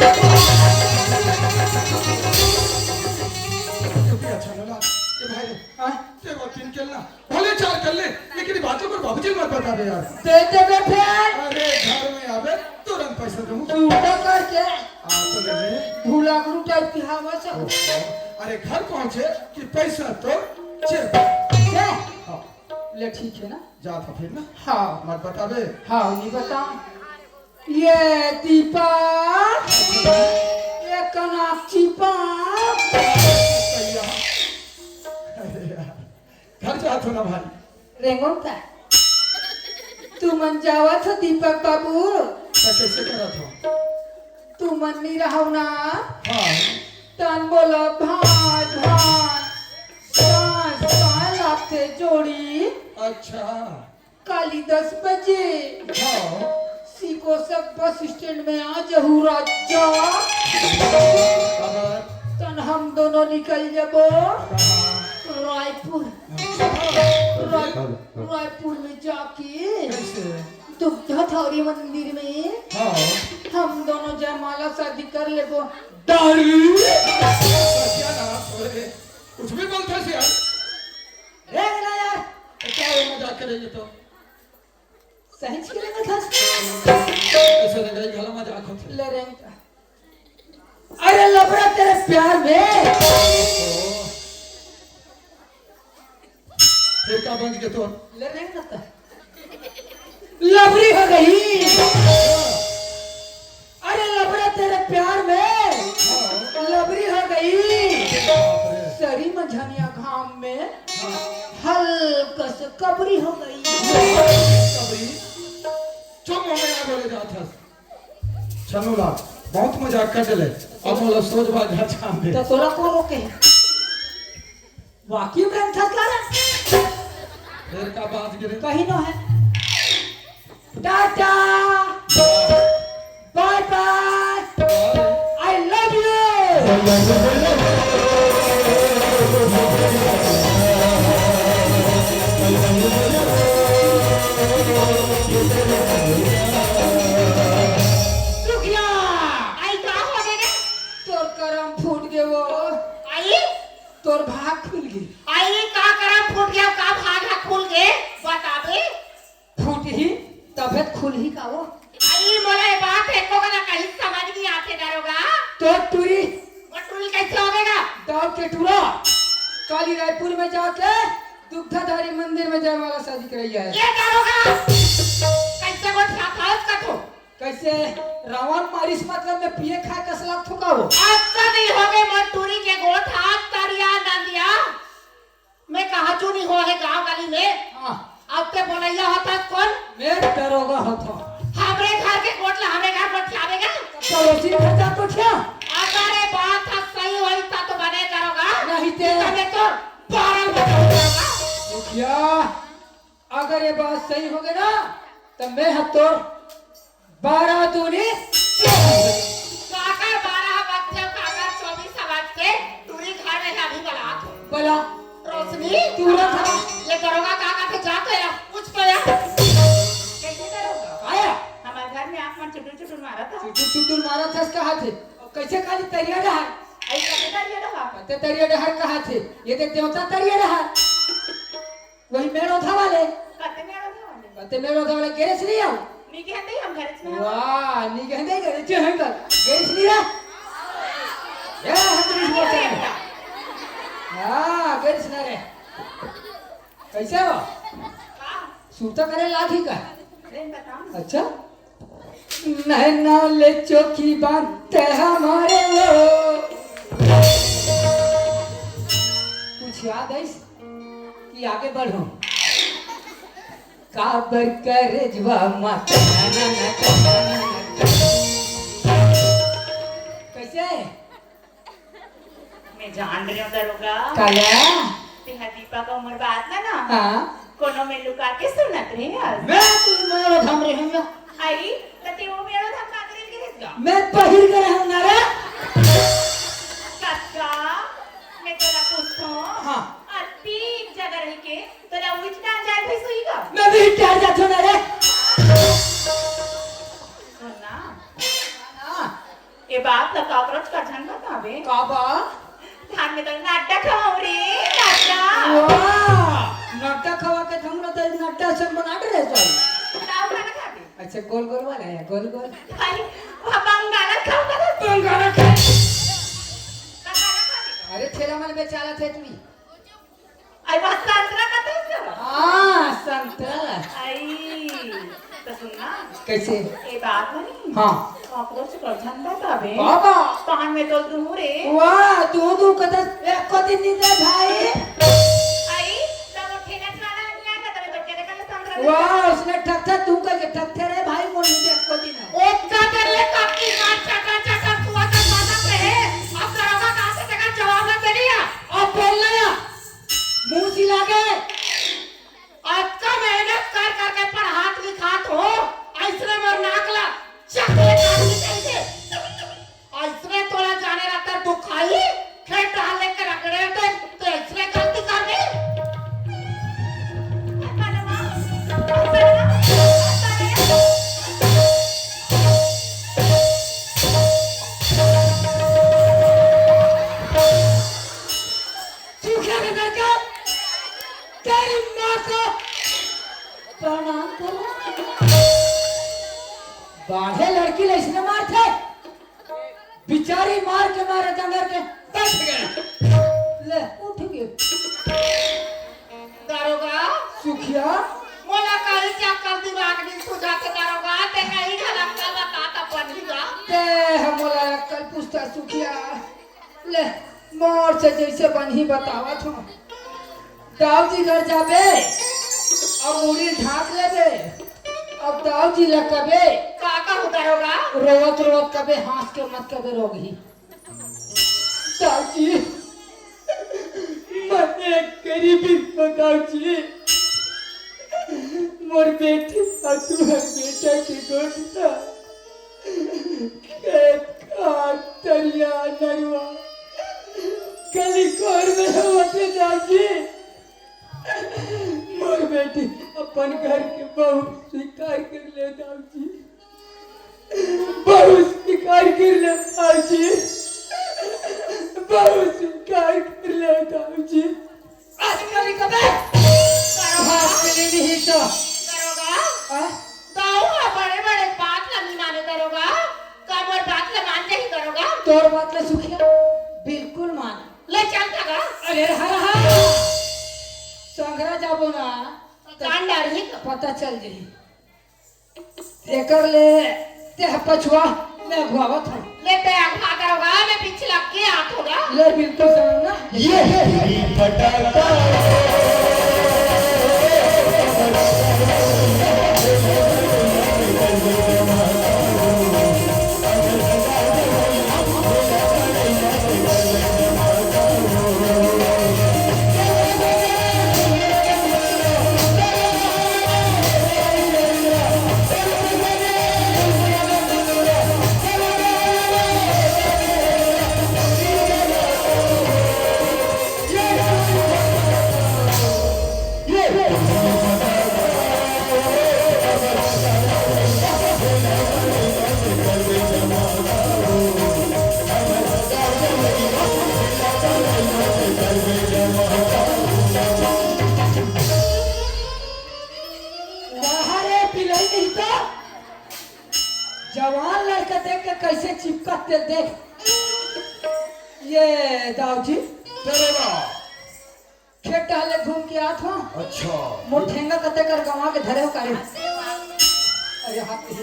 क्योंकि अच्छा लगा ये भाई रे हाँ? ते वो 3 खेलना भले 4 कर ले लेकिन बातों पर बाबूजी मत बता दे यार दे दे बेटे अरे घर में आवे तुरंत पैसा दूं तू तो कैसे आ तो ले ले भूला गुरु टाइप की हवा से अरे घर पहुंचे कि पैसा तो चेक क्या हाँ ले ठीक है ना जा था फिर ना हाँ मत बतावे हाँ नहीं बता ये दीपा ये कनाक्षी पा सैया अरे यार घर जा तो ना भाई रेंगोन था तू मन जावा था दीपक बाबू तो कैसे करा था तू मन नहीं रहा ना हाँ तन बोला भाई भाई से जोड़ी अच्छा काली 10 बजे हाँ सीको सब बस स्टैंड में आ जहू राजा खबर तन हम दोनों निकल जबो रायपुर रायपुर में जाके कैसे दुग्धाधारी मंदिर में हाँ हम दोनों जयमाला शादी कर लेबो दारू क्या नाम है? कुछ भी बोलते हैं यार रे ना यार तो क्या ये मजाक करेंगे तो सही करेंगे था ऐसे लगा गला मजाक होते ले रहे अरे लबड़ा तेरे प्यार में फिर क्या बन गए तो ले रहे ना था लबड़ी हो गई अरे लबड़ा तेरे प्यार में लबड़ी हो गई सरी मझनिया घाम में हल्का से कबरी हो गई कभी चुप हो गया बोले जाता चलो ला बहुत मजाक कर दिले अब मोला सोच बा घर छान दे तो तोरा को रोके वाकई में था क्या फिर का बात गिरे कहीं ना है tata bye bye I love you रुकिया आई का हो गए रे? तोर करम फूट गए वो आई तोर भाग खुल गई आई का करम फूट गया का भागा खुल गए बता दे फूट ही तबियत खुल ही का वो आई मोला ये बात एको का कहीं समझ नहीं आते करोगा तो टूरी बटुल कैसे होगा दाव के टूरा काली रायपुर में जाके दुग्धाधारी मंदिर में जयमाला शादी कराई है ये करोगा कैसे वो साथास का तो कैसे रावण मारिस मतलब में पिए खा कसला थुका वो अच्छा नहीं हो गए मटूरी के गोठ हाथ तरिया नंदिया मैं कहा चू नहीं हो है गांव गली में हाँ अब ते बोलैया होता कौन मैं दरोगा होता हमरे घर के कोटला हमरे घर पर छावेगा पड़ोसी खर्चा तो क्या अगर ये बात है सही होई तो बने करोगा नहीं ते तने तो 12 बजे मुखिया अगर ये बात सही हो गई ना तो मैं हतोर 12 दूनी काका 12 बजे काका 24 बजे टूरी घर में है अभी बारात बोला रोशनी तुरंत हाँ। ये करोगा काका से जा तो या कुछ तो या कैसे करोगा आया हमारे घर में आंख में चुटुर चुटुर मारा था चुटुर चुटुर मारा था कहा थे और कैसे खाली तरिया रहा आई कभी कर ये रहा पते तरिया डहर कहा थे ये देख देवता तरिया रहा वही मेरो था वाले कते में रहा था पते मेरो था वाले गैरेज नहीं आओ नी कहते हम घर में वाह नी कहते गैरेज है कर गैरेज नहीं रहा या हतरी बोलते हैं हां गैरेज ना रे कैसे हो सूता करे लाठी का रेन बताओ अच्छा नैना ले चौकी बांधते हमारे वो कुछ याद है कि आगे बढ़ो काबर करे जवा माता कैसे मैं जान रही हूँ दरोगा काया तेरा दीपा का उम्र बात ना हाँ कोनो में लुका के सुनत रहे यार मैं कुछ मेरा थम रहूंगा आई तते वो मेरा धक्का करे गिरेगा मैं पहिर के रहूंगा रे कक्का मैं तोरा पूछूं हाँ अति जगह रह के तोरा उठना जाए भाई सोईगा मैं भी डर जाता ना रे सुनना हाँ ये बात तो कॉकरोच का झन बतावे काबा धान में तो नाटक खाओ रे नाटक वाह नट्टा खवा के तुम तो नट्टा से बना के रह जाओ नाव खाना खाते अच्छा गोल गोल वाला है गोल गोल भाई वहाँ बंगाला खाओ का तो बंगाला खा खाना खाते अरे ठेला मन में चाला थे तुम आई बात संतरा का तो चलो हाँ संतरा आई तो सुनना कैसे ये बात नहीं हाँ कॉकरोच का झन बतावे बाबा पान में तो दूर रे वाह दो कदर एक को दिन नहीं दे भाई आई तब ठेला चला नहीं आएगा तब तो तेरे का संतरा वाह उसने ठक ठक तू करके ठक थे रे भाई मोनी दे एक को दिन ओक्का कर ले काकी काट चटा चटा कुआ का माथा पे है अब करोगा कहां से तक जवाब न दे दिया अब बोलना या मुंह सिला के काहे लड़की ले इसने मार थे बिचारी मार के मारे जंगर के बैठ गए ले उठ गए दारोगा सुखिया मोला कहीं क्या कर दिमाग नहीं सुझाते दारोगा ते कहीं गलत का बताता पड़ेगा ते हमला कल पूछता सुखिया ले मोर से जैसे बनी बतावा थो दाऊ जी घर जाबे अब मुड़ी ढाक लेबे अब दाऊ जी लकबे का करूं दारोगा रोवत रोवत कबे हंस के मत कबे रोगी दाऊ जी मैंने गरीबी बताऊ जी मोर बेटी और तू हर बेटा की गोटा खेत खाट तरिया नरवा गली कोर में होते दाऊ जी मोर बेटी अपन घर के बहू स्वीकार कर ले दाऊ जी बहू स्वीकार कर ले दाऊ जी बहू स्वीकार कर ले दाऊ जी आजकल कबे भाग के लिए नहीं तो दारोगा दाऊ बड़े बड़े बात ला नहीं माने दारोगा कब और बात ला मान नहीं दारोगा तोर बात ले सुखिया बिल्कुल मान ले चल दागा अरे हर हर संगरा जाबो ना कान डाली पता चल जाई एकर ले ते पछुआ मैं घुआवत हूं ले ते आखा दारोगा मैं पीछे लग के हाथ होगा ले बिल्कुल समझना ये फटाका जवान लड़का देख के कैसे चिपकते देख ये दाऊ जी चलेगा खेत डाले घूम के आत हो अच्छा मोर ठेंगा कते कर गवा के धरे हो कारे अरे हाथ पे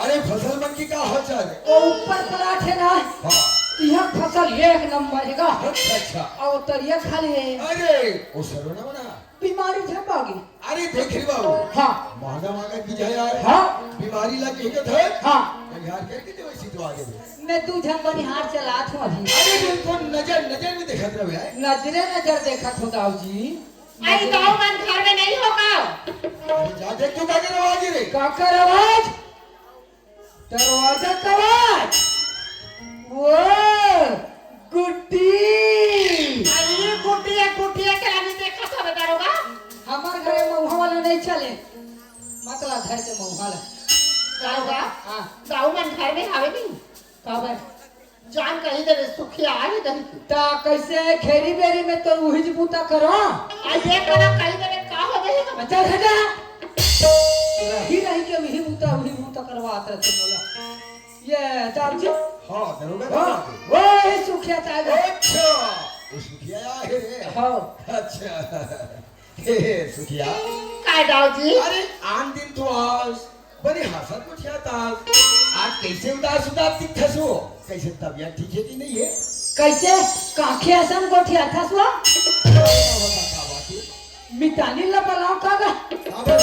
अरे फसल मन की का हाल चाल है ओ ऊपर पलाट है ना हाँ यह फसल एक नंबर है का अच्छा अच्छा और तरिया खाली है अरे वो सरोना बना बीमारी है बागी अरे देख रे बाबू हाँ महंगा महंगा की जाए यार हाँ बीमारी लग गई है हाँ यार करके तो वैसी तो आगे बढ़े। मैं तू झन बनिहार चलात हूँ अभी अरे बिल्कुल नजर नजर में देखा रहे यार नजरे नजर देखा तो दाऊ जी आई दाऊ मन घर में नहीं होगा अरे जा देख तू क्या कर आवाज रे काकर आवाज दरवाजा का आवाज वो गुड्डी अरे गुटिया के नहीं देखा था बताओगा हमार घरे महुआ वाला नहीं चले मतलब घर के महुआ वाला दाऊगा हाँ दाऊ मन घर में आवे नहीं काबर जान कहीं दे सुखिया आई दही ता कैसे खेरी बेरी में तो वही जबूता करो आ ये करा कहीं दे का हो गई का बच्चा खजा रही के वही बूता करवाता तो बोला ये दाऊ जी हाँ दरोगा हाँ दरोगा। वो सुखिया चाहे अच्छा वो सुखिया है रे हाँ अच्छा हे सुखिया काय दाऊ जी अरे आन दिन तो आज बड़ी हंसत कुछ आता आज कैसे उदास दिखत हो कैसे तबीयत ठीक है कि नहीं है कैसे काखे असन गोठिया था सो मितानी ला पलाव कागा अबे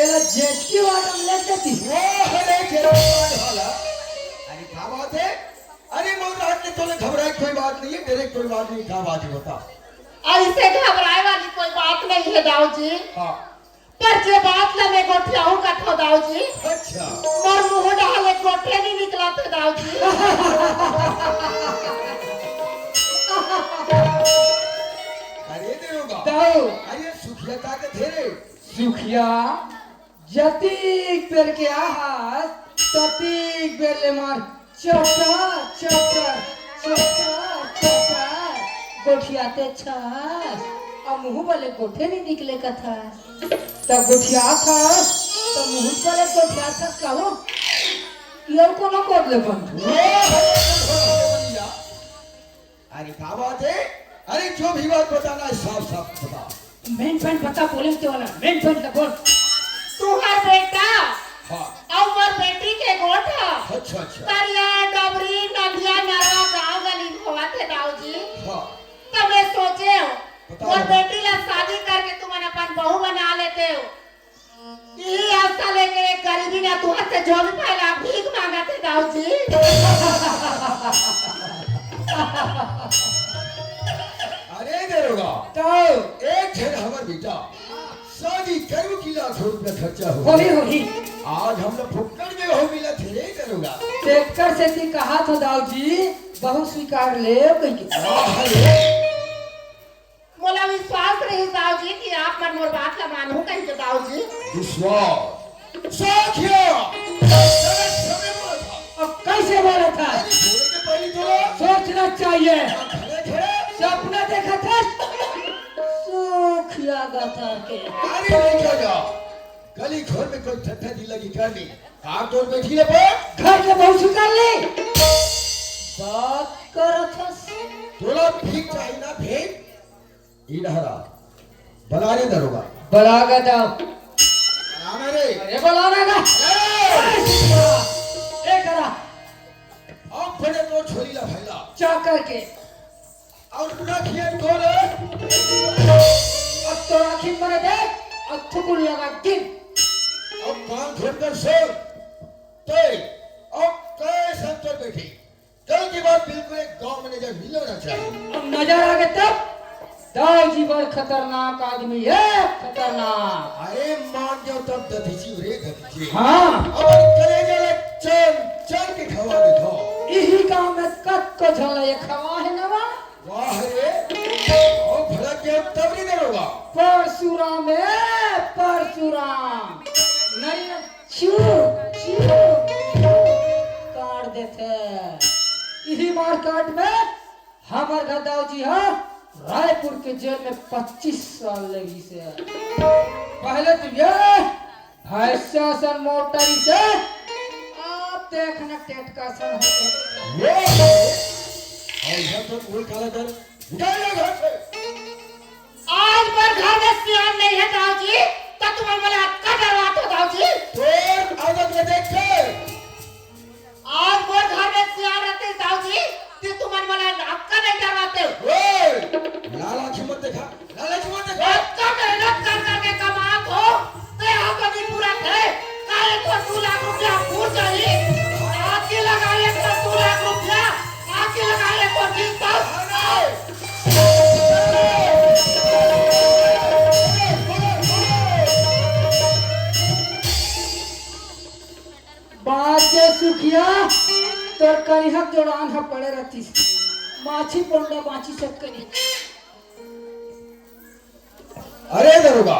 एला जेचकी वाडम ले देती वो हले जेरवाद वाला अरे क्या बात है अरे मोर रात ने तोले घबराए कोई बात नहीं है तेरे कोई बात नहीं क्या बात है बता ऐसे घबराए वाली कोई बात नहीं है दाऊ जी हाँ पर जे बात ला मैं गोठिया हूं का थो दाऊ जी अच्छा मोर मुंह डाले गोठे नहीं निकला थे दाऊ जी अरे देगा दाऊ अरे सुखिया का के धेरे सुखिया जतीक बेर के आहास ततीक बेर ले मार चपटा गोठिया ते छास और मुंह वाले गोठे नहीं निकले का था तब गोठिया था तो मुंह वाले गोठिया था कहो ये कोनो कोड ले बंद अरे क्या बात है? अरे जो भी बात बताना है साफ साफ बता। मेन पॉइंट बता पुलिस के वाला मेन पॉइंट बोल। तुम्हार बेटा हाँ और मोर बेटी के गोठा अच्छा अच्छा करिया डबरी नदिया नाला गांव गली होते दाऊजी। हाँ तब मैं सोचे हो बताओ। मोर बेटी ला शादी करके तुम अपन बहू बना लेते हो। ये आशा लेके एक गरीबी ना तू से जो भी पहला भीख मांगते दाऊजी। अरे दरोगा तो एक झन हमार बेटा शादी करो की लाख रुपया खर्चा हो होली होली आज हम लोग फुक्कड़ में हो मिला थे रे दरोगा। ट्रैक्टर से ती कहा था दाऊजी बहुत स्वीकार ले कहीं मोला विश्वास रही दाऊजी कि आप मन मोर बात ला मानू कहीं के दाऊजी। विश्वास साखिया समय बोला था अब कैसे बोला था अरे थोड़े के पहले तो सोचना चाहिए खड़े खड़े सपना देखा था सूखिया गाता के अरे नहीं क्या जा गली घर में कोई ठट्ठा दी लगी करनी आप तो बैठी ले पर घर के बहुत स्वीकार ले बात कर था थोड़ा भीख चाहिए ना भीख इधरा बना रे दरोगा बलागा दाओ बनाना रे अरे बलाना का ए करा अब बड़े तो छोरी ला भाईला चा करके और पूरा खिया तोरे अब तो राखी मरे दे अब थुकुल लगा दिन अब कान खोल कर सुन तो अब कैसे तो बैठी कल की बात बिल्कुल एक गांव में नजर मिल होना चाहिए। अब नजर आ गए तब दाऊजी बड़ खतरनाक आदमी है खतरनाक अरे मान जाओ तब दधीची रे दधीची हाँ अब कलेजा ले चल चल के खवा दे दो इही गांव में कत को झला ये खवा है नवा वाह रे ओ भला के तब नहीं दरोगा परशुराम है परशुराम नहीं छू छू काट देते इही मार्केट में हमार गदाव जी है रायपुर के जेल में 25 साल लगी से पहले तो ये भैंसा मोटरी से आप देखना टेटका सन होते और यह तो कोई काला कर निकाल घर से आज पर घर में सियान नहीं है दाऊजी तो तुम मला का डरवाते हो दाऊजी। तो आदत में देख के आज मोर घर में सियान रहते दाऊजी ते तुम मला हक्का नहीं डरवाते हो। ओए लाला की मत देखा लाला की मत देखा हक्का मेहनत कर करके कमात हो ते हम कभी पूरा थे काहे को 2 लाख रुपया पूर जाई आके लगाए तो 2 लाख रुपया आके लगाए को जीता बात के सुखिया तो करिहा जोड़ान है पड़े रहती माछी पंडा माछी सब करी अरे दरोगा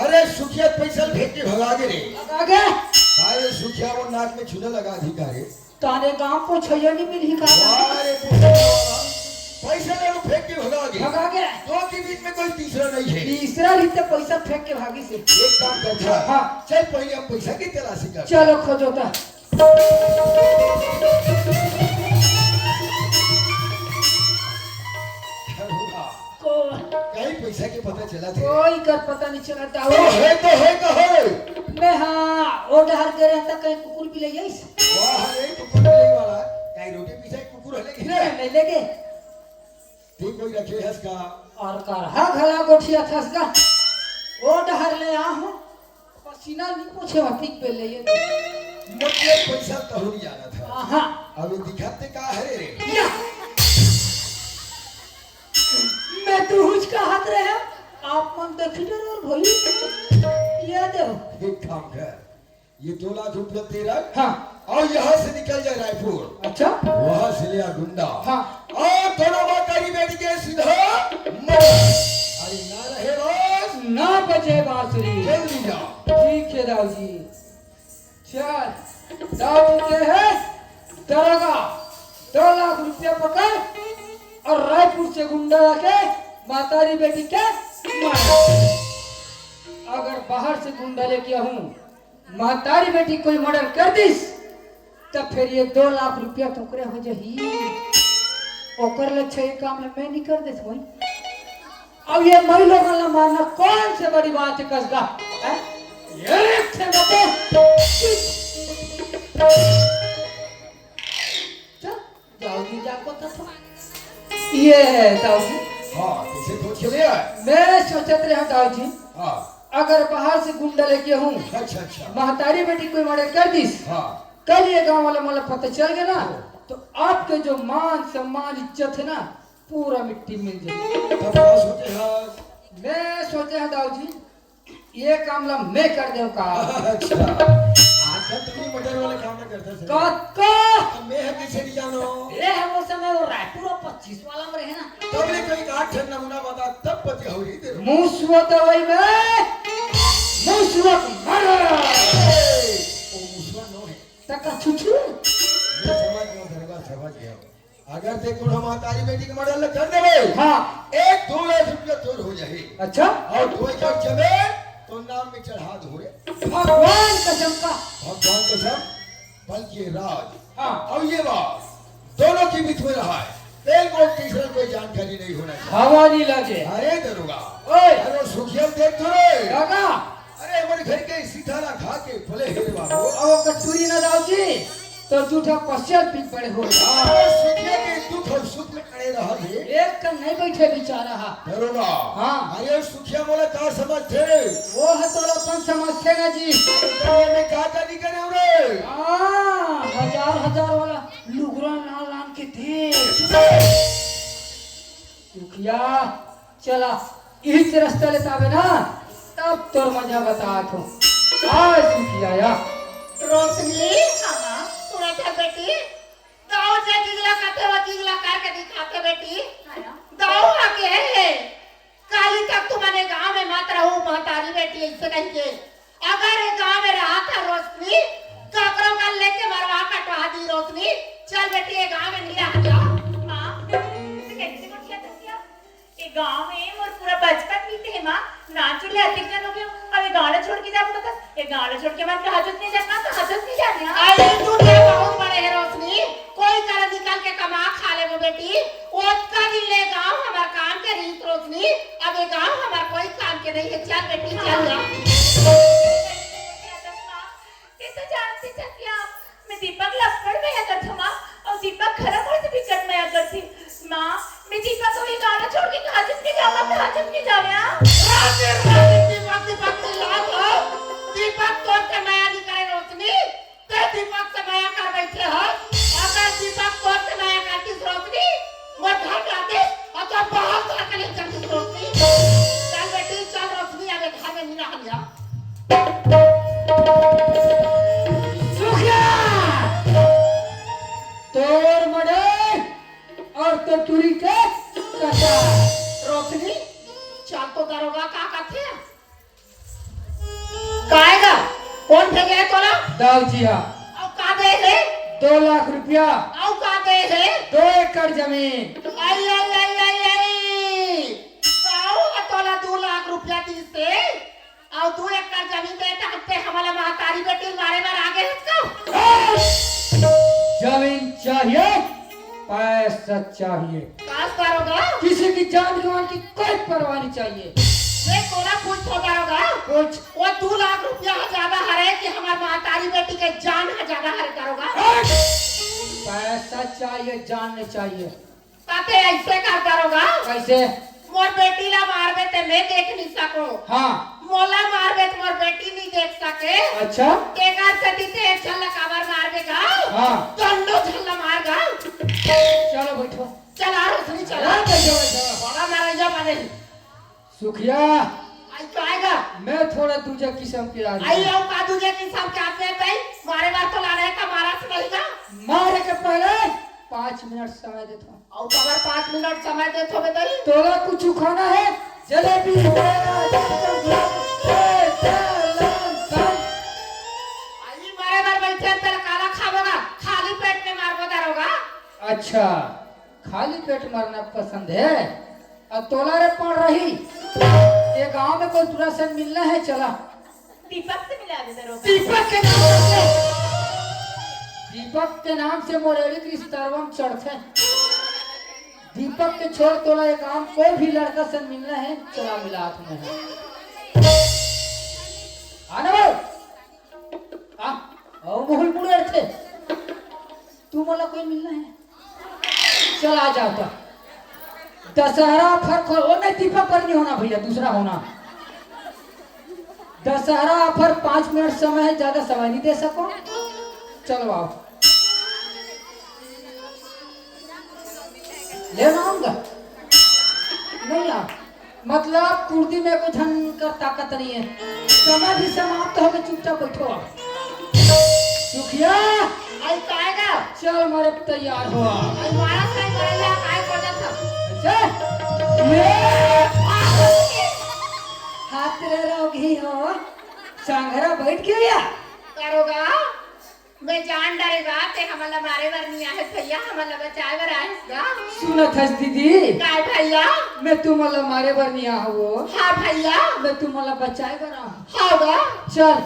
अरे सुखिया पैसा फेंक के भगा के रे आगे सारे सुखिया वो नाक में छुने लगा अधिकारी ताने गांव को छैया नहीं मिली का अरे पैसा ले लो फेंक के भगा के दो के बीच में कोई तीसरा नहीं है। तीसरा रीते पैसा फेंक के भागी से एक काम करता हाँ। चल पहले हम पैसा की तलाशी कर चलो खोजोता को कहीं पैसा के पता चला थे कोई कर पता नहीं चला तो दाऊ है तो है कहो मैं हाँ ओ डहर के रहता कहीं कुकुर भी ले जाइस वाह रे कुकुर मिलने वाला कहीं रोटी पीछे कुकुर हले घिरे ले लेगे तू कोई रखे हस का और कर हा घला गोठिया थसगा ओ डहर ले आ हो पसीना नहीं पूछे वाती पे ले ये मतलब पैसा तो नहीं जाना था हां अब दिखाते का है रे या मैं तो हुज का हाथ रहे आप मन देखी जरूर भोली ये दो एक काम कर ये 2 लाख रुपया तेरा हाँ और यहाँ से निकल जाए रायपुर अच्छा वहाँ से लिया गुंडा हाँ और दोनों मातारी बैठ के सीधा अरे ना रहे रोज ना बचे बांसुरी जल्दी जा ठीक है दाऊ जी चल दाऊ जी है दरोगा 2 लाख रुपया पकड़ और रायपुर से गुंडा लाके मातारी बेटी के मारा। अगर बाहर से गुंडा लेके आऊं मातारी बेटी कोई मर्डर कर दिस तब फिर ये 2 लाख रुपया टुकड़े हो जाही। ओकर ले छे काम में मैं नहीं कर देस भाई। अब ये मई लोगन ला मारना कौन से बड़ी बात है कसगा हैं? ये से बते चल जाओगी जाको तो ये है दाऊजी। हाँ तुझे तो चले आए। मैं सोचत रहा दाऊजी हाँ अगर बाहर से गुंडा लेके हूँ अच्छा अच्छा महतारी बेटी कोई मर्डर कर दिस हाँ कल ये गांव वाला मतलब पता चल गया ना तो आपके जो मान सम्मान इज्जत है ना पूरा मिट्टी मिल जाए। तब क्या सोचे हाँ मैं सोचे हैं दाऊजी ये काम ला मैं कर दूं का। अच्छा आजकल तुम मटर वाले काम में करते थे। काका अब मैं है किसे नहीं जानो। ये है वो समय वो रायपुर 25 वाला में रहे ना तब ले कोई काट ठंड नमूना बता तब पति हो रही तेरे। मुसवा दवाई में मुसवा मरा ओ मुसवा नो है। तका छुछु मैं समझ गया धरवा समझ गया। अगर ते को हम तारी बेटी के मॉडल कर देबे हाँ 1-2 लाख रुपया तोर हो जाए अच्छा और 2 एकड़ जमीन तो नाम में चढ़ा दो रे। भगवान कसम का भगवान कसम बल्कि राज। हाँ अब ये बात दोनों के बीच में रहा है एक और तीसरा कोई जानकारी नहीं होना चाहिए। हवा नहीं लगे। अरे दरोगा ओए अरे सुखिया देख तो रे काका अरे हमारे घर के सीधा ना खा के भले हेरे बाबू अब कटोरी ना दाऊजी तो जूठा पश्चात भी पड़े हो अरे सुखिया के दुख और सुख में खड़े रहा है एक कल नहीं बैठे बेचारा हा दरोगा। हाँ। अरे सुखिया मोला का समझते वो है तो अपन समझते ना जी दुनिया में का नहीं करे रे। हजार वाला लुगरा लाल लाल के थे सुखिया चला इस रास्ता लेता आवे ना तब तोर मजा बता तो आज सुखिया या रोशनी सुना था बेटी गाँव से जिगला करते हुआ जिगला करके दिखाते बेटी गाँव आके है काली तक तुम्हारे गाँव में मत रहो महतारी बेटी ऐसे कह के अगर ये गाँव में रहा था रोशनी ककरों का लेके मरवा कटवा दी रोशनी चल बेटी ये गाँव में नहीं रह जाओ। माँ कैसे कुछ क्या था ये गांव में मोर पूरा बचपन बीते है माँ ना चले अधिक जन हो गए अब ये गाँव छोड़ के जा पड़ता ये गाँव छोड़ के मन हाजत नहीं जाना तो हाजत नहीं जाने अरे दुनिया बहुत बड़े है रोशनी कोई तरह निकल के कमा खा ले वो बेटी उसका दिन ले गाँव हमार काम के रीत रोशनी अब ये गाँव हमार कोई काम के नहीं है चल बेटी चल जा। ये तो जानती सत्या मैं दीपक लक्ष्मण में है करता माँ और दीपक खराब और भी कट में करती माँ मैं दीपक को ये गाना छोड़ के हाजत नहीं जाऊंगा मैं हाजत नहीं जाऊंगा दीपक की लाज हो दीपक तो से माया नहीं करे रोशनी ते दीपक से माया कर बैठे हो अगर दीपक तो से माया करती रोशनी वो घर जाते और तो बहुत तरह के लिए करती रोशनी चल बेटी चल रोशनी अबे घर में नहीं रह लिया। सुखिया तोर मडे और तो टूरी के कटा रोशनी चल तो दरोगा का कहते हैं काएगा कौन भेजे तोला दाऊजी हा और का दे है 2 लाख रुपया और का दे है 2 एकड़ जमीन आई आई आई आई आई साऊ तोला 2 लाख रुपया दी से और 2 एकड़ जमीन दे हफ्ते हमारा महतारी बेटी मारे बार आगे इसको जमीन चाहिए पैसा चाहिए काश करोगा किसी की जान गंवाने की कोई परवाह नहीं चाहिए। मैं तोला कुछ हो जाएगा कुछ वो 2 लाख रुपया ज्यादा हरे कि हमारी महतारी बेटी के जान ज्यादा हरे करोगा पैसा चाहिए जान नहीं चाहिए। कहते ऐसे कर करोगा कैसे मोर बेटी ला मारबे ते मैं देख नहीं सको हाँ मोला मारबे तो मोर बेटी नहीं देख सके अच्छा केगा सती ते एक छल्ला काबर मारबे गा हाँ दंडो छल्ला मार गा चलो बैठो चला रोशनी चला हाँ, बैठो बैठो बड़ा मारे जा माने सुखिया आई तो आएगा मैं थोड़ा दूसरा किस्म की आदमी आई आओ का दूजे की सब क्या पे भाई मारे बार तो लाने का मारा से नहीं का मारे के पहले 5 मिनट समय देता हूँ और अगर 5 मिनट समय दे तो बताइए तोला कुछ खाना है जलेबी आई मारे बार बैठे तेरा काला खावेगा खाली पेट में मार बता होगा। अच्छा खाली पेट मरना पसंद है अब तोला रे पड़ रही ये गांव में कोई दूसरा से मिलना है चला दीपक से मिला दे दरोगा। दीपक के नाम से मोरेली की स्तरवम चढ़ते। दीपक के छोड़ तोला ये गांव कोई भी लड़का से मिलना है चला मिला तुम्हें आना आ और मोहल मुड़े थे तू बोला कोई मिलना है चल आ जाता दशहरा फर्क हो नहीं दीपक पर नहीं होना भैया दूसरा होना दशहरा ऑफर 5 मिनट समय है ज्यादा समय नहीं दे सको चलो आओ ले आऊंगा नहीं आ मतलब कुर्ती में कोई धन कर ताकत नहीं है समय भी समाप्त हो गया चुपचाप बैठो आप सुखिया आई काएगा चल मारे तैयार हो आई मारा से करेला काय कोजा था हाथ रे रोगी हो सांघरा बैठ गया करोगा मैं जान डरेगा ते हमला मारे बर नहीं आए भैया हमला बचाए बर आएगा सुनत हस दीदी काय भैया मैं तुम्हाला मारे बर नहीं आओ हां भैया मैं तुम्हाला बचाए बर आऊं होगा चल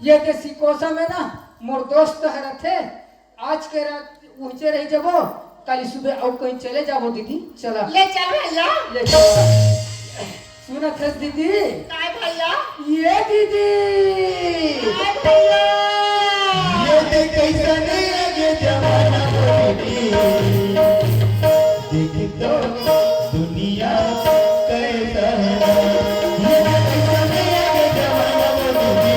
ये के सिकोसा में ना मोर दोस्त है थे आज के रात ऊंचे रही जबो कल सुबह और कहीं चले जाबो दीदी चला ले चल भैया ले चल सुनत हस दीदी काय भैया ये दीदी काय भैया ये देख कैसन ये जमाना बोली देख तो दुनिया कैसा है ये देख कैसन ये जमाना बोली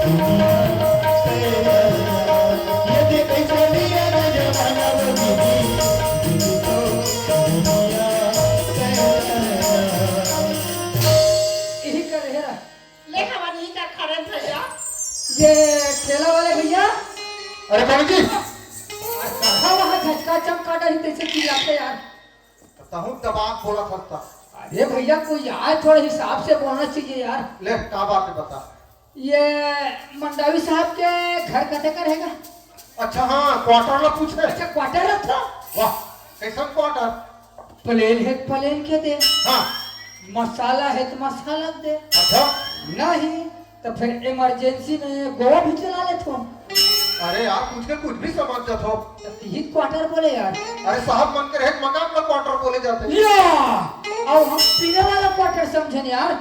दुनिया कैसा है ये देख कैसन ये जमाना बोली दुनिया कैसा है यही कर रहे हैं ले हमारी का खड़े भैया ये ठेला वाले भैया अरे कौन जी कहा वहाँ झटका चमका डरी तैसे चिल्लाते यार कहता हूँ दबाग बोला करता अरे भैया कोई यार थोड़ा हिसाब से बोलना चाहिए यार ले क्या बात है बता ये मंडावी साहब के घर कते का रहेगा अच्छा हाँ क्वार्टर ला पूछे अच्छा क्वार्टर रखो वाह कैसा क्वार्टर प्लेन है प्लेन के दे हाँ मसाला है तो मसाला दे अच्छा नहीं तो फिर इमरजेंसी में गोवा भी चला ले तुम अरे यार पूछ के कुछ भी समझ जाता हो तो तीन क्वार्टर बोले यार अरे साहब मन के रहे मकान का क्वार्टर बोले जाते हैं या और हम पीने वाला क्वार्टर समझे यार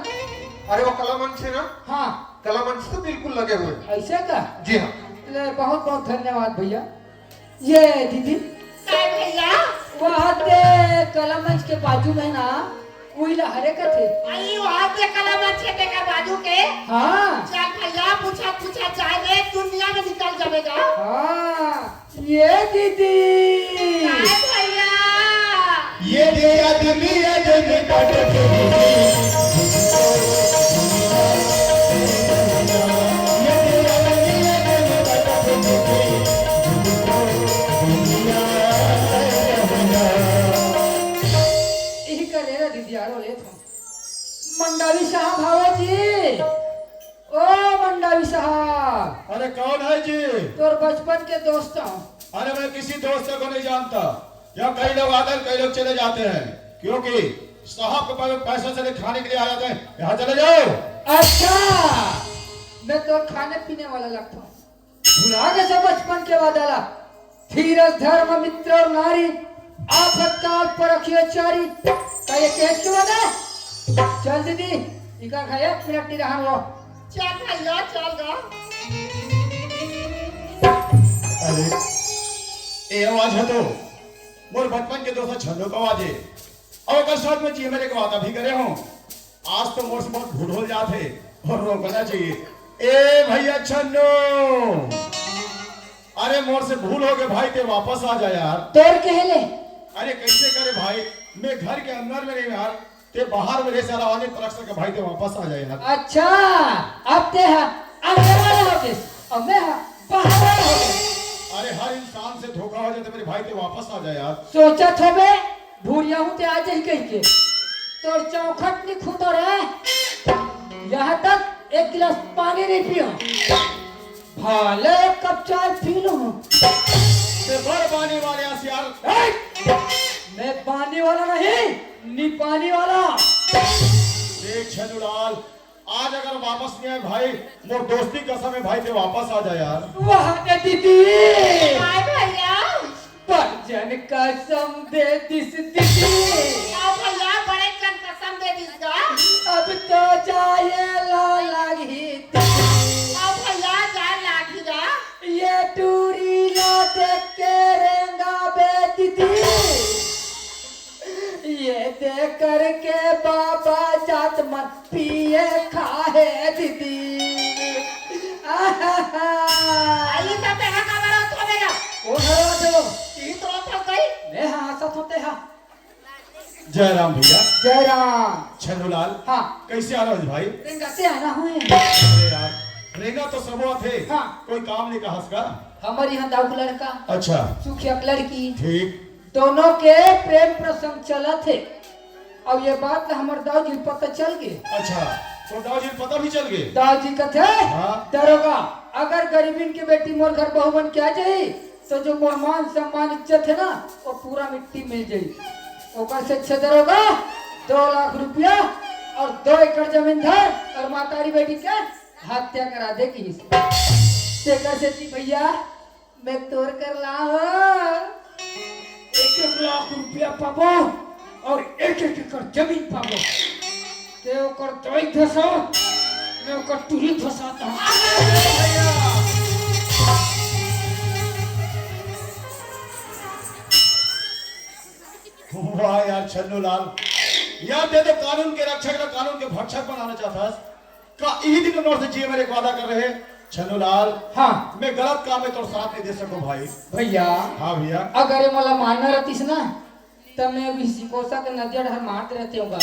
अरे वो कलामंच है ना हाँ कलामंच तो बिल्कुल लगे हुए हैं। ऐसे का जी हाँ ले बहुत बहुत धन्यवाद भैया ये दीदी काय भैया वहाँ ते कलामंच के बाजू में ना कोई हरे का थे आई वहां पे कलम छेटे का बाजू के हाँ चल भैया पूछा चाहे रे दुनिया में निकल जाएगा हाँ ये दीदी काय भैया ये दे आदमी आदमी काट के ये दे आदमी आदमी काट के यही कर रहे दीदी यारो ले तुम मंडावी साहब भाव जी ओ मंडावी साहब अरे कौन है जी तोर बचपन के दोस्त हूँ अरे मैं किसी दोस्त को नहीं जानता यहाँ कई लोग आते हैं कई लोग चले जाते हैं क्योंकि साहब के पास पैसा से खाने के लिए आ जाते हैं यहाँ चले जाओ अच्छा मैं तो खाने पीने वाला लगता हूँ भुला गए सब बचपन के वादा धीरज धर्म मित्र और नारी आफतकाल परखियो चारी का ये केस क्यों वादा चल दीदी इका खाया मिनट नहीं रहा वो चल भैया चल गा अरे ये आवाज है तो मोर बचपन के दोस्त छन्नो का आवाज है और कल साथ में जी मेरे को वादा भी करे हूँ आज तो मोर से बहुत भूल हो जाते और रोकना चाहिए ए भैया छन्नो अरे मोर से भूल हो गए भाई ते वापस आ जा यार तोड़ कहले अरे कैसे करे भाई मैं घर के अंदर में नहीं यार ते बाहर में रह सारा आने तरफ से के भाई ते वापस आ जाए यार अच्छा अब ते है अंदर वाला हो गए अब मैं बाहर वाला हो गए अरे हर इंसान से धोखा हो जाए तो मेरे भाई ते वापस आ जाए यार सोचा था बे भूरिया हूँ ते आज ही कह के तोर चौखट नहीं खुद रहे यहाँ तक एक गिलास पानी नहीं पियो भाले एक कप चाय पी लो ते बड़ पानी वाले यार मैं पानी वाला नहीं, निपानी वाला। देख छनुलाल, आज अगर वापस नहीं आए भाई, मोर दोस्ती कसम है भाई, ते वापस आ जा यार। वहाँ के दीदी काय भैया परजन कसम दे दिस दीदी, आओ भैया बड़े जन कसम दे दीजिएगा। अब तो जाए ला लगी आओ भैया जान लाठीगा। ये टूरी ना देख के रेंगा बे दीदी, ये देख करके बाबा जात मन पिए खाए दीदी। आई तो तेरा कमरा तो मेरा ओ हरा दो ई तो तो गई। मैं हाँ साथ होते हाँ। जय राम भैया। जय राम। छनुलाल, हाँ कैसे आ रहा है भाई? रेंगा से आना हुए अरे यार, रेंगा तो सबवा थे। हाँ। कोई काम नहीं कहा उसका। हमारी यहाँ दाऊ लड़का अच्छा सुखिया की लड़की ठीक। दोनों के प्रेम प्रसंग चला थे, और ये बात हमारे दाऊ जी पता चल गई। अच्छा, तो दाऊ जी पता भी चल गए। दाऊ जी कहते हाँ। दरोगा, अगर गरीबीन की बेटी मोर घर बहू बन के आ जाई तो जो मोर मान सम्मान इज्जत है ना वो पूरा मिट्टी मिल जाई। ओकर से अच्छा दरोगा 2 लाख रुपया और 2 एकड़ जमीन धर और मातारी बेटी के हत्या करा देगी। तेकर से थी भैया मैं तोड़ कर लाओ 1-1 लाख रुपया पाबो और 1-1 एकड़ जमीन पाबो। ते ओकर दवाई धसो, मैं ओकर टूरी धसाता हूँ। वाह यार छन्नूलाल, यार दे दो कानून के रक्षक ना कानून के भक्षक बनाना चाहता का यही दिन नौर से जिए मेरे वादा कर रहे छन्नूलाल। हाँ मैं गलत काम में तो साथ नहीं दे सकूं भाई। भैया, हाँ भैया। अगर ये मला मानना रहतीस ना तो मैं भी सिकोसा के नदिया ढर मारते रहते होगा।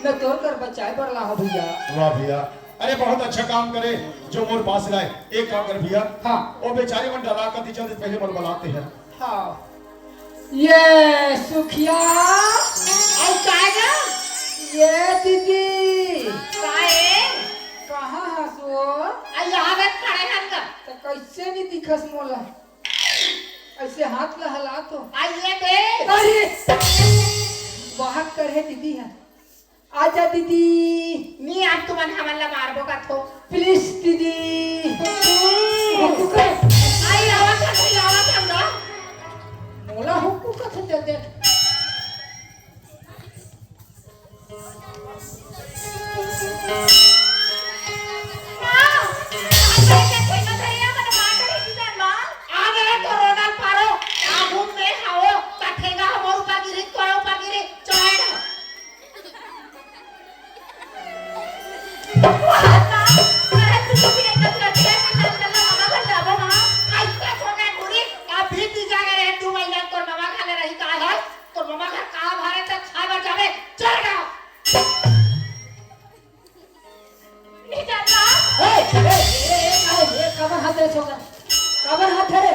मैं तोड़ कर बचाए पर ला हूँ भैया। वाह भैया, अरे बहुत अच्छा काम करे जो मोर पास लाए। एक काम कर भैया, हाँ वो बेचारे मन डरा कर चलते पहले मोर बुलाते हैं। हाँ ये सुखिया आई कागा ये दीदी काए कहाँ हंसो आई यहाँ पे खड़े हैं का। तो कैसे नहीं दिखस मोला, ऐसे हाथ लहला तो आई ये दे अरे बाहर कर है दीदी है। आजा दीदी नी आज तुमन हमला मारबो का थो। प्लीज दीदी। आई आवाज हमदा मोला हुक्कू कथे दे दे। आगे कोरोना पारो आगू में हाओ कठेगा हमर ऊपर गिरी तोरा ऊपर गिरी चढ़ाएगा। कैसे छोड़े पूरी अभी ती जागे रहे 2 महीना तोर मामा खाले रही का है तोर मामा का का भरे त खावा जावे चल गया। नहीं जाता ए कबर हाथ रे छोकरा, कबर हाथ रे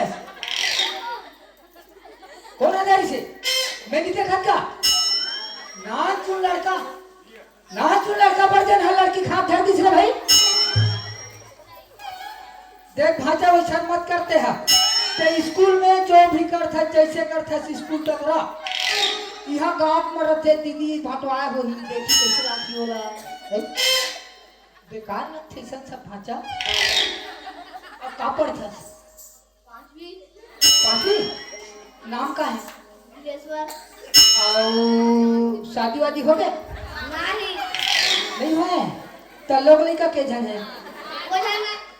कौन है देरी से मैं नहीं देखा का ना चुन लड़का पर जन हर लड़की खाप धर दिस रे भाई। देख भाषा वैसा मत करते हैं तो स्कूल में जो भी करता जैसे करता स्कूल तक रहा। यहाँ गांव में रहते दीदी भटवाए हो ही देखी कैसे राखी हो रहा है। बेकार न थे सब भाषा। अब कहाँ पर था? पांचवी नाम का है? और शादी वादी हो गए? नहीं हुए तो लोग लड़का के जन है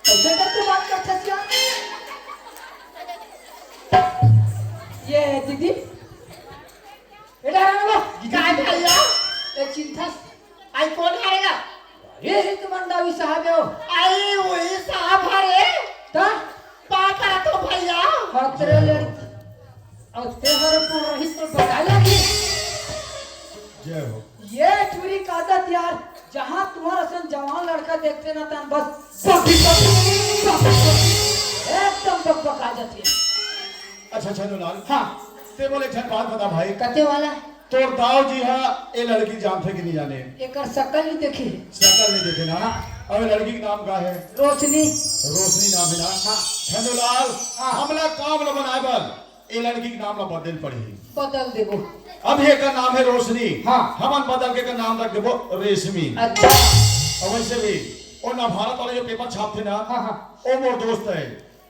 कैसे करते बात करते क्या? ये दीदी बेटा काय भैया एक चिंता आई कौन हारेगा? ये ही तुम अंडावी साहब हो आई वही साहब हरे ता पाता तो भैया खतरे लड़की और तेहर पर रही तो बता लगी। जय हो। ये चोरी का आदत यार, जहाँ तुम्हारा सन जवान लड़का देखते ना तन बस एकदम बकबक आ जाती है। अच्छा छन्नूलाल, हाँ ते बोले छन बात बता भाई। कते वाला तोर दाऊ जी हाँ ये लड़की जानते कि नहीं जाने? एक शकल नहीं देखी शक्ल नहीं देखे ना। अब लड़की का नाम का है? रोशनी। रोशनी नाम है ना? हाँ। छन्नूलाल, हाँ। हमला काम न बनाए बल ये लड़की के नाम ला बदल पड़ी। बदल देबो। अब ये का नाम है रोशनी। हाँ। हमन बदल के का नाम रख देबो रेशमी। अच्छा। और वैसे भी और ना भारत वाले जो पेपर छापते ना, हाँ हाँ। वो मोर दोस्त है।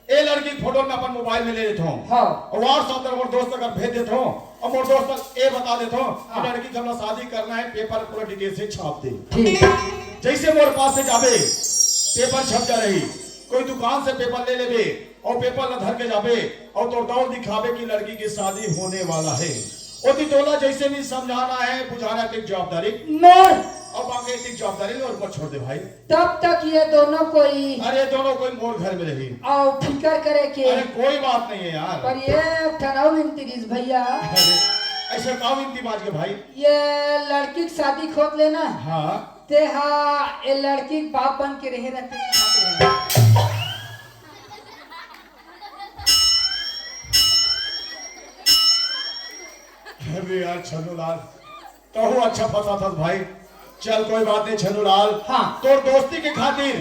ए लड़की फोटो में अपन मोबाइल में ले लेता हूँ। हाँ। और व्हाट्सएप पर मोर दोस्त अगर भेज देता हूँ और मोर दोस्त ए बता देता हूँ हाँ। कि लड़की के हमरा शादी करना है, पेपर पूरा डिटेल से छाप दे। ठीक। जैसे मोर पास से जाबे पेपर छप जा रही, कोई दुकान से पेपर ले लेबे और पेपर न धर के जाबे और तो दौड़ दिखावे कि लड़की की शादी होने वाला है। ओती तोला जैसे भी समझाना है बुझाना है जवाबदारी मोर और बाकी एक जवाबदारी और ऊपर छोड़ दे भाई। तब तक ये दोनों कोई अरे दोनों कोई मोर घर में रही। आओ फिकर करे के अरे कोई बात नहीं है यार। पर ये ठहराओ इंतरीज भैया, अरे ऐसे काम इंतजाज के भाई। ये लड़की की शादी खोद लेना हाँ ते हाँ ये लड़की के बाप बन के रहे रहते। अरे यार छन्नूलाल तो अच्छा फंसा था भाई। चल कोई बात नहीं छन्नूलाल। हाँ। तोर दोस्ती के खातिर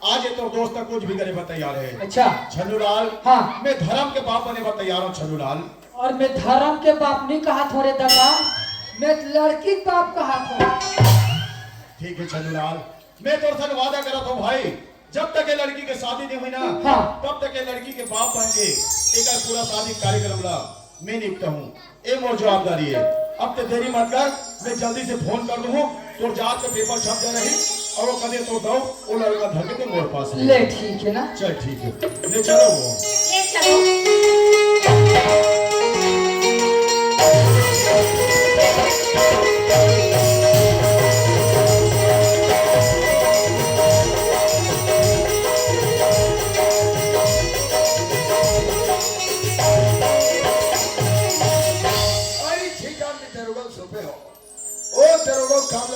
आज ये तोर दोस्त कुछ भी करे तैयार है। अच्छा। छन्नूलाल हाँ। मैं धर्म के बाप बने तैयार हूँ छन्नूलाल। और मैं धर्म के बाप नहीं कहा थोड़े दगा, मैं लड़की के बाप कहा था। ठीक है छन्नूलाल, मैं तोर से वादा करत हूँ भाई, जब तक ये लड़की के शादी नहीं हुई ना, हाँ। तब तक ये लड़की के बाप बन के एक पूरा शादी कार्यक्रम ला मैं निपटा हूँ। ये मोर जवाबदारी है। अब तो देरी मत कर, मैं जल्दी से फोन कर दूँ तो जात के पेपर छप जा रही और वो कदे तो दो वो लड़का धर के तो मोर पास ले ठीक है ना। चल ठीक है ले चलो वो। ले चलो।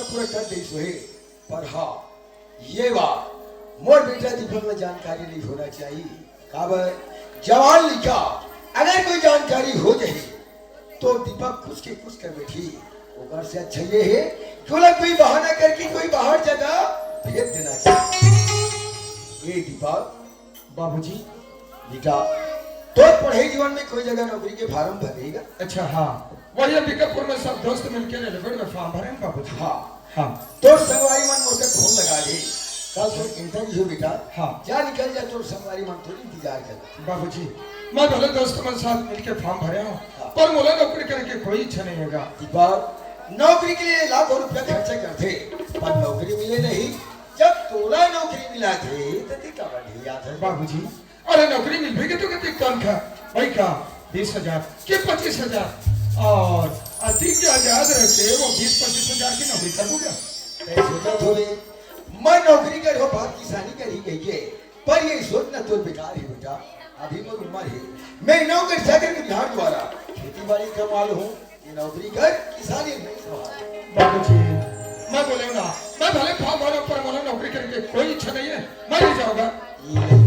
पूरा कर दी सोहे। पर हाँ ये बात मोर बेटा दीपक में जानकारी नहीं होना चाहिए। काबर जवान लिखा अगर कोई जानकारी हो जाए तो दीपक कुछ के कुछ कर बैठी। ऊपर से अच्छा ये है क्यों ना कोई बहाना करके कोई बाहर जगह भेज देना चाहिए। ये दीपक बाबूजी बेटा तो पढ़ाई जीवन में कोई जगह नौकरी के फार्म भरेगा। अच्छा हाँ वही अंबिकापुर में सब दोस्त मिलके रेलवे में फॉर्म भरे बाबूजी। हाँ हाँ तो संगवारी मन मोर फोन लगा दे कल तो इंटरव्यू बेटा। हाँ जा निकल जा तो संगवारी मन थोड़ी इंतजार कर। बाबूजी मैं भले दोस्तों के साथ मिलके फॉर्म भरे हूँ पर मुझे नौकरी करने की कोई इच्छा नहीं है। दीपक नौकरी के लिए लाखों रुपया खर्चा करते पर नौकरी मिले नहीं। जब तोला नौकरी मिला थे तो दिक्कत बढ़ी याद है बाबूजी। अरे नौकरी मिल भी तो कितनी कम था वही का 20,000 के 25,000 और अधिक जो आजाद रहते वो 20-25 हजार की नौकरी कर दूंगा। सोचा थोड़े मैं नौकरी कर हो बात किसानी करी गई है पर ये सोचना तो बेकार है बेटा। अभी मैं उम्र है मैं नौकरी जाकर के बिहार द्वारा खेती बाड़ी का माल हूँ। ये नौकरी कर किसानी नहीं सवाल। बाबूजी मैं बोले ना मैं भले फॉर्म भरे पर मुझे नौकरी करने की कोई इच्छा नहीं है। मैं नहीं जाऊंगा।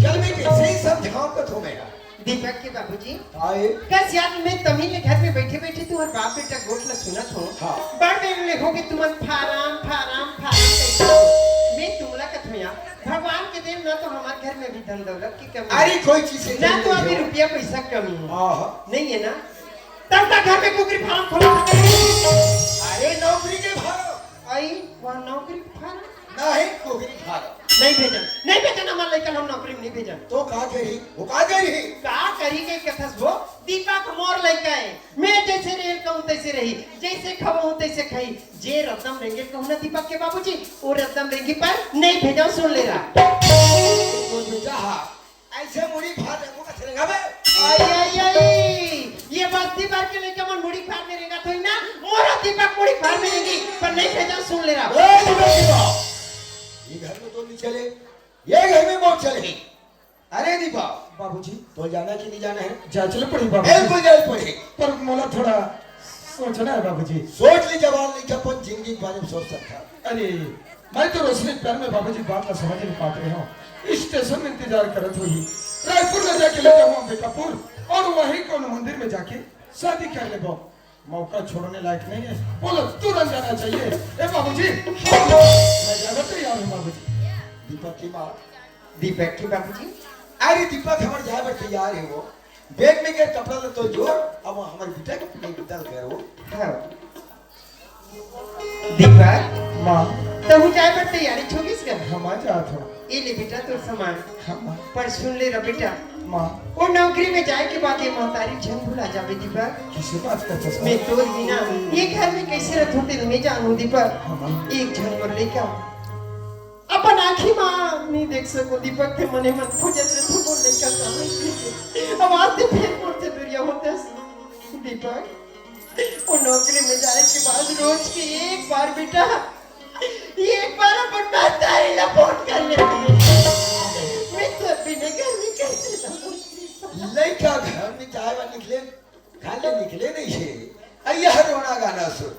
चल मैं कैसे ही समझाऊं का तो मेरा दीपक के बाबूजी आए कस याद में तमिल के घर में बैठे बैठे तू और बाप बेटा गोट न सुनत हो। हाँ। बड़ में लिखो कि तुम फाराम फाराम फाराम कैसे मैं तुमला कथमिया भगवान के देव ना तो हमारे घर में भी धन दौलत की कमी अरे कोई चीज से ना तो अभी रुपया पैसा कमी है आहा नहीं है ना तब तक घर में कुकरी फार्म खोलो। अरे नौकरी के भाव आई वहाँ नौकरी फार्म नहीं नौकरी भाव नहीं भेजन हमारे लेकर हम नौकरी में नहीं भेजन तो का करी वो का करी का करी के कथस वो दीपक मोर लेके आए मैं जैसे रह कहूं तैसे रही जैसे खाऊं तैसे खाई जे रत्नम रेंगे कहूं ना दीपक के बाबूजी वो रत्नम रेंगी पर नहीं भेजा सुन ले रहा तो बेटा ऐसे मुड़ी भात रखो का चलेगा बे। आई ये बस्ती भर के लेके मन मुड़ी फाड़ में रहेगा तो ना मोरा दीपक मुड़ी फाड़ में रहेगी पर नहीं भेजा सुन ले रहा। ये घर में तो नहीं चले ये घर में बहुत चले। अरे दीपा बाबूजी तो जाना कि नहीं जाना है जा चले पड़ी बिल्कुल बाबूजी जल पड़े पर मोला थोड़ा सोचना है बाबूजी। सोच ली जवान लिखा अपन जिंदगी के बारे में सोच सकता। अरे मैं तो रोशनी प्यार में बाबूजी बात ना समझ नहीं पाते रहे हूँ। स्टेशन में इंतजार करत हुई रायपुर में जाके ले जाऊँ अंबिकापुर और वहीं कौन मंदिर में जाके शादी कर ले। मौका छोड़ने लायक नहीं है बोलो तुरंत जाना चाहिए। ए बाबूजी मैं ज्यादा तैयार हूँ बाबूजी। दीपक की माँ दीपक के बाबूजी अरे दीपक हमारे जाए पर तैयार है वो बैग में के कपड़ा ले तो जो अब हमारे बेटा के प्लेट डाल करो। हाँ। दीपक माँ तो हूँ जाए पर तैयारी छोड़िस कर। हम आ जात हो। ये ले बेटा तो सामान। हाँ माँ। पर सुन ले रे बेटा, माँ वो नौकरी में जाए के बाद ये महतारी झन भुला जावे दीपक। किसी बात का तो मैं तो बिना ये घर में कैसे रहते होते नहीं जानू दीपक। हाँ माँ। एक झन मर लेका अपन आँखी माँ नहीं देख सको दीपक के मने मन खोजत रहे तो बोल लेका सामने अब आज से फिर मुझसे दुनिया होते दीपक। वो नौकरी में जाए के बाद रोज के एक बार बेटा एक बार अपन महतारी ला फोन कर ले। मैं तो बिना घर में कैसे रहूं? लड़का घर में चाय वा निकले खाले निकले नहीं है अय्या रोना गाना सुन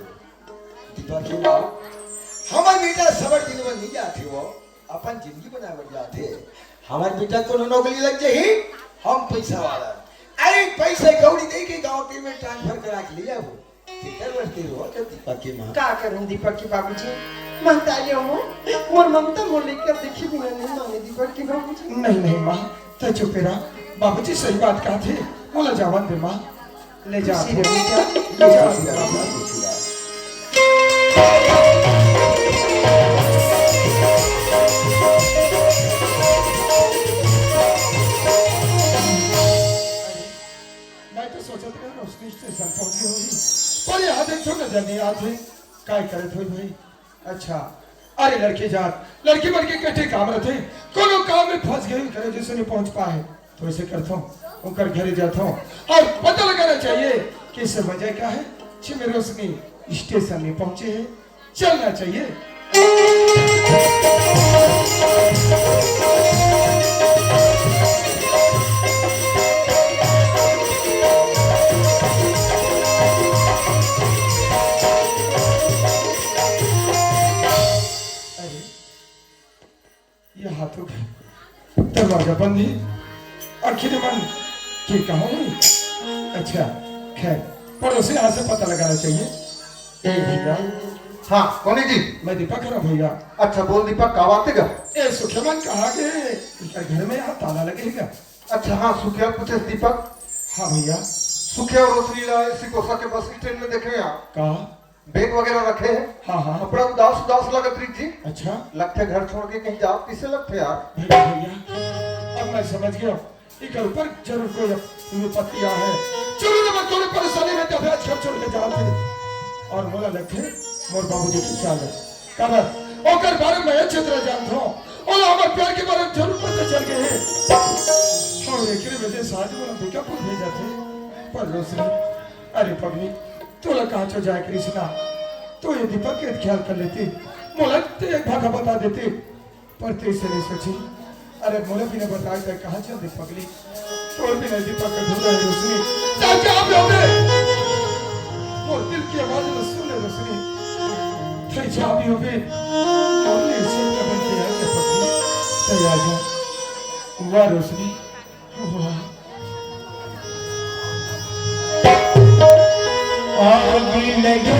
दीपक की माँ हमारे बेटा सबर दिन में नहीं जाते वो अपन जिंदगी बनावर जाते हमारे बेटा को नौकरी लग जाए हम पैसा वाला अरे पैसे कौड़ी दे के गांव के में ट्रांसफर करा के लिया वो किधर बढ़ते हो तो दीपक की माँ का करूं दीपक के बाबूजी महतारी हो मोर ममता मोर लेकर देखी बिना नहीं माने दीपक के बाबूजी। नहीं नहीं माँ तो चुप रहा। बाबूजी सही बात कहा थे। बोला जावन दे माँ ले जा खुशी रे बेटा। ले जा। मैं तो सोचा था रोशनी स्टेशन पहुंची होगी पर यहाँ देखो नजर नहीं आते काय करे थे भाई। अच्छा अरे लड़की जात लड़की बन के कटे काम रहते कोनो काम में फंस गई करे जिससे नहीं पहुंच पाए तो ऐसे करता हूँ उनकर घरे जाता हूँ और पता लगाना चाहिए कि इससे वजह क्या है। छिमे रोशनी स्टेशन में पहुंचे हैं चलना चाहिए। अरे ये हाथों का दरवाजा बंद है आखिर मन की कहा अच्छा खैर पड़ोसी यहाँ से पता लगाना चाहिए। ए भैया हाँ कौन जी? मैं दीपक हूँ भैया। अच्छा बोल दीपक का बात है? ए सुखेमन कहा के इनका घर में यहाँ ताला लगेगा। अच्छा हाँ सुखिया पूछे दीपक। हाँ भैया। सुखिया और रोशनी ला इसी को सके बस स्टैंड में देखे यहाँ कहा बैग वगैरह रखे हैं। हाँ हाँ बड़ा उदास उदास लगत रही थी। अच्छा लगते घर छोड़ के कहीं जाओ किसे लगते यार? भैया भैया अब मैं समझ गया इनके ऊपर जरूर कोई विपत्ति आ है। चलो ना मैं थोड़ी परेशानी में तब आज घर छोड़ के जाते और बोला लगते मोर बाबूजी की चाल है कबर ओकर बारे में अच्छी तरह जानता हूँ और हमारे प्यार के बारे में जरूर पता चल गए हैं और एक वजह से आज बोला बीकापुर भेजा थे पर रोशनी अरे पगनी तोला कहाँ चो जाए कृष्णा तो ये दीपक के ख्याल कर लेती मोला ते एक भागा बता देती पर तेरे नहीं सोची अरे मोला भी ने बताया था कहाँ चल दे पगली तो भी नहीं दीपक का ढूंढा है रोशनी चाचा आप लोगे मोर दिल की आवाज में सुन ले रोशनी थे जा भी होगे और ले से कबन के है पगली तैयार जा वाह रोशनी वाह आग लगे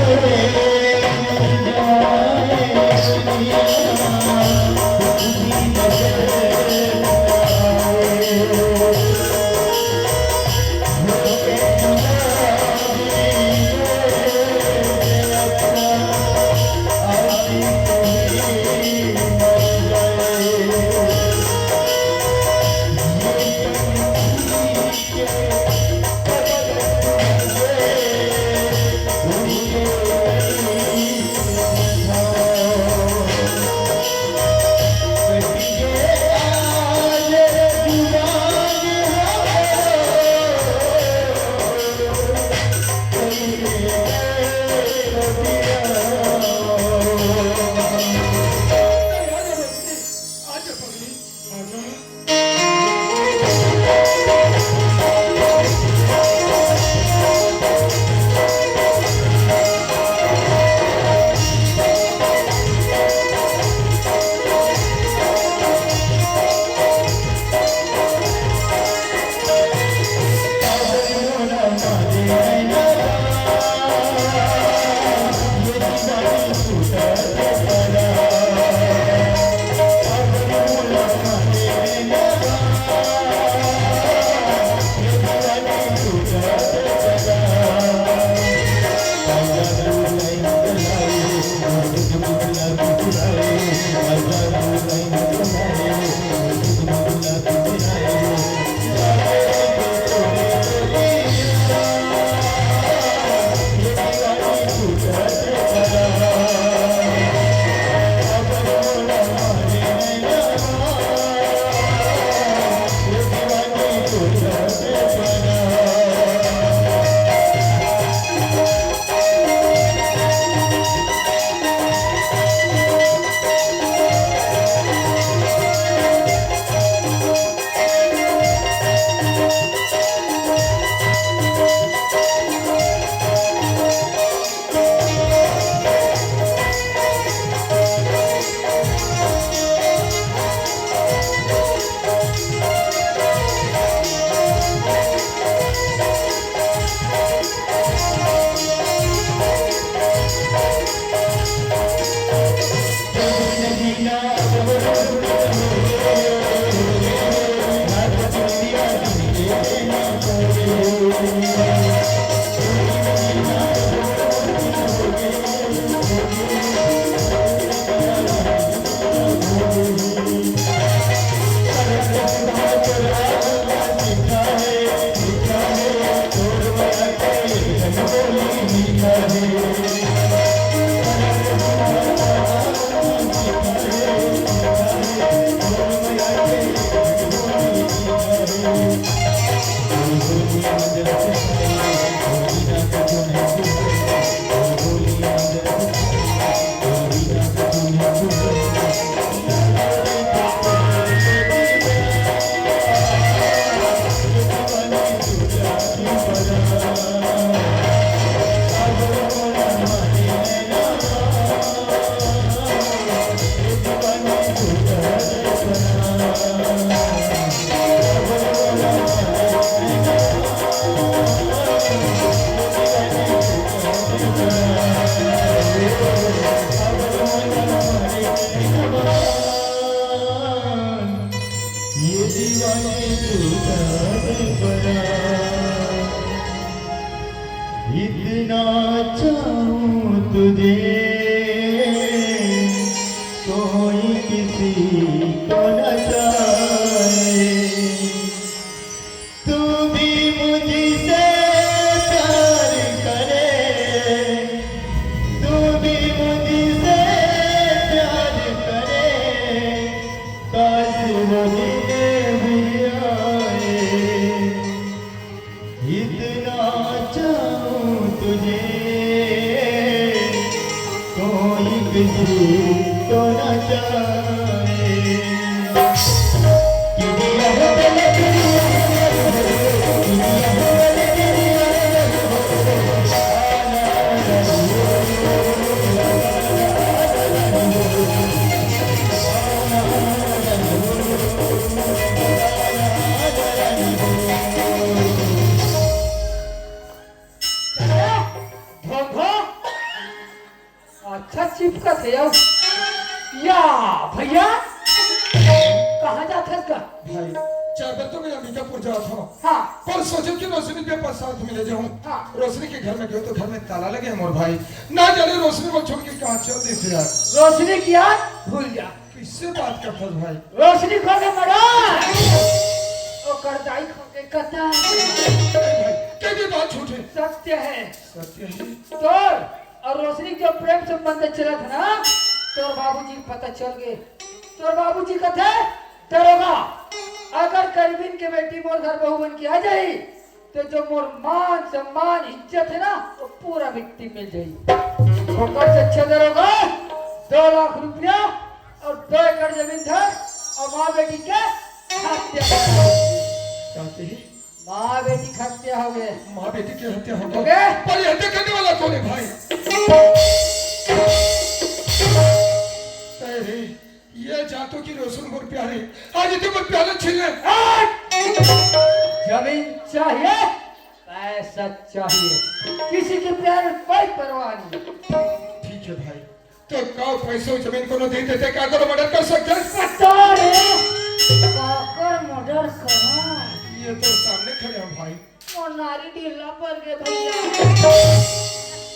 इतना चाहूं तुझे कोई किसी को न चाहे तू भी मुझसे प्यार करे तू भी मुझसे प्यार करे काश वो दिन भी आए इतना चाहूं तुझे कोई किसी को न चाहे अच्छा चिपका थे यार या भैया कहाँ जाते का भाई 4 बजे मैं अंबिकापुर जा था हाँ पर सोचो कि रोशनी के पास साथ में ले जाऊं हाँ। रोशनी के घर में गयो तो घर में ताला लगे मोर भाई ना जाने रोशनी को छोड़ के कहाँ चल दी से यार रोशनी की याद भूल जा किससे बात करता है भाई रोशनी खो के मरा ओ करदाई खो के कथा क्या ये बात झूठ है सत्य है सत्य है तो और रोशनी जो प्रेम संबंध चला था ना तो बाबूजी को पता चल गए तो बाबूजी कथे दरोगा अगर करबिन के बेटी मोर घर बहू बन के आ जाई तो जो मोर मान सम्मान इज्जत है ना वो पूरा मिट्टी मिल जाई होकर से अच्छा दरोगा 2 लाख रुपया और 2 एकड़ जमीन था और माँ बेटी के हत्या कहते हैं माँ बेटी की हत्या हो गए माँ बेटी की हत्या हो हो गई गए पर ये हत्या करने वाला कौन है भाई अरे ये जातो की रोशन मोर प्यारे आज इतने मोर प्यारे छीन ले जमीन चाहिए पैसा चाहिए किसी के प्यार में कोई परवाह नहीं ठीक है भाई तो काओ पैसे जमीन को न दे देते क्या करो मर्डर कर सकते हैं पता रे काकर मर्डर करा ये तो सामने खड़े हैं भाई और नारी ढीला पर गए भैया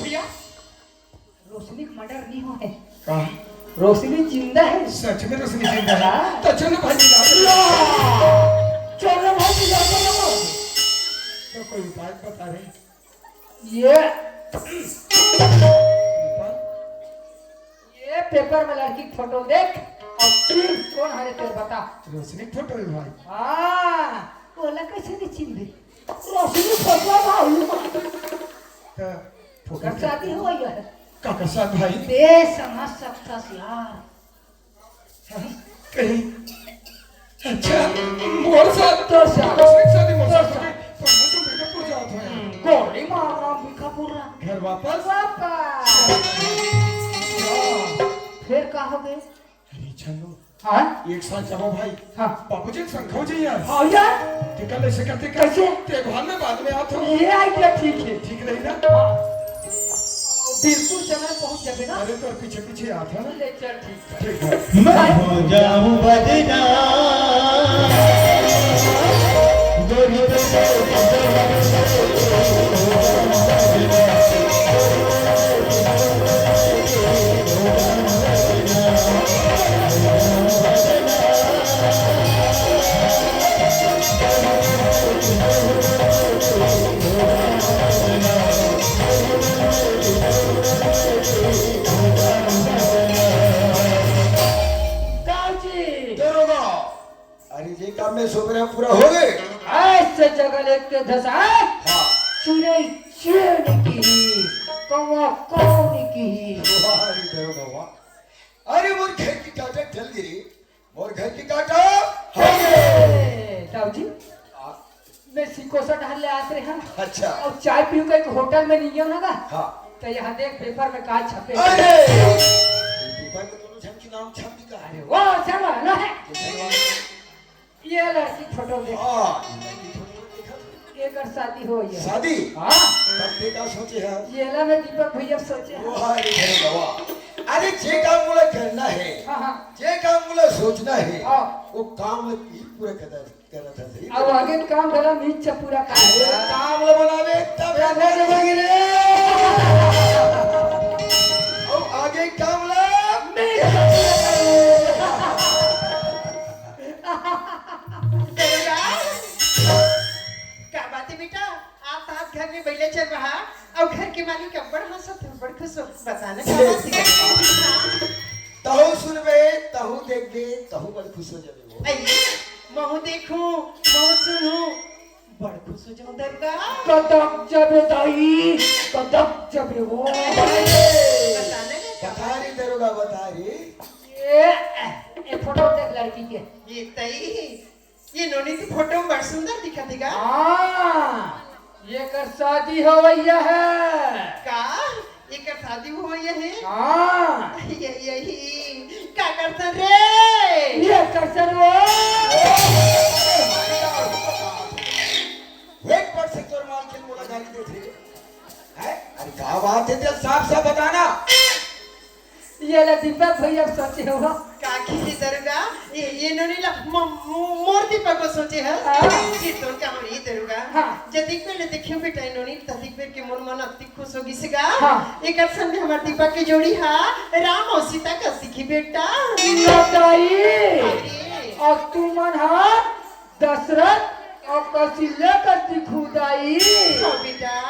भैया रोशनी का मर्डर नहीं हुआ है कहा रोशनी जिंदा है सच में रोशनी जिंदा है तो चलो भाई चलो भाई तो कोई उपाय बता रहे ये पेपर में लड़की की फोटो देख और फिर कौन हरे तेरे बता रोशनी फोटो है भाई हाँ बोला कैसे नहीं चिंदी रोशनी फोटो भाई तो फोटो शादी हो गई है काका साथ भाई दे समझ सकता यार कहीं अच्छा मोर साथ तो साथ रोशनी शादी मोर साथ होगी पर मैं तो अंबिकापुर जाता हूँ गोली मारना अंबिकापुर घर वापस फिर कहा हो गए अरे चलो हाँ एक साथ जाओ भाई हाँ बाबूजी संखो जी यार हाँ यार टिकल ऐसे करते कैसे? देखभाल में बाद में आता हूँ ये आइडिया ठीक है ठीक नहीं ना बिल्कुल समय पहुंच जाए ना अरे तो पीछे पीछे आता ना ले चल ठीक है ठीक है मैं हो जाऊं बदनाम गोरी दरोगा अरे ये काम में सुबह पूरा हो गए ऐसे जगह लेके धसाए हाँ चुने चुन की कौवा कौन की अरे दरोगा वाह अरे मोर घर की काटा चल गिरी मोर घर की काटा ताऊ जी मैं सिकोसा ढाल ले आते हैं अच्छा और चाय पीऊ का एक होटल में नहीं ना हाँ तो यहाँ देख पेपर में काज छपे अरे पेपर में दोनों छम की नाम छप दिखा है वो चलो ना है ये लड़की फोटो देख हाँ एक और शादी हो गई शादी हाँ तब देखा सोचे है ये ला में दीपक भैया सोचे हैं। वो अरे दरोगा वाह अरे जे काम मुझे करना है हाँ हाँ जे काम मुझे सोचना है हाँ। वो काम ही पूरा करना था सही अब आगे काम करा नीचे पूरा अरे काम काम बनावे तब रहने देंगे रे बात घर में बैठे चल रहा और घर के मालिक अब बड़ हंसत है बड़ खुश हो बताना क्या बात है तहु सुनबे तहु देखबे तहु बड़ खुश हो जाबे वो। आइए महू देखूं महू सुनूं बड़ खुश हो जाऊं दरगा कदम जबे दाई कदम जबे वो बताना बता रे दरोगा बता रे। ये फोटो देख लड़की के ये तई ये नोनी की फोटो में बड़ सुंदर दिखा देगा हाँ ये कर शादी होवैया है का ये कर शादी हुई है हाँ यही क्या करता रे ये कर सर वो वेट पर से तोर माल के मोला गाली दे थे है अरे क्या बात है तेरा साफ साफ बताना। ये ला दीपक भैया सोचे हो का की दरगा ये नोनी ला मूर्ति पर को सोचे है ये तो क्या हम ये दरगा हाँ। जदिक में देखियो बेटा नोनी तदिक में के मन अति खुश होगी सिगा हाँ। एक अरसन में हमार दीपक की जोड़ी हा राम और सीता का दिखी बेटा दाई अरे और तू मन हा दशरथ और कौशल्या का दिखुदाई हाँ बेटा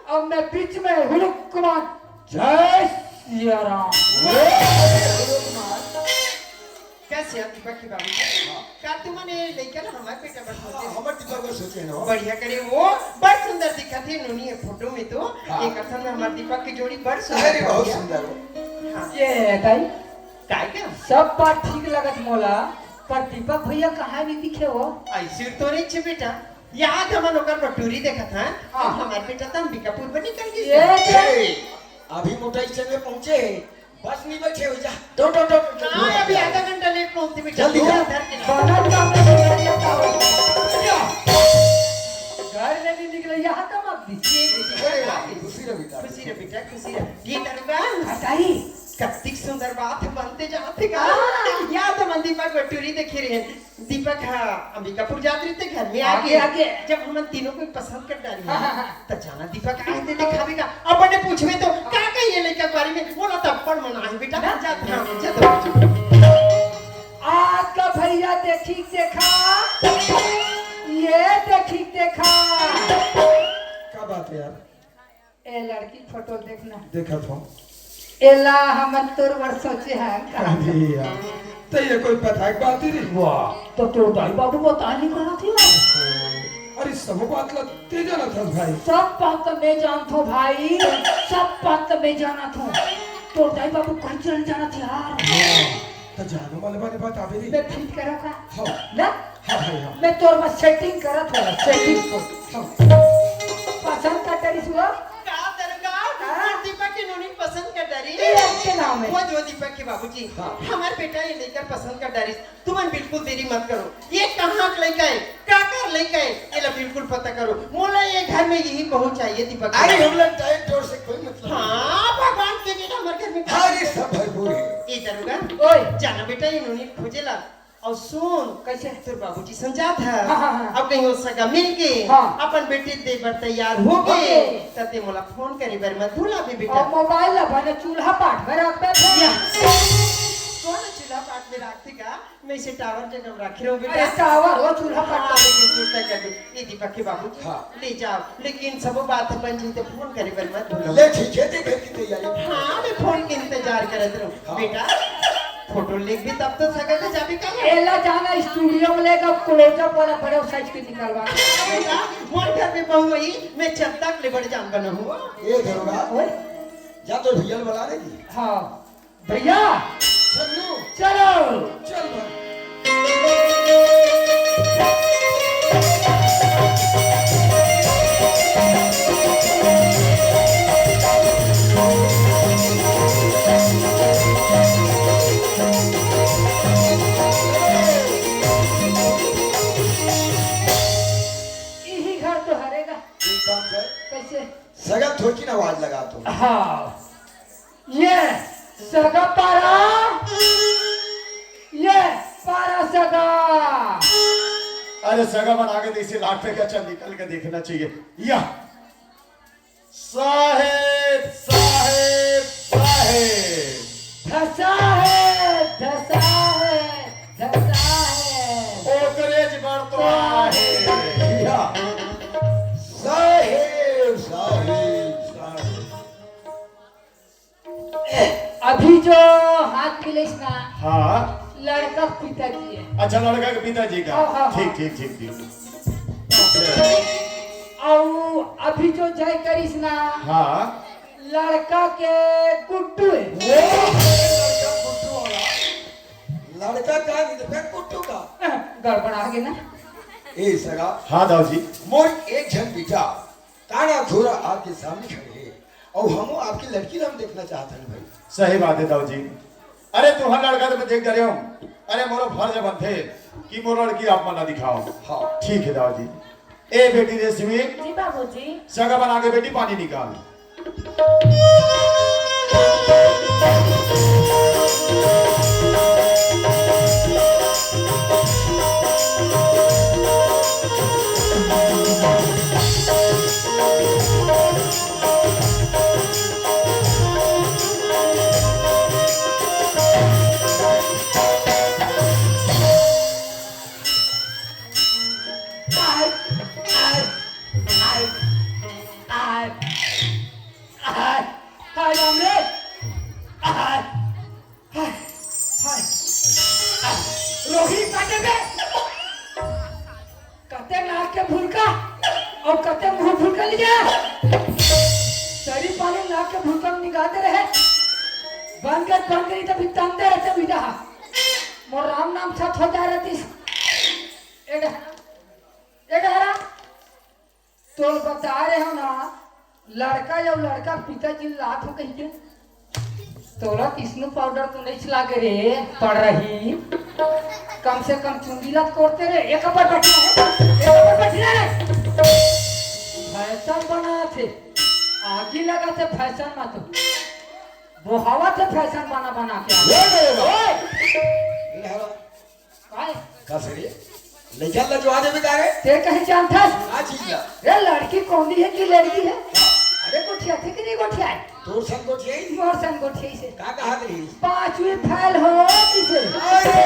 और मैं बीच में हुलुक कुमार जय सिया राम कैसे आप दीपक की बाबू का तुमने लेकर हमारे बेटा बस सोचे हमर दीपक को सोचे ना बढ़िया करे वो बड़ सुंदर दिखा थे नोनी ये फोटो में तो एक अरसन में हमारे दीपक की जोड़ी बड़ सुंदर अरे बहुत दिखा सुंदर हो। हाँ ये दाई काय क्या सब बात ठीक लगत मोला पर दीपक भैया कहाँ भी दिखे हो ऐसे तो नहीं छे बेटा यहाँ जब नौकर बटूरी देखा था हाँ। हमारे बेटा तो अंबिकापुर में निकल गई ये अभी मोटा स्टेशन में पहुंचे बस नहीं बैठे हो जा दो हाँ अभी आधा घंटा लेट पहुंचती बेटा जल्दी जा। घर के नाम। बनत काम में बिगाड़िया का हो घर में भी निकले यहाँ का मत दी ये बेटा खुशी रहो बेटा खुशी रह बेटा खुशी रह ये दरगा हटाई कत्तिक सुंदर बात बनते जाते का या तो मन दीपक बटूरी देखे रहे दीपक हाँ अंबिकापुर जाते थे घर में आगे, आगे। जब हम तीनों को पसंद कर डाली हाँ, हाँ, हाँ। तो जाना दीपक आए थे दिखावेगा अब बड़े पूछवे तो क्या कहिए लड़का के बारे में बोला तप्पड़ मना है बेटा ना? जाते हाँ जाते आज का भैया देखी देखा ये देखी देखा क्या बात है यार ए लड़की फोटो देखना देखा था एला हमन तोर वर सोचे हैं अरे यार तो ये कोई पता है बात ही नहीं वाह तो तोर दाई बाबू बता नहीं कहा थी अरे सब बात ला ते जाना था भाई सब बात मैं जानता हूँ भाई सब बात मैं जाना था तोर दाई बाबू कहीं चल जाना था यार तो जानो वाले बात बात आवे नहीं मैं ठीक करा था हाँ ना हाँ भाई हाँ मैं तोर में सेटिंग करा था सेटिंग को हाँ पसंद का तरी सुआ का दरगाह दीपक की नोनी पसंद कर डारी ये आपके नाम है वो जो दीपक के बाबूजी हमारे बेटा ये लेकर पसंद कर डारी तुम बिल्कुल देरी मत करो ये कहाँ लेके आए क्या कर लेके आए ये ला बिल्कुल पता करो मोला ये घर में यही बहू चाहिए दीपक अरे हम लोग टाइम टोर से कोई मतलब हाँ भगवान के बेटा हमारे घर में अरे सब भरपूर है ये दरोगा ओए जाना बेटा ये नोनी खोजेला और सुन कैसे तेरे बाबूजी समझा था हाँ, हाँ, हाँ। अब कहीं हो सका मिल के हाँ। अपन बेटे दे बर तैयार हो गए गए। तते मोला फोन करे बर मत भूला भी बेटा और मोबाइल ला बने चूल्हा पाट में रख बैठे या। कौन चूल्हा पाट में रखते का मैं इसे टावर जगह रख रहा हूँ बेटा अरे टावर वो चूल्हा हाँ, पाट लेकिन चिंता कर दो ये दीपक के बाबूजी हाँ। ले जाओ लेकिन सब बात अपन जी तो फोन करे बर मत भूलो ले ठीक है देख की तैयारी हाँ मैं फोन के इंतजार करत रहूँ हाँ। बेटा फोटो लेक भी तब तो सगल में जाबी का एला जाना स्टूडियो में लेकर क्लोजअप वाला बड़े साइज के निकलवा बेटा मोर घर में बहू आई मैं चद्दा ले बड़े जान बना हुआ ये दरोगा ओए जा तो भैया बुला रही हाँ भैया चलो चलो चल भाई यही घर तो हरेगा एक काम कर कैसे सगा थोड़ी ना आवाज लगा तू हाँ ये सगा पारा ये पारा सगा अरे सगा बना के इसे लाख पे अच्छा निकल के देखना चाहिए या साहेब साहेब साहेब धसा है धसा है धसा है ओकरेज बढ़ तो आहे या साहेब अभी जो हाथ मिले ना हाँ लड़का पिताजी है अच्छा लड़का के पिताजी का हाँ, ठीक ठीक ठीक ठीक और अभी जो जय करिस ना हाँ लड़का के गुड्डू है लड़का का नहीं कुट्टू का गड़बड़ आ गई ना ए सगा हाँ दाऊ जी मोर एक झन बेटा काना घोरा आपके सामने खड़े है और हम आपकी लड़की हम देखना चाहते हैं भाई। सही बात है दाऊ जी अरे तुम्हारा लड़का तो मैं देख रहे हूँ अरे मोरो फर्ज बनते कि मोर लड़की आप मना दिखाओ हाँ ठीक है दाऊ जी ए बेटी रेशमी जी बाबूजी। सगा बना के बेटी पानी निकाल रोहित काटे में कते नाक के भूलका और कते मुंह भूलका ले जा सरी पानी नाक के भूलका में निकालते रहे बन गई तभी तंदे रहते बिना मोर राम नाम सच हो जा रही एडा तो बता रहे हो ना लड़का जब लड़का पिताजी लात हो कहीं के तोरा किसनु पाउडर तो नहीं चला के रे पड़ रही कम से कम चुंगीलात करते रे एक पर बैठना रे फैशन बना थे आगे लगा थे फैशन में तो वो हवा थे फैशन बना के आए कसरी लेकिन लजवा दे बेटा रे ते कहीं जानता आ चीज ला रे लड़की कौन है कि लड़की है अरे गोठिया थे कि नहीं गोठिया है तोर संग को छई मोर संग गोठिया से का कहा रही पांचवी फैल हो किसे अरे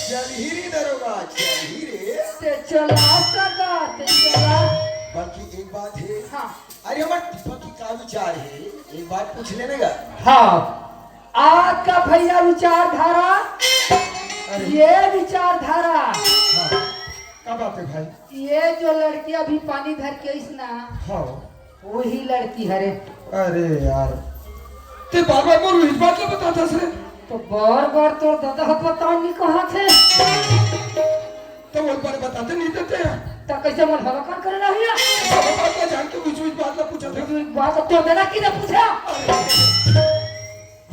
चल ही रे दरोगा चल ही रे ते चला सका ते चला बल्कि एक बात है हाँ अरे हमार दीपक की का विचार है एक बात पूछ लेने का हाँ आज का भैया विचारधारा ये विचारधारा हाँ क्या बात है भाई ये जो लड़की अभी पानी भर के इस ना हाँ वही लड़की हरे अरे यार ते बार बार मोर इस बात को बताता से तो बार तो दादा हो बताओ नहीं कहा थे तो वो बार बताते नहीं देते हैं तो कैसे मन हवा कर रहा है सब बात का जान के बीच बात ना पूछा था बात तो देना कि ना पूछा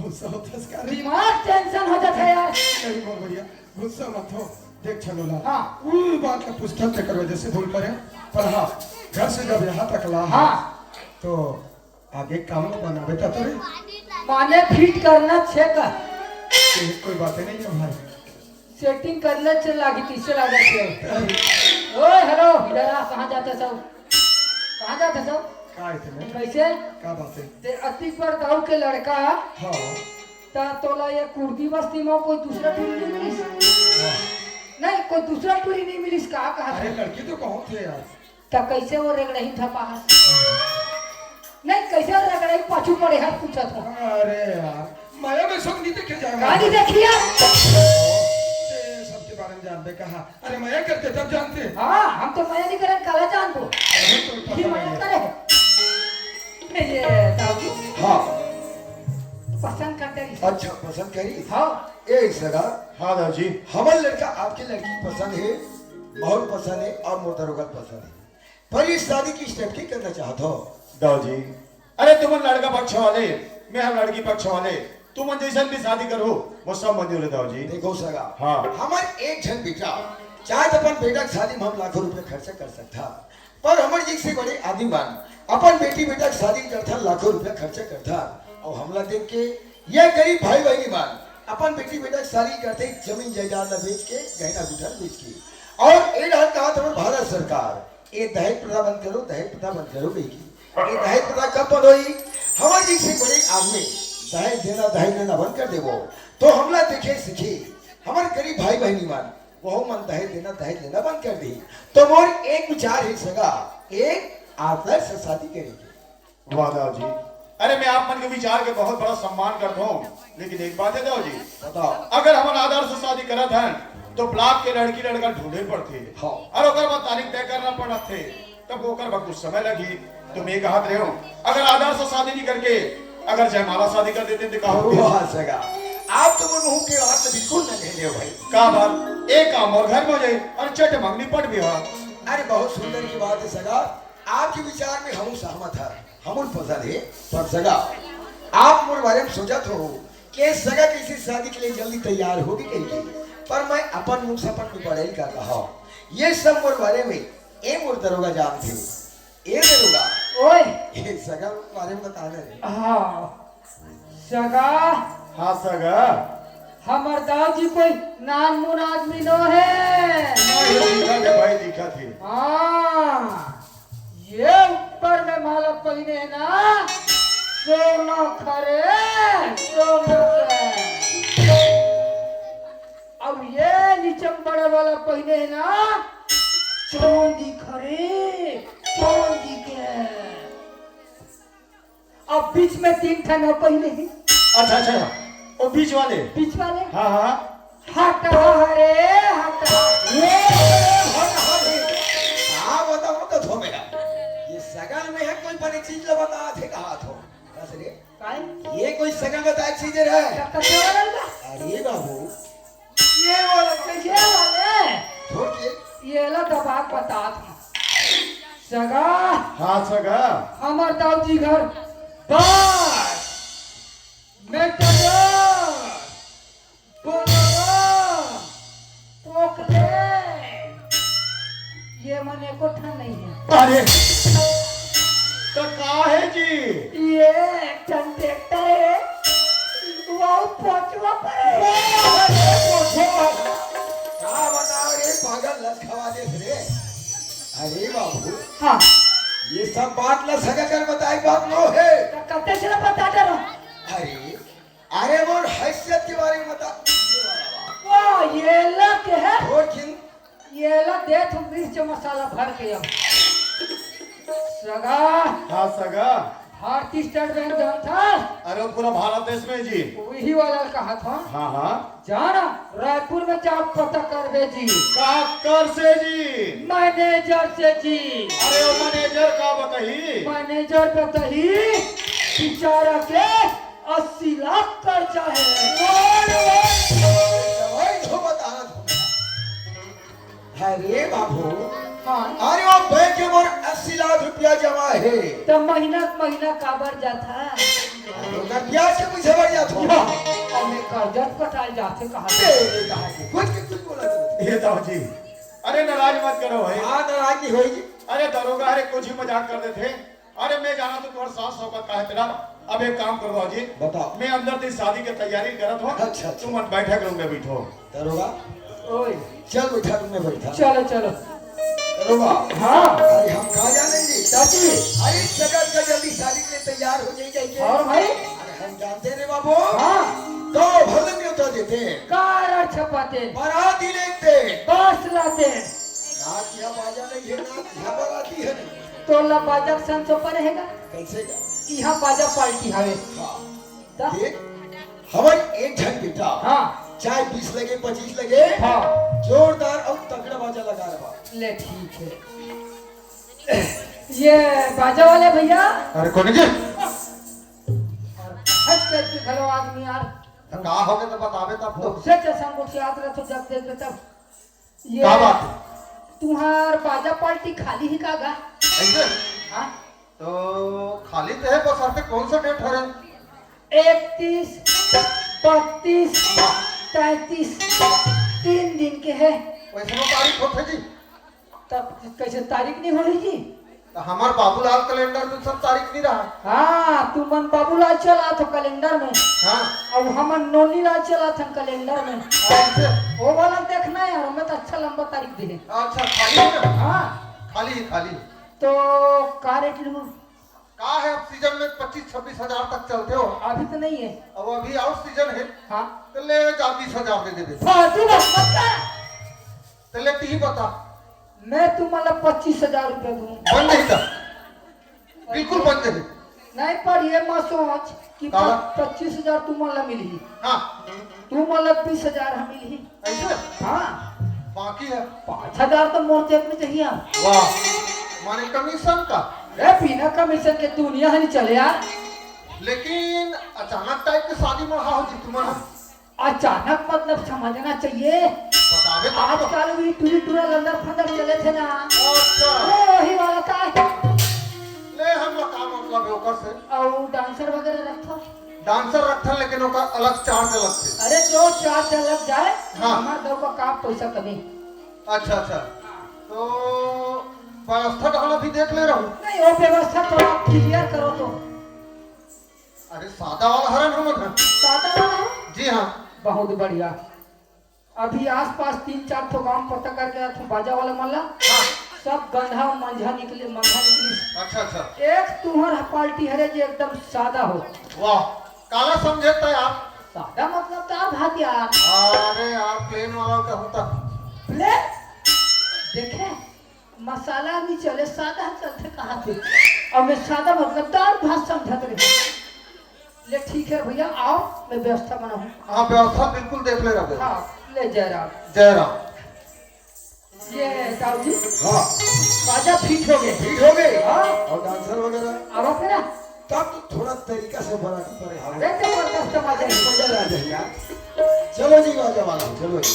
गुस्सा होता है इसका दिमाग टेंशन हो जाता है यार नहीं बोल भैया गुस्सा मत हो देख चलो ला हाँ। कोई बात का पुस्तक ते करो जैसे भूल करे पर हाँ घर से जब यहाँ तक ला हाँ तो आगे काम बना बेटा तो रे माने फिट करना छेका कोई बातें नहीं है भाई सेटिंग कर ले चल लागी तीसरे लगा के ओए हेलो इधर आ कहां जाते सब कहां जाते सब का इतने कैसे का बातें ते अति पर दाऊ के लड़का हाँ ता तोला ये कुर्दी बस्ती में कोई दूसरा टूरी नहीं मिलिस नहीं कोई दूसरा टूरी नहीं मिलिस का कहा अरे लड़की तो कौन थे यार ता कैसे वो रेगड़ही था पास नहीं कैसे वो रेगड़ही पाछू पड़े हाथ पूछा था अरे यार माया में सब नहीं देखे जाएगा गाड़ी देखिए सबके बारे में जानते कहा अरे माया करते तब जानते हाँ हम तो माया नहीं करें काला जान दो अरे तो ये पता माया नहीं है। करे ये दाऊ हाँ पसंद करते रही अच्छा पसंद करी हाँ ए सगा हाँ दाऊ जी हमार लड़का आपके लड़की पसंद है बहुत पसंद है और मोटरोगल पसंद है पर इस शादी की स्टेप की करना चाहता हो दाऊ जी अरे तुम लड़का पक्ष वाले मैं हम लड़की पक्ष वाले तुम जैसा भी शादी करो वो सब मंजूर है दाऊ जी देखो सगा हाँ। हमार एक जन बेटा चाहे तो अपन बेटा की शादी में हम लाखों रुपए खर्चा कर सकता पर हमारे जी से बड़े आदिमान अपन बेटी बेटा की शादी करता लाखों रुपया खर्चा करता और हमला देख के यह गरीब भाई बहनी मान अपन बेटी बेटा की शादी करते जमीन जायदाद बेच के गहना गुठा बेच के और ये रहा कहा था भारत सरकार ये दहेज प्रथा बंद करो दहेज प्रथा बंद करो बेटी ये दहेज प्रथा कब बंद हुई हमारे जी से बड़े आदमी दहेज देना दहेज लेना बंद कर देवो तो हमला देखे सीखे हमारे गरीब भाई बहनी मान वो मन दहेज देना दहेज लेना बंद कर दी तो मोर एक विचार है सगा एक आदर से शादी करेंगे वाह दाऊ जी अरे मैं आप मन के विचार के बहुत बड़ा सम्मान करता हूँ, लेकिन एक बात है देव जी, बताओ। अगर हम आधार से शादी करत हैं तो ब्लॉक के लड़की लड़का ढूंढे पड़ते हाँ। और ओकर बाद तारीख तय करना पड़त थे, तब ओकर बाद कुछ समय लगी। तो मैं कहत रहे हो अगर आधार से शादी नहीं करके अगर जयमाला शादी कर देते तो कहो वाह सगा, आप तो वो मुंह के बात बिल्कुल न कहने हो भाई। का बात एक काम और घर में हो जाए और चट मंगनी पट भी हो। अरे बहुत सुंदर की बात है सगा, आपके विचार में हम सहमत है, हम पसंद है। पर सगा आप मोर बारे में सोचत हो कि सगा किसी शादी के लिए जल्दी तैयार होगी कहीं, पर मैं अपन मुख सपन में पढ़ाई कर रहा हूँ। ये सब मोर बारे में ए मोर दरोगा जानते हो। ए दरोगा ओए ये सगा बारे में बताना रे। हाँ सगा, हाँ सगा, हमर दादी कोई नान मुन आदमी नो है। दिखा थे भाई, दिखा थे। हाँ ये ऊपर में माला पहने है ना, सोना खरे सोना के। अब ये नीचे बड़े वाला पहने है ना, चांदी खरे चांदी के। अब बीच में 3 ठा न पहने हैं। अच्छा अच्छा, वो बीच वाले। बीच वाले हाँ हाँ, हटा रे हटा। हाँ बताओ तो थो मेरा, ये सगन में है कोई बड़ी चीज बता थे कहा थो बस रे। काय ये कोई सगन बताए चीज है। कैसे वाला? अरे बाबू ये वाला कैसे वाले? छोड़ के ये ला दबा बता था सगा, हाँ सगा, हमार दाऊजी घर बस मेट्रो बोलो पोकले ये मने को ठा नहीं है। अरे तो का है जी? ये टन ट्रैक्टर है, वो पोचवा पर है। क्या बताओ रे पागल लस खवा दे रे। अरे बाबू हाँ ये सब बात ला सगा कर बताई बात नो है। तो कते चला बता दे रहा। अरे अरे मोर हैसियत के बारे में बता। वो ये ला के है, और किन ये ला दे तुम मिर्च मसाला भर के अब सगा। हाँ सगा, भारतीय स्टेट बैंक जहाँ था, अरे वो पूरा भारत देश में जी। वही वाला कहा था। हाँ हाँ, जाना रायपुर में जाओ पता कर दे जी, का कर से जी? मैनेजर से जी। अरे वो मैनेजर का बताही? मैनेजर बताही बेचारा के 80 लाख कर्जा है। वही तो बता दो। अरे बाबू हाँ अरे वो बैंक के मोर 80 लाख रुपया जमा है। तो महीना काबर जाता है। ओकर ब्याज के पीछे बढ़ जात हो। और मैं कर्जा कटाल जाते कहा तेरे कहा के कुछ बोला तू। ये तो जी, अरे नाराज मत करो भाई। हां नाराज होई जी। अरे दरोगा, अरे कुछ ही मजाक कर देते थे। अरे मैं जाना तो तुम्हारे साथ सौकत का है तेरा। अब एक काम करो जी, बताओ। मैं अंदर से शादी की तैयारी करत हूँ। अच्छा। तुम मत बैठा करो, मैं बैठो। दरोगा ओए चल बैठा तुम में बैठा। चलो चलो। दरोगा हाँ अरे हम कहा जानेंगे चाची अरे जगत का जल्दी शादी के लिए तैयार हो जाइए जाइए। और भाई अरे हम जानते रे बाबू। हाँ तो भले में उतर देते कार छपाते बाराती लेते बस लाते ना किया बाजा नहीं है ना किया बाराती है नहीं। तो ला बाजा संसो पर रहेगा। कैसे का यहाँ बाजा पार्टी हवे। ता? देख हमारे एक झन बेटा हाँ चाहे 20 लगे 25 लगे हाँ जोरदार और तगड़ा बाजा लगा रहा। ले ठीक है। ये बाजा वाले भैया अरे कौन जी? हंस के खड़ो आदमी यार, का हो गया तो बतावे तब तो। से चशम को याद रखो जब देख तब। ये क्या बात? तुम्हार बाजा पार्टी खाली ही कागा? ऐसे हाँ तो खाली तो है, बस आपके कौन सा डेट हो रहा है? 31, 32, 33 3 दिन के है। वैसे वो तारीख होते जी। तब कैसे तारीख नहीं हो रही जी? तो हमारे बाबूलाल कैलेंडर में सब तारीख नहीं रहा। हाँ तुमन बाबूलाल चला था कैलेंडर में हाँ और हमन नोनीलाल चला था कैलेंडर में। ऐसे। वो वाला देखना है यार, हमें तो अच्छा लंबा तारीख दे। अच्छा खाली है ना? हाँ खाली खाली। तो का रेट लूँ? का है अब सीजन में 25-26 हजार तक चलते हो। अभी तो नहीं है। अब अभी आउट सीजन है हाँ तो ले जा 20,000 दे दे। फालतू बस मत कर। तो ले ती बता, मैं तुम्हारा 25,000 रुपया दूँ। बंद नहीं था, बिल्कुल बंद नहीं। नहीं पर ये मत सोच कि काला? 25,000 तू मन ला मिली, हाँ तू मन ला 20,000 हम मिली। ऐसे हाँ बाकी है 5,000 तो मोर जेब में चाहिए। वाह माने कमीशन का। ए बिना कमीशन के दुनिया नहीं चले यार। लेकिन अचानक टाइप की शादी में हो जी तुम्हारा अचानक मतलब समझना चाहिए। बतावे तो। आजकल भी टूरी टूरा लंदर फंदर चले थे ना, अच्छा वही वाला का है। ले हम लोग काम मतलब है ओकर से और डांसर वगैरह रखो। डांसर रखा लेकिन ओकर अलग चार्ज अलग से। अरे जो चार्ज लग जाए, हाँ। हमार दो का काम पैसा कमी। अच्छा अच्छा तो व्यवस्था का भी देख ले रहा हूँ। नहीं वो व्यवस्था थोड़ा क्लियर करो तो। अरे सादा वाला हरण हम लोग हैं। सादा वाला है? जी हाँ बहुत बढ़िया। अभी आसपास 3-4 तो गांव पता करके रखो, बाजा वाला मल्ला हाँ सब गंधा मंझा निकली। अच्छा अच्छा एक तुम्हारा पार्टी है जो एकदम सादा हो। वाह काला समझे तो यार। सादा मतलब तो भात यार। अरे यार प्लेन वाला का होता। प्लेन देखे मसाला भी चले, सादा चलते कहाँ थे। और मैं सादा मतलब दाल भात समझत रही। ले ठीक है भैया, आओ मैं व्यवस्था बनाऊं। हाँ व्यवस्था बिल्कुल देख ले रहे। हाँ ले जयराम। जयराम ये ताऊ जी हाँ बाजा फिट हो गए। ठीक हो गए। हाँ और डांसर वगैरह अब फिर तब तो थोड़ा तरीका से बना के पड़े हमें अरे जबरदस्त बाजा है। मजा आ जाए यार। चलो जी बाजा वाला चलो जी।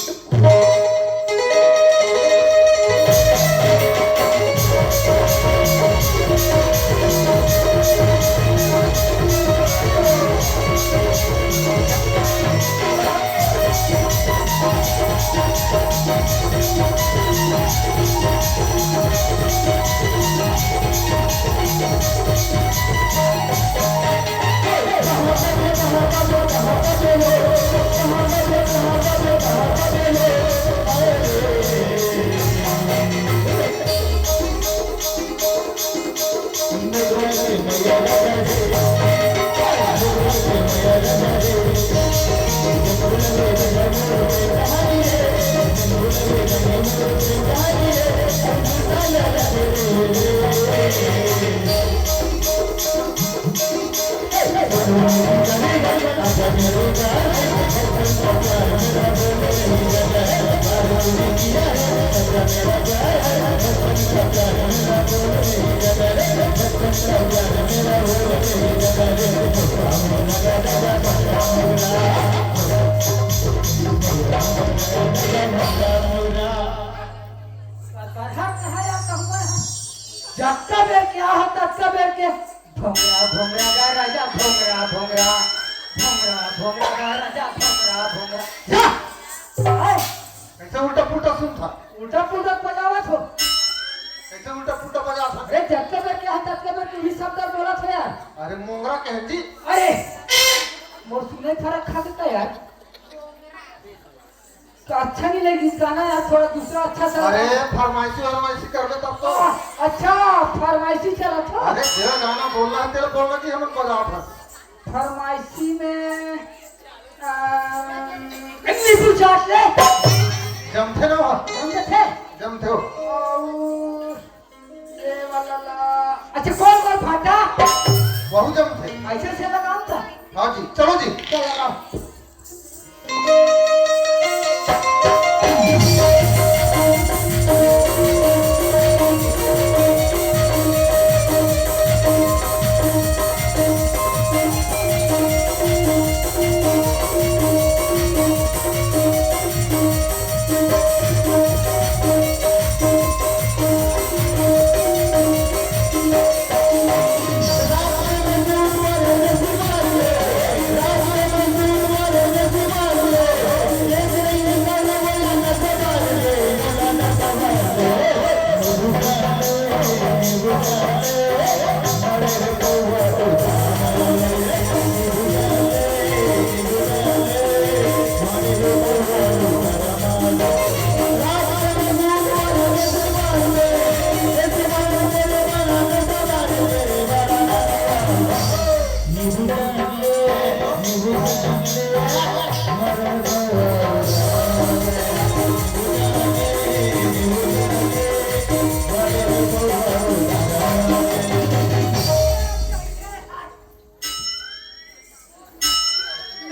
जक्का बेर क्या हो तक्का बेर के भोंगरा भोंगरा गा राजा भोंगरा भोंगरा भोंगरा भोंगरा गा राजा भोंगरा भोंगरा जा आए ऐसे उल्टा पुल्टा सुन था। उल्टा पुल्टा बजावत हो। ऐसे उल्टा पुल्टा बजा था। अरे जक्का बेर क्या हो तक्का बेर तू ही शब्द बोला था यार। अरे मोंगरा कहती। अरे मोर सुने फर्क खा देता यार। तो अच्छा नहीं लगी गाना यार, थोड़ा दूसरा अच्छा सा। अरे फरमाइशी कर ले तब तो। अच्छा फरमाइशी चला था। अरे तेरा गाना बोलना है तेरा बोलना कि हम बजा था। फरमाइशी में नींबू चाट ले। जमथे ना वहाँ समझे थे? जमथे हो। और ये वाला अच्छा कौन कौन फाटा वहु जमथे। ऐसे से लगाऊं था। हाँ जी चलो जी। चलो लगाओ।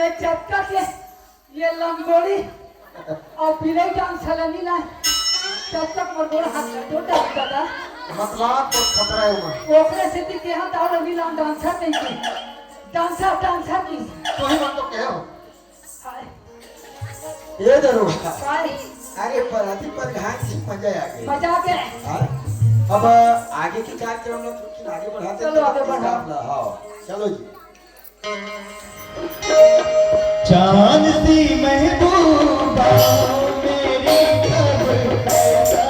मैं चटका के ये लंगोड़ी और बिले डांस चला नीला चटक मर गोड़ हाथ में तो डाल दादा मतलब तो खतरा है वहाँ ओकरे से ती के हाथ और नीला डांसर नहीं की डांसर की तो ही बात तो कह हो हाय ये दरोगा हाय अरे पराती पर घाट से मजा आ गई मजा के हाँ? अब आगे की कार्यक्रम में कुछ आगे बढ़ाते चलो आगे बढ़ाओ। हाँ चलो जी चांद सी महबूबा मेरी खबर कैसा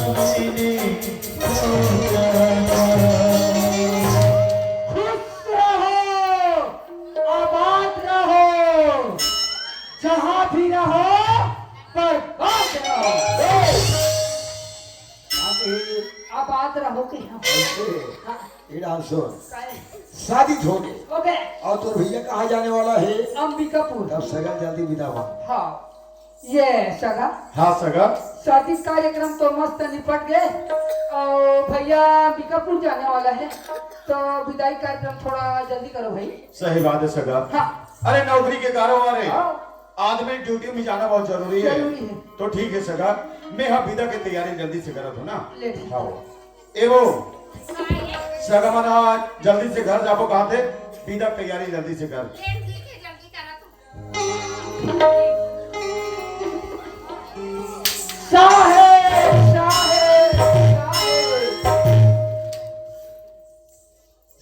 मैंने खुश रहो आबाद रहो जहाँ भी रहो पर बात रहो आगे आबाद रहो कि हम हाँ, ये डांस सुन काय? शादी हो गई ओके और तो भैया कहाँ जाने वाला है अंबिकापुर तब सगन जल्दी विदा हुआ हाँ ये सगा हाँ सगा शादी कार्यक्रम तो मस्त निपट गए और भैया अंबिकापुर जाने वाला है तो विदाई कार्यक्रम थोड़ा जल्दी करो भाई सही बात है सगा हाँ अरे नौकरी के कारोबार है हाँ आदमी ड्यूटी में जाना बहुत जरूरी है जरूरी है। तो ठीक है सगा मैं हाँ विदा की तैयारी जल्दी से करत हूँ ना ले ली। हाँ एवो सगा मना जल्दी से घर जाबो कहाँ थे विदा की तैयारी जल्दी से कर साहेब साहेब साहेब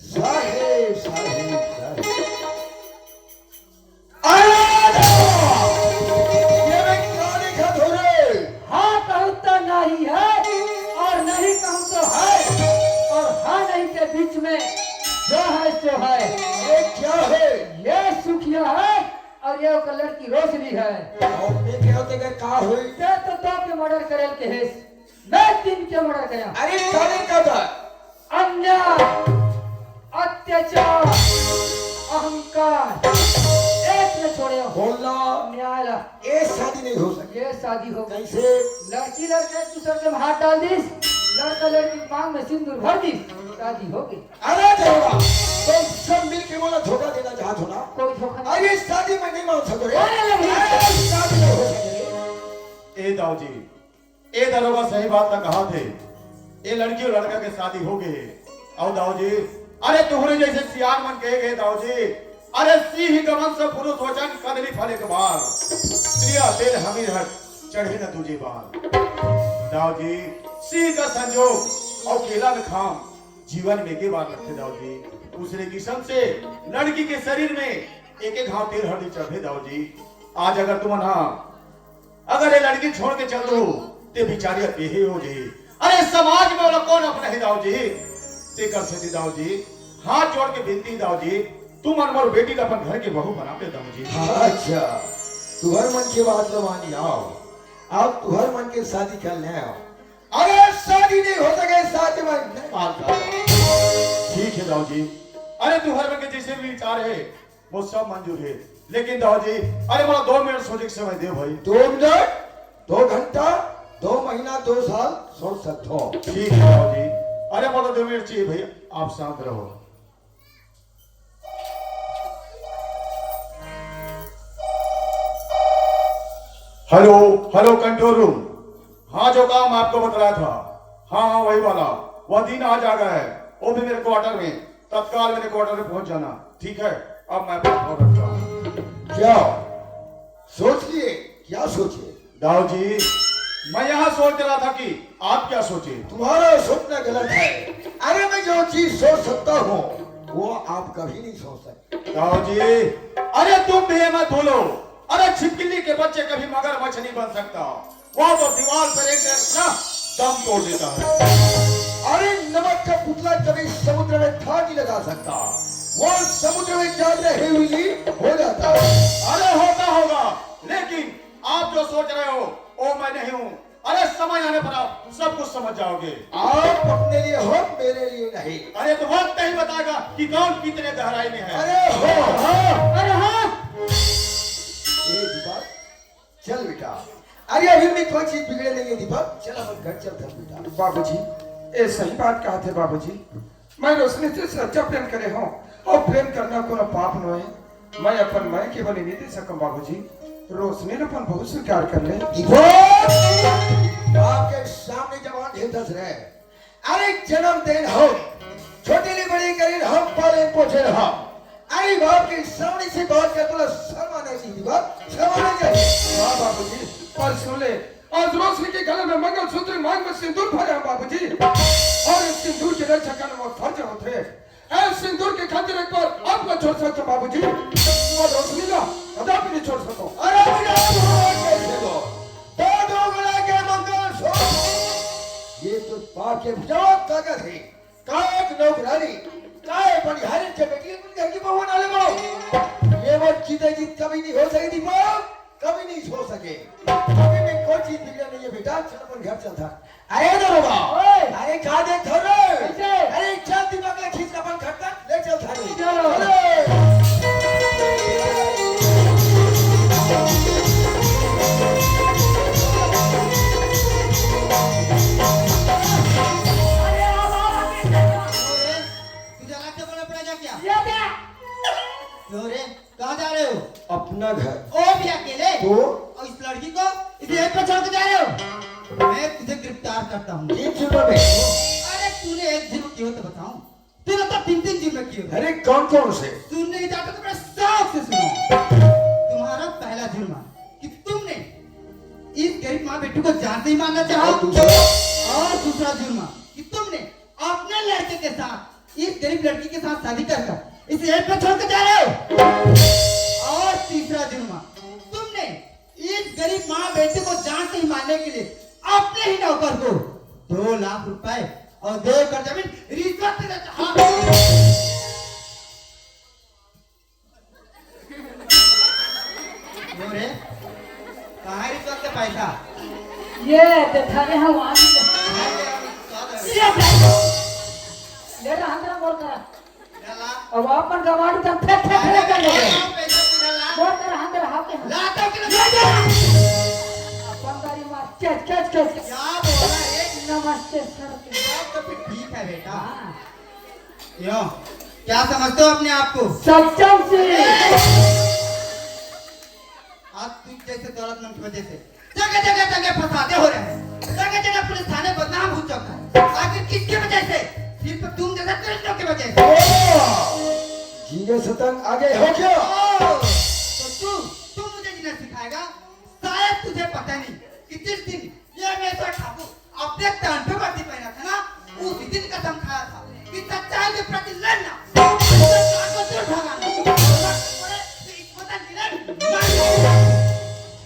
साहेब साहेब साहेब ये मैं क्या देखा थोड़े हाँ कहूँ तो नहीं है और नहीं कहूँ तो है और हाँ नहीं के बीच में जो है सो है ये क्या है ये सुखिया है और ये कलर की रोशनी है और ये क्या होते कि का हुई ते तो के मर्डर करेल के है मैं तीन के मर्डर करा अरे काले का था अन्याय अत्याचार अहंकार एक में छोड़े हो बोलना न्याय ला ये शादी नहीं हो सकती ये शादी हो गई कैसे लड़की लड़के एक दूसरे के हाथ डाल दीस लड़का लड़की मांग में सिंदूर भर दीस शादी हो गई अरे देवा तुम सब मिल के बोला धोखा देना चाहत हो ना कोई धोखा नहीं अरे शादी में नहीं मान सको रे अरे लगी। अरे शादी नहीं हो सके ए दाऊ जी ए दरोगा सही बात ना कहा थे ये लड़की और लड़का के शादी हो गए और दाऊ जी अरे तुहरे जैसे सियान मन कहे गए दाऊ जी अरे सिंह गमन से पुरुष वचन कदली फले के बार स्त्रिया दिल हमीर हट चढ़े न तुझे बार दाऊ जी सिंह का संजोग और केला में खाम जीवन में के बार रखे दाऊ जी दूसरे किस्म से लड़की के शरीर में एक एक घाव तेल हड्डी चढ़े दाऊ जी आज अगर तुम ना अगर ये लड़की छोड़ के चल दो ते बिचारी बेहे हो जी अरे समाज में वाला कौन अपना ही दाऊ जी ते कर सकती दाऊ जी हाथ जोड़ के विनती दाऊ जी तुम अनमोल बेटी का अपन घर के बहू बना के दाऊ जी अच्छा तुहर मन की बात तो मान जाओ अब तुहर मन के शादी कर ले आओ अरे शादी नहीं हो सके शादी में नहीं मान जाओ ठीक है दाऊ जी अरे तू हर के जैसे भी विचार है वो सब मंजूर है लेकिन दाऊ जी अरे मला 2 मिनट सोचने के समय दे भाई 2 मिनट 2 घंटा 2 महीना 2 साल सोच सकते हो ठीक है दाऊ जी अरे मला 2 मिनट चाहिए भैया आप शांत रहो हेलो हेलो कंट्रोल रूम हाँ जो काम आपको बतलाया था हाँ हाँ वही वाला वह दिन आज आ गया है वो भी मेरे क्वार्टर में तत्काल मेरे क्वार्टर में पहुंच जाना ठीक है अब मैं फोन रखता हूँ क्या सोच लिए क्या सोचे दाऊ जी मैं यहाँ सोच रहा था कि आप क्या सोचे तुम्हारा सोचना गलत है अरे मैं जो चीज सोच सकता हूँ वो आप कभी नहीं सोच सकते दाऊ जी अरे तुम भी मत भूलो अरे छिपकली के बच्चे कभी मगरमच्छ नहीं बन सकता वह तो दीवार पर एक ना दम तोड़ देता है। अरे नमक का पुतला कभी समुद्र में था नहीं लगा सकता, वो समुद्र में जा रहे हुई हो जाता है। अरे होता होगा, लेकिन आप जो सोच रहे हो वो मैं नहीं हूँ। अरे समय आने पर आप सब कुछ समझ जाओगे। आप अपने लिए हो, मेरे लिए नहीं। अरे तो वक्त नहीं बताएगा कि कौन कितने गहराई में है। अरे हो, हाँ। अरे हाँ ए दीपक, चल बेटा। अरे अभी भी कोई चीज बिगड़े नहीं है दीपक, चल हम घर चलते हैं बेटा। बाबूजी, ये सही बात कहा थे बाबूजी। मैं रोशनी से सच्चा प्रेम करे हूँ और प्रेम करना को पाप न है। मैं अपन मैं केवल नहीं दे सकूं बाबूजी, रोशनी ने अपन बहुत स्वीकार कर ले। आपके सामने जवान ढेर दस रहे। अरे जन्मदिन हो, छोटी ली बड़ी करी हम पाले पोछे रहा। अरे बाप के सामने से बात कर, तो शर्म आना चाहिए दीपक, शर्म आना चाहिए। हाँ बाबूजी, पर सुन ले, आज रोशनी के गले में मंगलसूत्र, मांग में सिंदूर भरे हैं बाबूजी, और इस सिंदूर की रक्षा करना वो फर्ज होते हैं। ऐसे सिंदूर के खातिर एक बार आपको छोड़ सकते हो बाबूजी, और रोशनी का कदापि नहीं छोड़ सको। अरे कैसे दो दो गला के मंगलसूत्र, ये तो पाप के जवाब ताकत है। कायक नौकरानी, काय बनिहारी के बेटी घर की बहू ना लगो। ये वो जीते जीत कभी नहीं हो सकी दीपक, कभी नहीं हो सके। कभी भी कोई चीज बिगड़ा नहीं है बेटा, चल अपन घर चलता। अरे दरोगा, अरे कहा देख थो रे, अरे चल दीपक ले खींच अपन घर तक ले चल थाने। चलो तुझे अलग से बोलना पड़ेगा क्या? ये दे क्यों रे, कहाँ जा रहे हो? अपना घर ओ भी अकेले? तो और इस लड़की को इस रेत पर छोड़ के जा रहे हो? मैं तुझे गिरफ्तार करता हूँ। तीन जुर्म में। अरे तूने एक जुर्म किया तो बताऊं? तूने तो तीन तीन जुर्म किए। अरे कौन कौन से? सुनने नहीं चाहता तो बड़ा शौक से सुनो। तुम्हारा पहला जुर्म कि तुमने इस गरीब माँ बेटी को जान से ही मारना चाहा। और दूसरा जुर्म कि तुमने अपने लड़के के साथ इस गरीब लड़की के साथ शादी कर इस रेत पर छोड़ के जा रहे हो। और तीसरा जुर्म, तुमने इस गरीब माँ बेटे को जान से ही मारने के लिए अपने ही नौकर को 2 लाख रुपए और 2 एकड़ जमीन रिश्वत देना चाहा। क्यों रे, कहाँ है रिश्वत का पैसा? ये देखा रे हम वहाँ ये ले रहा हम बोल कर अब अपन गवाड़ तक फेंक फेंक कर ले बोल कर हम हाथ में लाता कि अपन गाड़ी मार कैच कैच कैच क्या बोल रहा है? नमस्ते सर तो फिर ठीक है बेटा। हाँ यो, क्या समझते हो अपने आप को? सच्चम से आज तुम जैसे दौलतमंद की वजह से जगह फंसाते हो रहे हैं। जगह पुलिस थाने बदनाम हो चुका है। आखिर किसकी वजह से? सिर्फ तुम जैसे दरिंदों की वजह से। जीने से तंग आगे हो गया। तो तू मुझे जीना सिखाएगा? शायद तुझे पता नहीं कि जिस दिन ये मेरा ठाकुर अपने कान पे वर्दी पहना था ना, उसी दिन कसम खाया था कि सच्चाई के प्रति लड़ना, सच्चाई को दूर भगाना,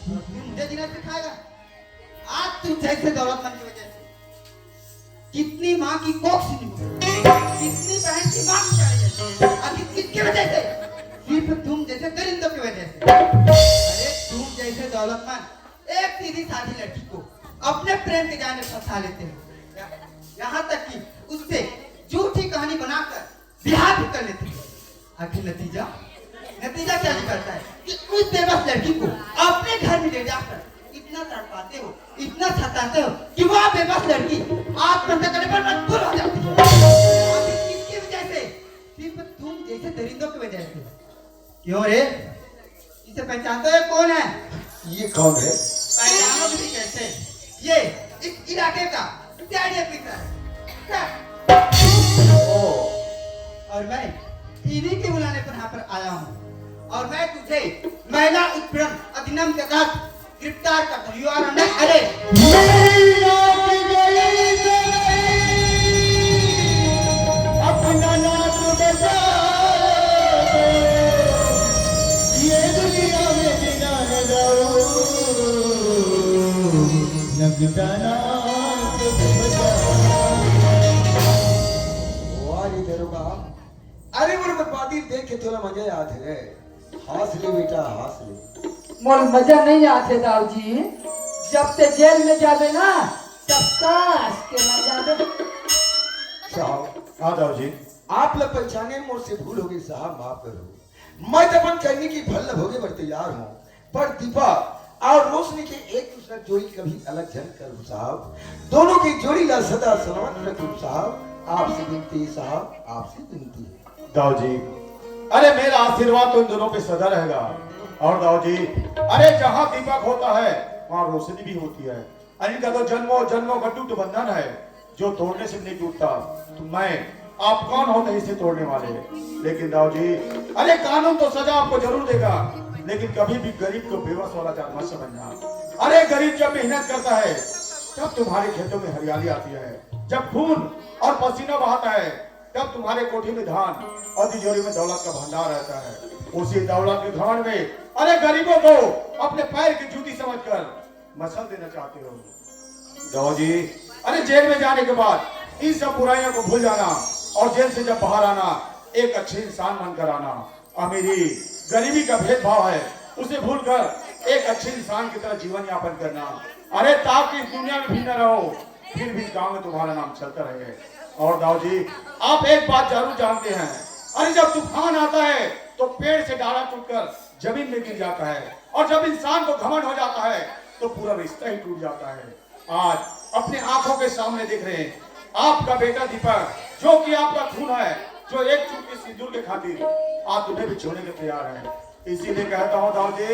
मुझे जीना सिखाएगा? आज तू जैसे दौलतमंद की वजह से कितनी माँ की कोख सुनी, कितनी बहन की माँ की चढ़ी, आखिर किसकी वजह से? सिर्फ तुम जैसे दरिंदों की वजह से। अरे तुम जैसे दौलतमंद एक सीधी साधी लड़की को अपने प्रेम के जाल में फंसा लेते हैं, यहाँ तक कि उससे झूठी कहानी बनाकर ब्याह भी कर लेते हैं। आखिर नतीजा क्या निकलता है कि उस बेबस लड़की को अपने घर में ले जाकर इतना तड़पाते हो, इतना सताते हो कि वह बेबस लड़की आत्महत्या करने पर मजबूर हो जाती है। आखिर किसकी वजह से? सिर्फ तुम जैसे दरिंदों की वजह से। क्यों रे, इसे पहचानते हो कौन है? ये कौन है? पहचानो भी कैसे? ये इस इलाके का डायरी ऑफिसर है। और मैं इन्हीं के बुलाने पर यहाँ पर आया हूँ, और मैं तुझे महिला उत्पीड़न अधिनियम के तहत गिरफ्तार करता हूँ। You are under arrest. अपना नाम बता, ये दुनिया में बिना न जाऊं। लुटाना तो बजा। वाह ये दरोगा, अरे वो बर्बादी देख के थोड़ा मजा आते है। हंस ले बेटा हंस ले। मोल मजा नहीं आते दाऊ जी, जब ते जेल में जावे ना तब काश के न जावे। साहब हाँ दाऊ जी। आप लोग पहचाने मुझसे भूल होगी साहब, माफ करो। मैं दफन करने की भल्ल भोगे पर तैयार हूँ, पर दीपा और रोशनी के एक दूसरा जोड़ी कभी अलग जन करूँ साहब। दोनों की जोड़ी ला सदा सलामत रखूँ साहब। आपसे विनती साहब, आपसे विनती है। दाऊ जी, अरे मेरा आशीर्वाद तो इन दोनों पे सदा रहेगा। और दाऊ जी, अरे जहाँ दीपक होता है वहाँ रोशनी भी होती है। अरे इनका तो जन्मों जन्मों का टूट बंधन है जो तोड़ने से नहीं टूटता। तो मैं आप कौन होते इसे तोड़ने वाले? लेकिन दाऊ जी, अरे कानून तो सजा आपको जरूर देगा, लेकिन कभी भी गरीब को बेबस वाला जान मत समझना। अरे गरीब जब मेहनत करता है तब तुम्हारे खेतों में हरियाली आती है, जब खून और पसीना बहाता है तब तुम्हारे कोठी में धान और तिजोरी में दौलत का भंडार रहता है। उसी दौलत के घमंड में अरे गरीबों को अपने पैर की जूती समझकर मसल देना चाहते हो। दाऊ जी, अरे जेल में जाने के बाद इन सब बुराइयों को भूल जाना और जेल से जब बाहर आना एक अच्छे इंसान बनकर आना। अमीरी गरीबी का भेदभाव है, उसे भूलकर एक अच्छे इंसान की तरह जीवन यापन करना। अरे ताकि इस दुनिया में भी न रहो, फिर भी गांव में तुम्हारा नाम चलता रहे। और दाऊ जी, आप एक बात जरूर जानते हैं, अरे जब तूफान आता है तो पेड़ से डाला टूटकर जमीन में गिर जाता है, और जब इंसान को घमंड हो जाता है तो पूरा रिश्ता ही टूट जाता है। आज अपने आंखों के सामने देख रहे हैं आपका बेटा दीपक, जो कि आपका खून है, जो एक चुटकी सिंदूर के खातिर आप तुम्हें भी छोड़ने के तैयार है। इसीलिए कहता हूँ दाऊ जी,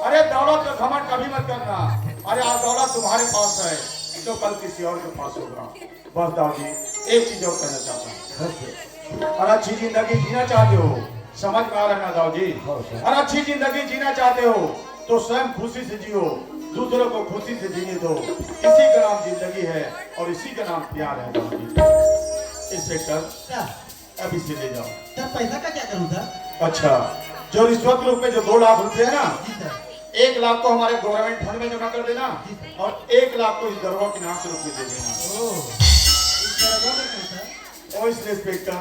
अरे दौलत का घमंड कभी मत करना। अरे आज दौलत तुम्हारे पास है तो कल किसी और के पास होगा। बस दाऊ जी, एक चीज और कहना चाहता हूँ, और अच्छी जिंदगी जीना चाहते हो, समझ में आ रहा है ना दाऊ जी? और अच्छी जिंदगी जीना चाहते हो तो स्वयं खुशी से जियो, दूसरों को खुशी से जीने दो। इसी का नाम जिंदगी है और इसी का नाम प्यार है दाऊ जी। इंस्पेक्टर, अब इसे ले जाओ। सर पैसा का क्या करूँ सर? अच्छा, जो रिश्वत के रूप में जो 2 लाख रुपए है ना, 1 लाख को हमारे गवर्नमेंट फंड में जमा कर देना और 1 लाख को इस दरोगा के नाम से रुपये दे देना। ओ इंस्पेक्टर,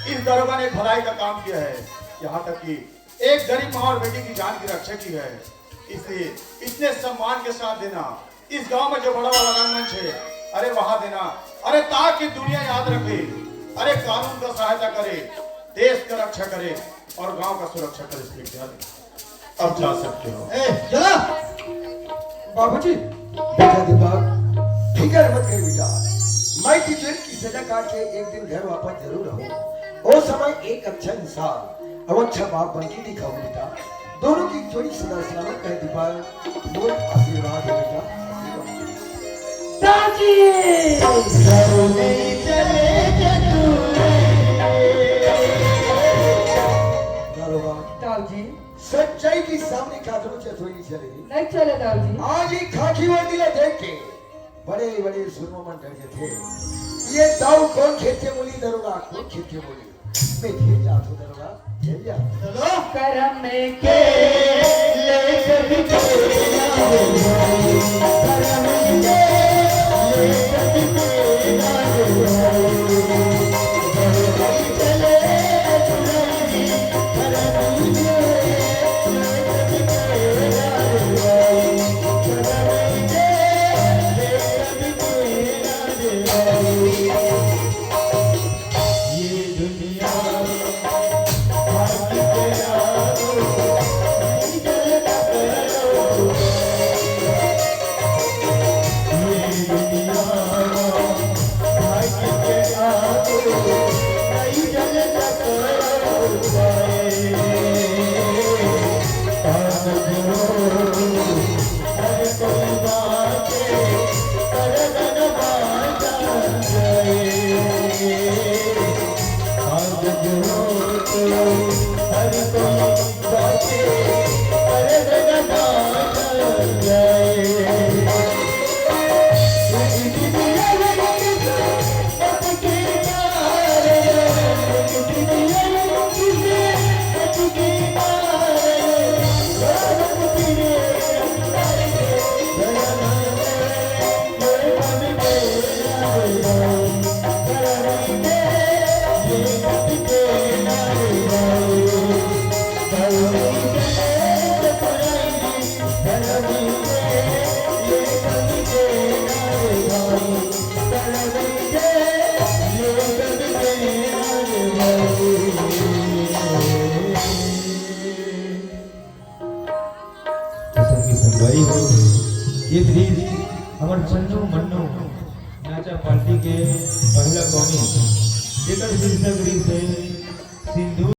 इस दरोगा ने भलाई का काम किया है, यहाँ तक कि एक गरीब माँ और बेटी की जान की रक्षा की है। इसलिए इसने सम्मान के साथ देना। इस गांव में जो बड़ा वाला रंगमंच है, अरे वहां देना, अरे ताकि दुनिया याद रखे, अरे कानून का सहायता करे, देश का रक्षा करे और गांव का सुरक्षा करे। इंस्पेक्टर, अब जा सकते हो। चला बाबूजी। बेटा दीपक, फिकर मत कर बेटा, मैं जेल की सजा काट के एक दिन घर वापस जरूर आऊँ। वो समय एक अच्छा इंसान और अच्छा बाप बन के दिखाऊं बेटा। दोनों की जोड़ी सदा सलामत रहे दीपक, बोल आशीर्वाद है बेटा, आशीर्वाद। दारोगा, दाऊ जी सच्चाई की सामने कातरों से थोड़ी चलेगी नहीं चले दाऊ जी। आज ही खाकी वर्दी देख के बड़े बड़े सुरमो मन डर गए थे। ये दाऊ कौन खेते बोली, दरोगा कौन खेते बोली। मैं खेल जाता हूँ दरोगा, खेल जा। चलो करम के ले कभी तेरा हो, करम के ले कभी तेरा हो। चले चले करम के ले कभी तेरा हो, करम के ले कभी तेरा हो। ये दुनिया भाग्य तेरा हो, नहीं जलता करो। ये दुनिया भाग्य तेरा हो, नहीं जलता करो। पास करो हर कोई बातें कर गन बाजा जाए। आज जो तो हर कोई बातें कर गन बाजा जाए। भाई हो ये दृश्य हमारे चन्नू मन्नू नाचा पार्टी के पहला कौमी जेकर शीर्षक से सिंधु